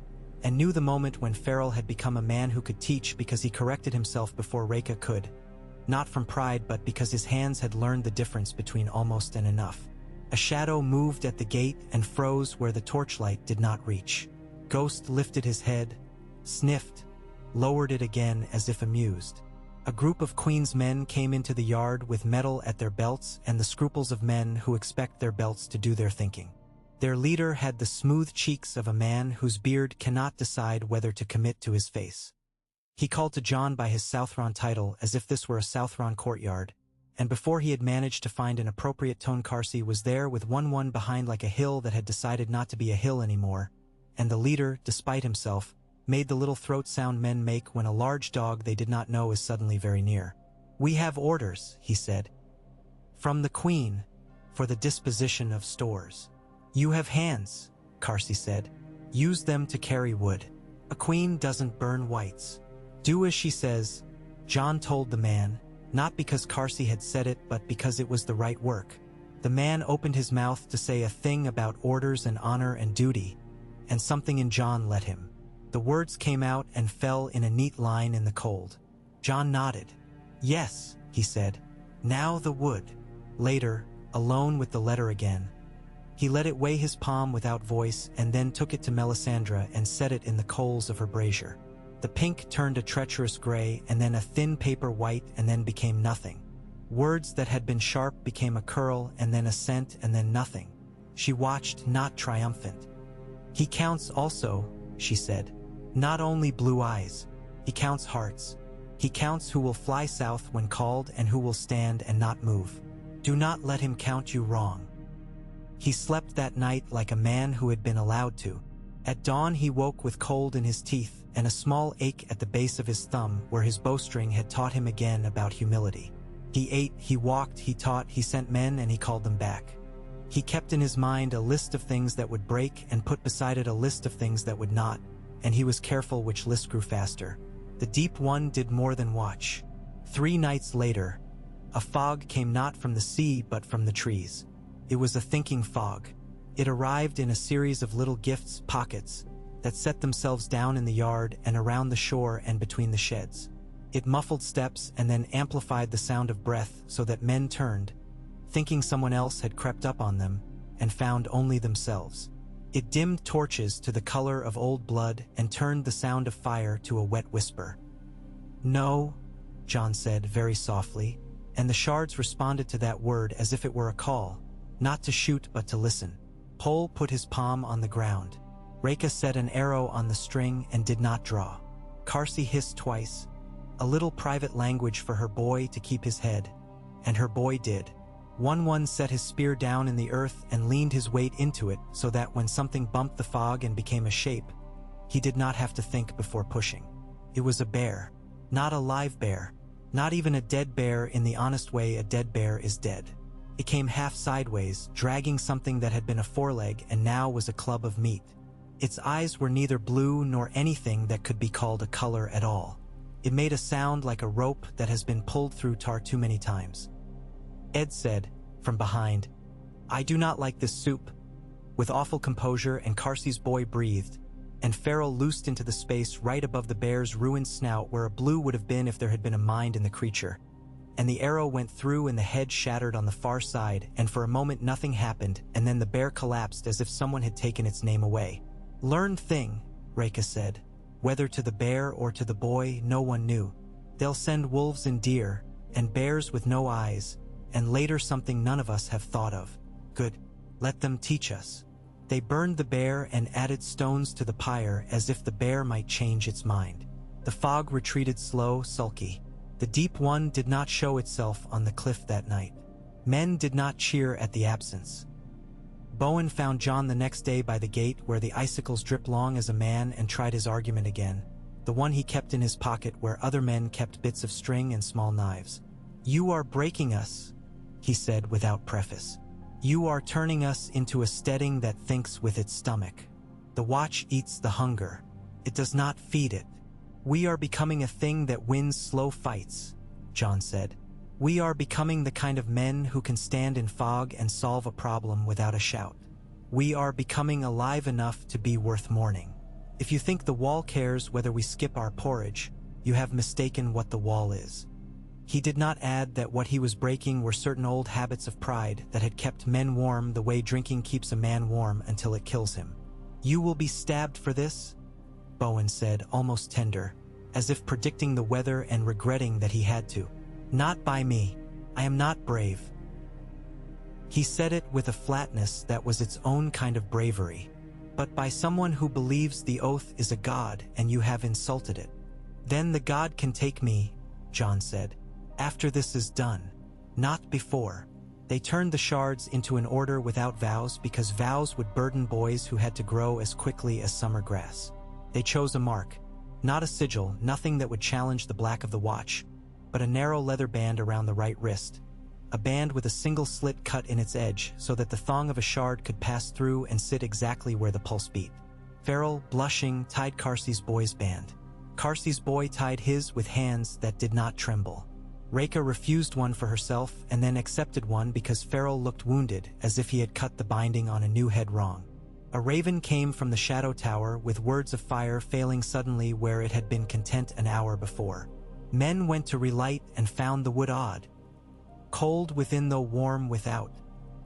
and knew the moment when Farrell had become a man who could teach because he corrected himself before Reka could. Not from pride, but because his hands had learned the difference between almost and enough. A shadow moved at the gate and froze where the torchlight did not reach. Ghost lifted his head, sniffed, lowered it again as if amused. A group of Queen's men came into the yard with metal at their belts and the scruples of men who expect their belts to do their thinking. Their leader had the smooth cheeks of a man whose beard cannot decide whether to commit to his face. He called to John by his Southron title as if this were a Southron courtyard, and before he had managed to find an appropriate tone, Carsey was there with one behind like a hill that had decided not to be a hill anymore, and the leader, despite himself, made the little throat sound men make when a large dog they did not know is suddenly very near. "We have orders," he said, "from the Queen, for the disposition of stores." "You have hands," Carsey said. "Use them to carry wood. A queen doesn't burn whites. Do as she says," John told the man, not because Carsey had said it but because it was the right work. The man opened his mouth to say a thing about orders and honor and duty, and something in John let him. The words came out and fell in a neat line in the cold. John nodded. "Yes," he said. "Now the wood." Later, alone with the letter again, he let it weigh his palm without voice and then took it to Melisandre and set it in the coals of her brazier. The pink turned a treacherous gray and then a thin paper white and then became nothing. Words that had been sharp became a curl and then a scent and then nothing. She watched, not triumphant. "He counts also," she said. "Not only blue eyes. He counts hearts. He counts who will fly south when called and who will stand and not move. Do not let him count you wrong." He slept that night like a man who had been allowed to. At dawn he woke with cold in his teeth and a small ache at the base of his thumb where his bowstring had taught him again about humility. He ate, he walked, he taught, he sent men and he called them back. He kept in his mind a list of things that would break and put beside it a list of things that would not, and he was careful which list grew faster. The Deep One did more than watch. 3 nights later, a fog came not from the sea but from the trees. It was a thinking fog. It arrived in a series of little gifts, pockets, that set themselves down in the yard and around the shore and between the sheds. It muffled steps and then amplified the sound of breath so that men turned, thinking someone else had crept up on them, and found only themselves. It dimmed torches to the color of old blood and turned the sound of fire to a wet whisper. "No," John said very softly, and the shards responded to that word as if it were a call, not to shoot but to listen. Pole put his palm on the ground. Reka set an arrow on the string and did not draw. Carsey hissed twice, a little private language for her boy to keep his head, and her boy did. One set his spear down in the earth and leaned his weight into it so that when something bumped the fog and became a shape, he did not have to think before pushing. It was a bear, not a live bear, not even a dead bear in the honest way a dead bear is dead. It came half sideways, dragging something that had been a foreleg and now was a club of meat. Its eyes were neither blue nor anything that could be called a color at all. It made a sound like a rope that has been pulled through tar too many times. Ed said, from behind, "I do not like this soup." With awful composure, and Carsey's boy breathed, and Farrell loosed into the space right above the bear's ruined snout where a blue would have been if there had been a mind in the creature. And the arrow went through and the head shattered on the far side, and for a moment nothing happened, and then the bear collapsed as if someone had taken its name away. "Learned thing," Reka said. Whether to the bear or to the boy, no one knew. "They'll send wolves and deer, and bears with no eyes, and later something none of us have thought of. Good. Let them teach us." They burned the bear and added stones to the pyre as if the bear might change its mind. The fog retreated slow, sulky. The Deep One did not show itself on the cliff that night. Men did not cheer at the absence. Bowen found John the next day by the gate where the icicles dripped long as a man and tried his argument again, the one he kept in his pocket where other men kept bits of string and small knives. "You are breaking us," he said without preface. "You are turning us into a steading that thinks with its stomach. The watch eats the hunger. It does not feed it. "We are becoming a thing that wins slow fights," John said. "We are becoming the kind of men who can stand in fog and solve a problem without a shout. We are becoming alive enough to be worth mourning. If you think the wall cares whether we skip our porridge, you have mistaken what the wall is." He did not add that what he was breaking were certain old habits of pride that had kept men warm the way drinking keeps a man warm until it kills him. "You will be stabbed for this?" Bowen said, almost tender, as if predicting the weather and regretting that he had to. "Not by me. I am not brave." He said it with a flatness that was its own kind of bravery. "But by someone who believes the oath is a god and you have insulted it." "Then the god can take me," John said. "After this is done. Not before." They turned the shards into an order without vows because vows would burden boys who had to grow as quickly as summer grass. They chose a mark. Not a sigil, nothing that would challenge the black of the watch, but a narrow leather band around the right wrist. A band with a single slit cut in its edge so that the thong of a shard could pass through and sit exactly where the pulse beat. Farrell, blushing, tied Carsey's boy's band. Carsey's boy tied his with hands that did not tremble. Reka refused one for herself and then accepted one because Farrell looked wounded, as if he had cut the binding on a new head wrong. A raven came from the shadow tower with words of fire failing suddenly where it had been content an hour before. Men went to relight and found the wood odd. Cold within though warm without,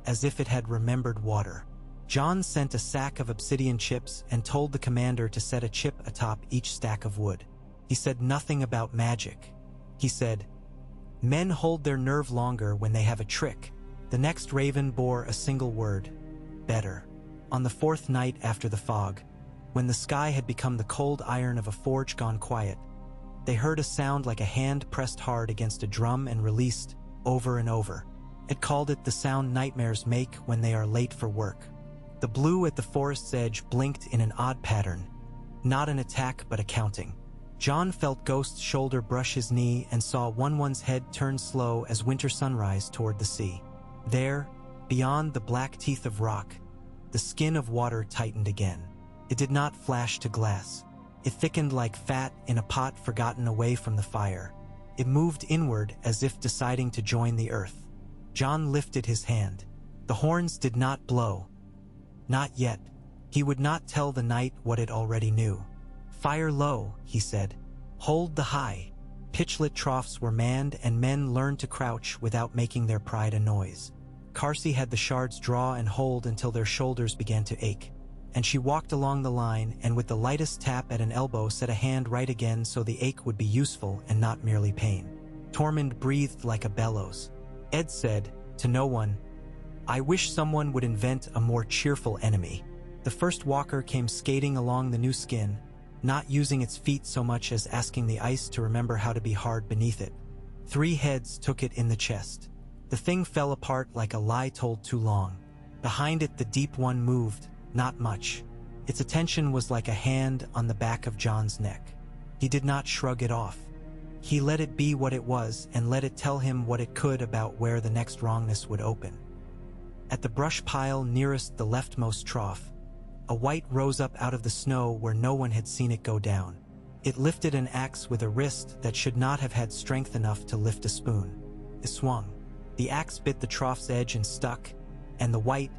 as if it had remembered water. John sent a sack of obsidian chips and told the commander to set a chip atop each stack of wood. He said nothing about magic. He said, "Men hold their nerve longer when they have a trick." The next raven bore a single word: better. On the fourth night after the fog, when the sky had become the cold iron of a forge gone quiet, they heard a sound like a hand pressed hard against a drum and released, over and over. It called it the sound nightmares make when they are late for work. The blue at the forest's edge blinked in an odd pattern, not an attack but a counting. John felt Ghost's shoulder brush his knee and saw one's head turn slow as winter sunrise toward the sea. There, beyond the black teeth of rock, the skin of water tightened again. It did not flash to glass. It thickened like fat in a pot forgotten away from the fire. It moved inward as if deciding to join the earth. John lifted his hand. The horns did not blow. Not yet. He would not tell the night what it already knew. "Fire low," he said. "Hold the high." Pitchlit troughs were manned and men learned to crouch without making their pride a noise. Carsey had the shards draw and hold until their shoulders began to ache. And she walked along the line and with the lightest tap at an elbow set a hand right again so the ache would be useful and not merely pain. Tormund breathed like a bellows. Ed said, to no one, "I wish someone would invent a more cheerful enemy." The first walker came skating along the new skin, not using its feet so much as asking the ice to remember how to be hard beneath it. 3 heads took it in the chest. The thing fell apart like a lie told too long. Behind it the deep one moved, not much. Its attention was like a hand on the back of John's neck. He did not shrug it off. He let it be what it was and let it tell him what it could about where the next wrongness would open. At the brush pile nearest the leftmost trough, a white rose up out of the snow where no one had seen it go down. It lifted an axe with a wrist that should not have had strength enough to lift a spoon. It swung. The axe bit the trough's edge and stuck, and the white,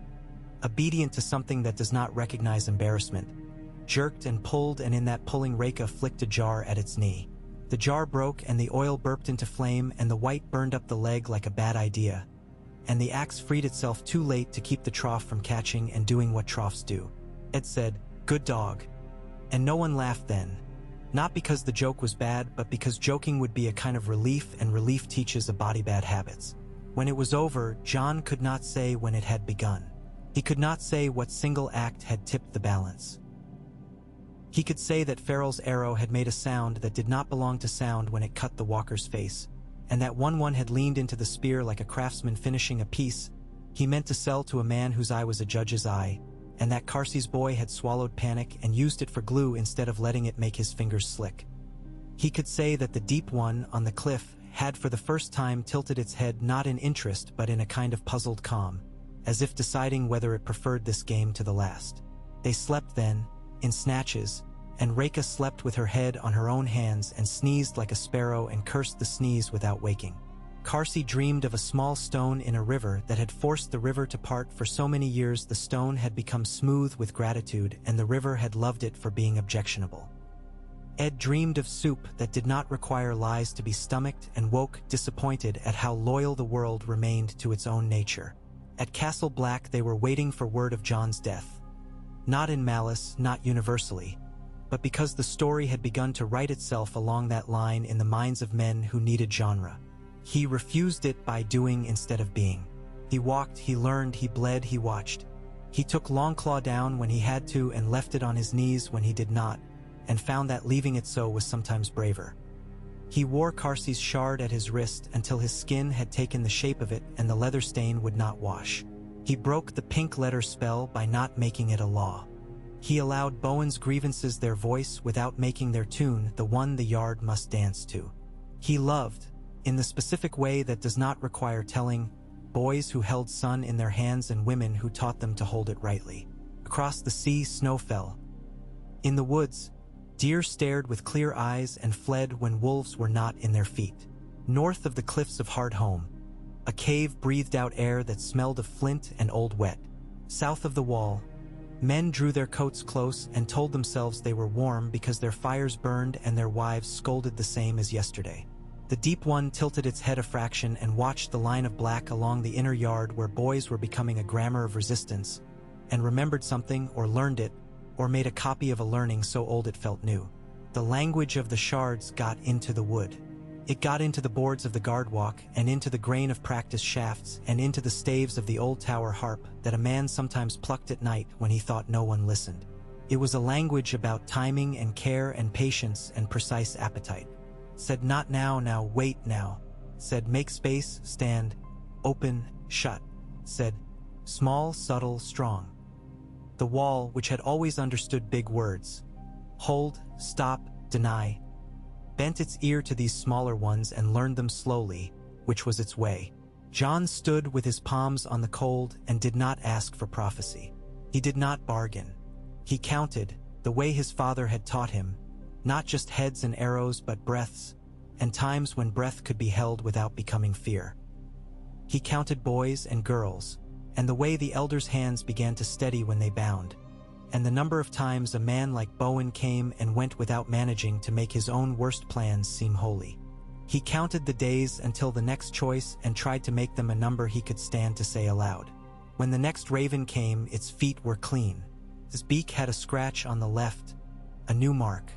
obedient to something that does not recognize embarrassment, jerked and pulled, and in that pulling Reka flicked a jar at its knee. The jar broke and the oil burped into flame and the white burned up the leg like a bad idea, and the axe freed itself too late to keep the trough from catching and doing what troughs do. Ed said, "Good dog." And no one laughed then. Not because the joke was bad, but because joking would be a kind of relief, and relief teaches a body bad habits. When it was over, John could not say when it had begun. He could not say what single act had tipped the balance. He could say that Farrell's arrow had made a sound that did not belong to sound when it cut the walker's face, and that one had leaned into the spear like a craftsman finishing a piece he meant to sell to a man whose eye was a judge's eye, and that Carsey's boy had swallowed panic and used it for glue instead of letting it make his fingers slick. He could say that the deep one on the cliff had for the first time tilted its head not in interest but in a kind of puzzled calm, as if deciding whether it preferred this game to the last. They slept then, in snatches, and Reka slept with her head on her own hands and sneezed like a sparrow and cursed the sneeze without waking. Karsi dreamed of a small stone in a river that had forced the river to part. For so many years the stone had become smooth with gratitude, and the river had loved it for being objectionable. Ed dreamed of soup that did not require lies to be stomached and woke disappointed at how loyal the world remained to its own nature. At Castle Black they were waiting for word of John's death. Not in malice, not universally, but because the story had begun to write itself along that line in the minds of men who needed genre. He refused it by doing instead of being. He walked, he learned, he bled, he watched. He took Longclaw down when he had to and left it on his knees when he did not, and found that leaving it so was sometimes braver. He wore Karsi's shard at his wrist until his skin had taken the shape of it and the leather stain would not wash. He broke the pink letter spell by not making it a law. He allowed Bowen's grievances their voice without making their tune the one the yard must dance to. He loved, in the specific way that does not require telling, boys who held sun in their hands and women who taught them to hold it rightly. Across the sea, snow fell. In the woods, deer stared with clear eyes and fled when wolves were not in their feet. North of the cliffs of Hardhome, a cave breathed out air that smelled of flint and old wet. South of the wall, men drew their coats close and told themselves they were warm because their fires burned and their wives scolded the same as yesterday. The deep one tilted its head a fraction and watched the line of black along the inner yard where boys were becoming a grammar of resistance, and remembered something or learned it, or made a copy of a learning so old it felt new. The language of the shards got into the wood. It got into the boards of the guard walk, and into the grain of practice shafts, and into the staves of the old tower harp that a man sometimes plucked at night when he thought no one listened. It was a language about timing and care and patience and precise appetite. Said not now, now, wait now. Said make space, stand, open, shut. Said small, subtle, strong. The wall, which had always understood big words, hold, stop, deny, bent its ear to these smaller ones and learned them slowly, which was its way. John stood with his palms on the cold and did not ask for prophecy. He did not bargain. He counted, the way his father had taught him, not just heads and arrows but breaths, and times when breath could be held without becoming fear. He counted boys and girls, and the way the elders' hands began to steady when they bound, and the number of times a man like Bowen came and went without managing to make his own worst plans seem holy. He counted the days until the next choice and tried to make them a number he could stand to say aloud. When the next raven came, its feet were clean. His beak had a scratch on the left, a new mark.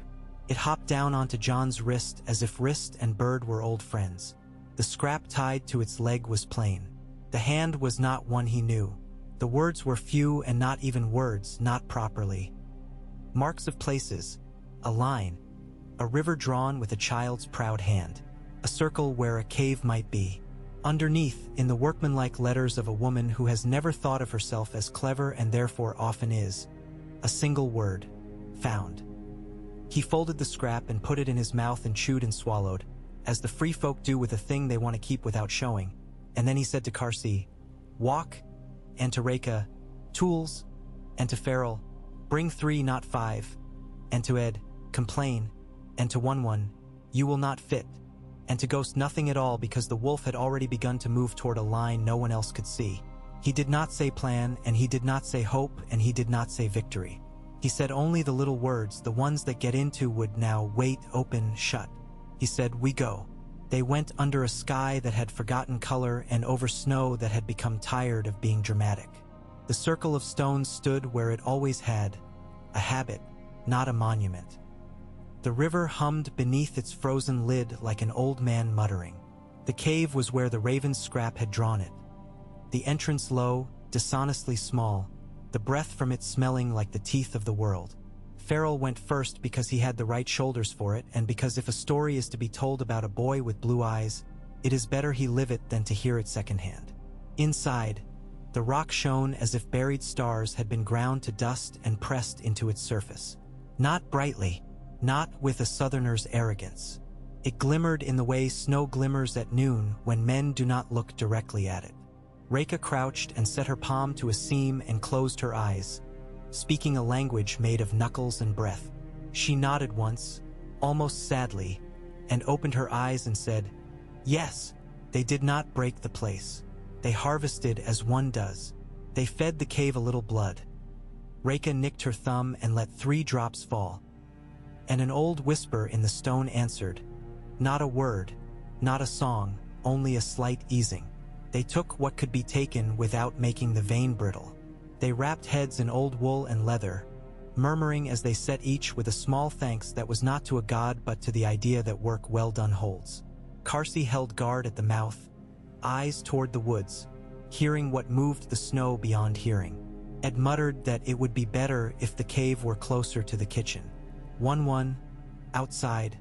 It hopped down onto John's wrist as if wrist and bird were old friends. The scrap tied to its leg was plain. The hand was not one he knew. The words were few and not even words, not properly. Marks of places, a line, a river drawn with a child's proud hand, a circle where a cave might be. Underneath, in the workmanlike letters of a woman who has never thought of herself as clever and therefore often is, a single word, found. He folded the scrap and put it in his mouth and chewed and swallowed, as the free folk do with a thing they want to keep without showing. And then he said to Karsi, walk, and to Reka, tools, and to Farrell, bring 3 not 5, and to Ed, complain, and to one, you will not fit, and to Ghost nothing at all because the wolf had already begun to move toward a line no one else could see. He did not say plan, and he did not say hope, and he did not say victory. He said only the little words, the ones that get into would now wait, open, shut. He said, we go. They went under a sky that had forgotten color and over snow that had become tired of being dramatic. The circle of stones stood where it always had, a habit, not a monument. The river hummed beneath its frozen lid like an old man muttering. The cave was where the raven's scrap had drawn it. The entrance low, dishonestly small, the breath from it smelling like the teeth of the world. Farrell went first because he had the right shoulders for it, and because if a story is to be told about a boy with blue eyes, it is better he live it than to hear it secondhand. Inside, the rock shone as if buried stars had been ground to dust and pressed into its surface. Not brightly, not with a southerner's arrogance. It glimmered in the way snow glimmers at noon when men do not look directly at it. Reka crouched and set her palm to a seam and closed her eyes, speaking a language made of knuckles and breath. She nodded once, almost sadly, and opened her eyes and said, "Yes, they did not break the place. They harvested as one does. They fed the cave a little blood." Reka nicked her thumb and let 3 drops fall. And an old whisper in the stone answered, "Not a word, not a song, only a slight easing." They took what could be taken without making the vein brittle. They wrapped heads in old wool and leather, murmuring as they set each with a small thanks that was not to a god but to the idea that work well done holds. Karsi held guard at the mouth, eyes toward the woods, hearing what moved the snow beyond hearing. Ed muttered that it would be better if the cave were closer to the kitchen. One, outside,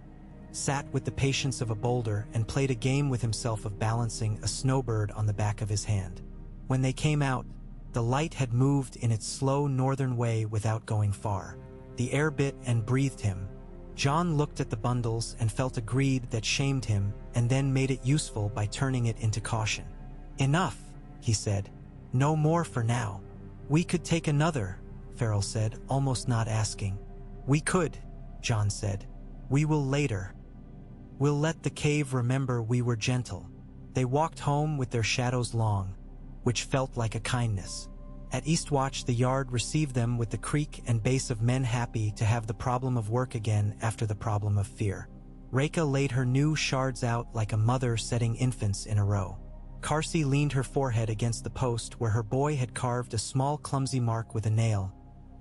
sat with the patience of a boulder and played a game with himself of balancing a snowbird on the back of his hand. When they came out, the light had moved in its slow northern way without going far. The air bit and breathed him. John looked at the bundles and felt a greed that shamed him and then made it useful by turning it into caution. "Enough," he said. "No more for now." "We could take another," Farrell said, almost not asking. "We could," John said. "We will later. We'll let the cave remember we were gentle." They walked home with their shadows long, which felt like a kindness. At Eastwatch, the yard received them with the creak and bass of men happy to have the problem of work again after the problem of fear. Reka laid her new shards out like a mother setting infants in a row. Karsi leaned her forehead against the post where her boy had carved a small clumsy mark with a nail,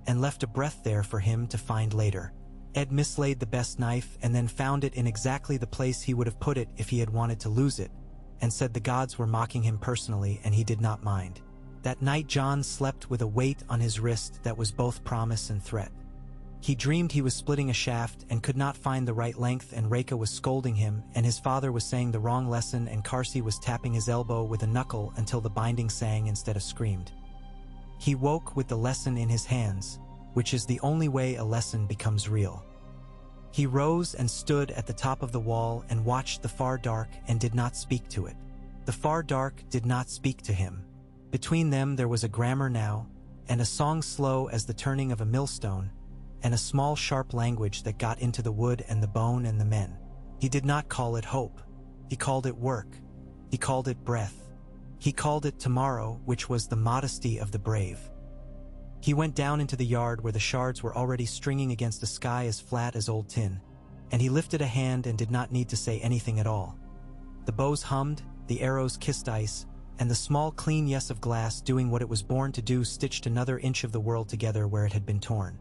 and left a breath there for him to find later. Ed mislaid the best knife and then found it in exactly the place he would have put it if he had wanted to lose it, and said the gods were mocking him personally and he did not mind. That night John slept with a weight on his wrist that was both promise and threat. He dreamed he was splitting a shaft and could not find the right length, and Reka was scolding him, and his father was saying the wrong lesson, and Karsi was tapping his elbow with a knuckle until the binding sang instead of screamed. He woke with the lesson in his hands, which is the only way a lesson becomes real. He rose and stood at the top of the wall and watched the far dark and did not speak to it. The far dark did not speak to him. Between them there was a grammar now, and a song slow as the turning of a millstone, and a small sharp language that got into the wood and the bone and the men. He did not call it hope. He called it work. He called it breath. He called it tomorrow, which was the modesty of the brave. He went down into the yard where the shards were already stringing against a sky as flat as old tin, and he lifted a hand and did not need to say anything at all. The bows hummed, the arrows kissed ice, and the small clean yes of glass doing what it was born to do stitched another inch of the world together where it had been torn.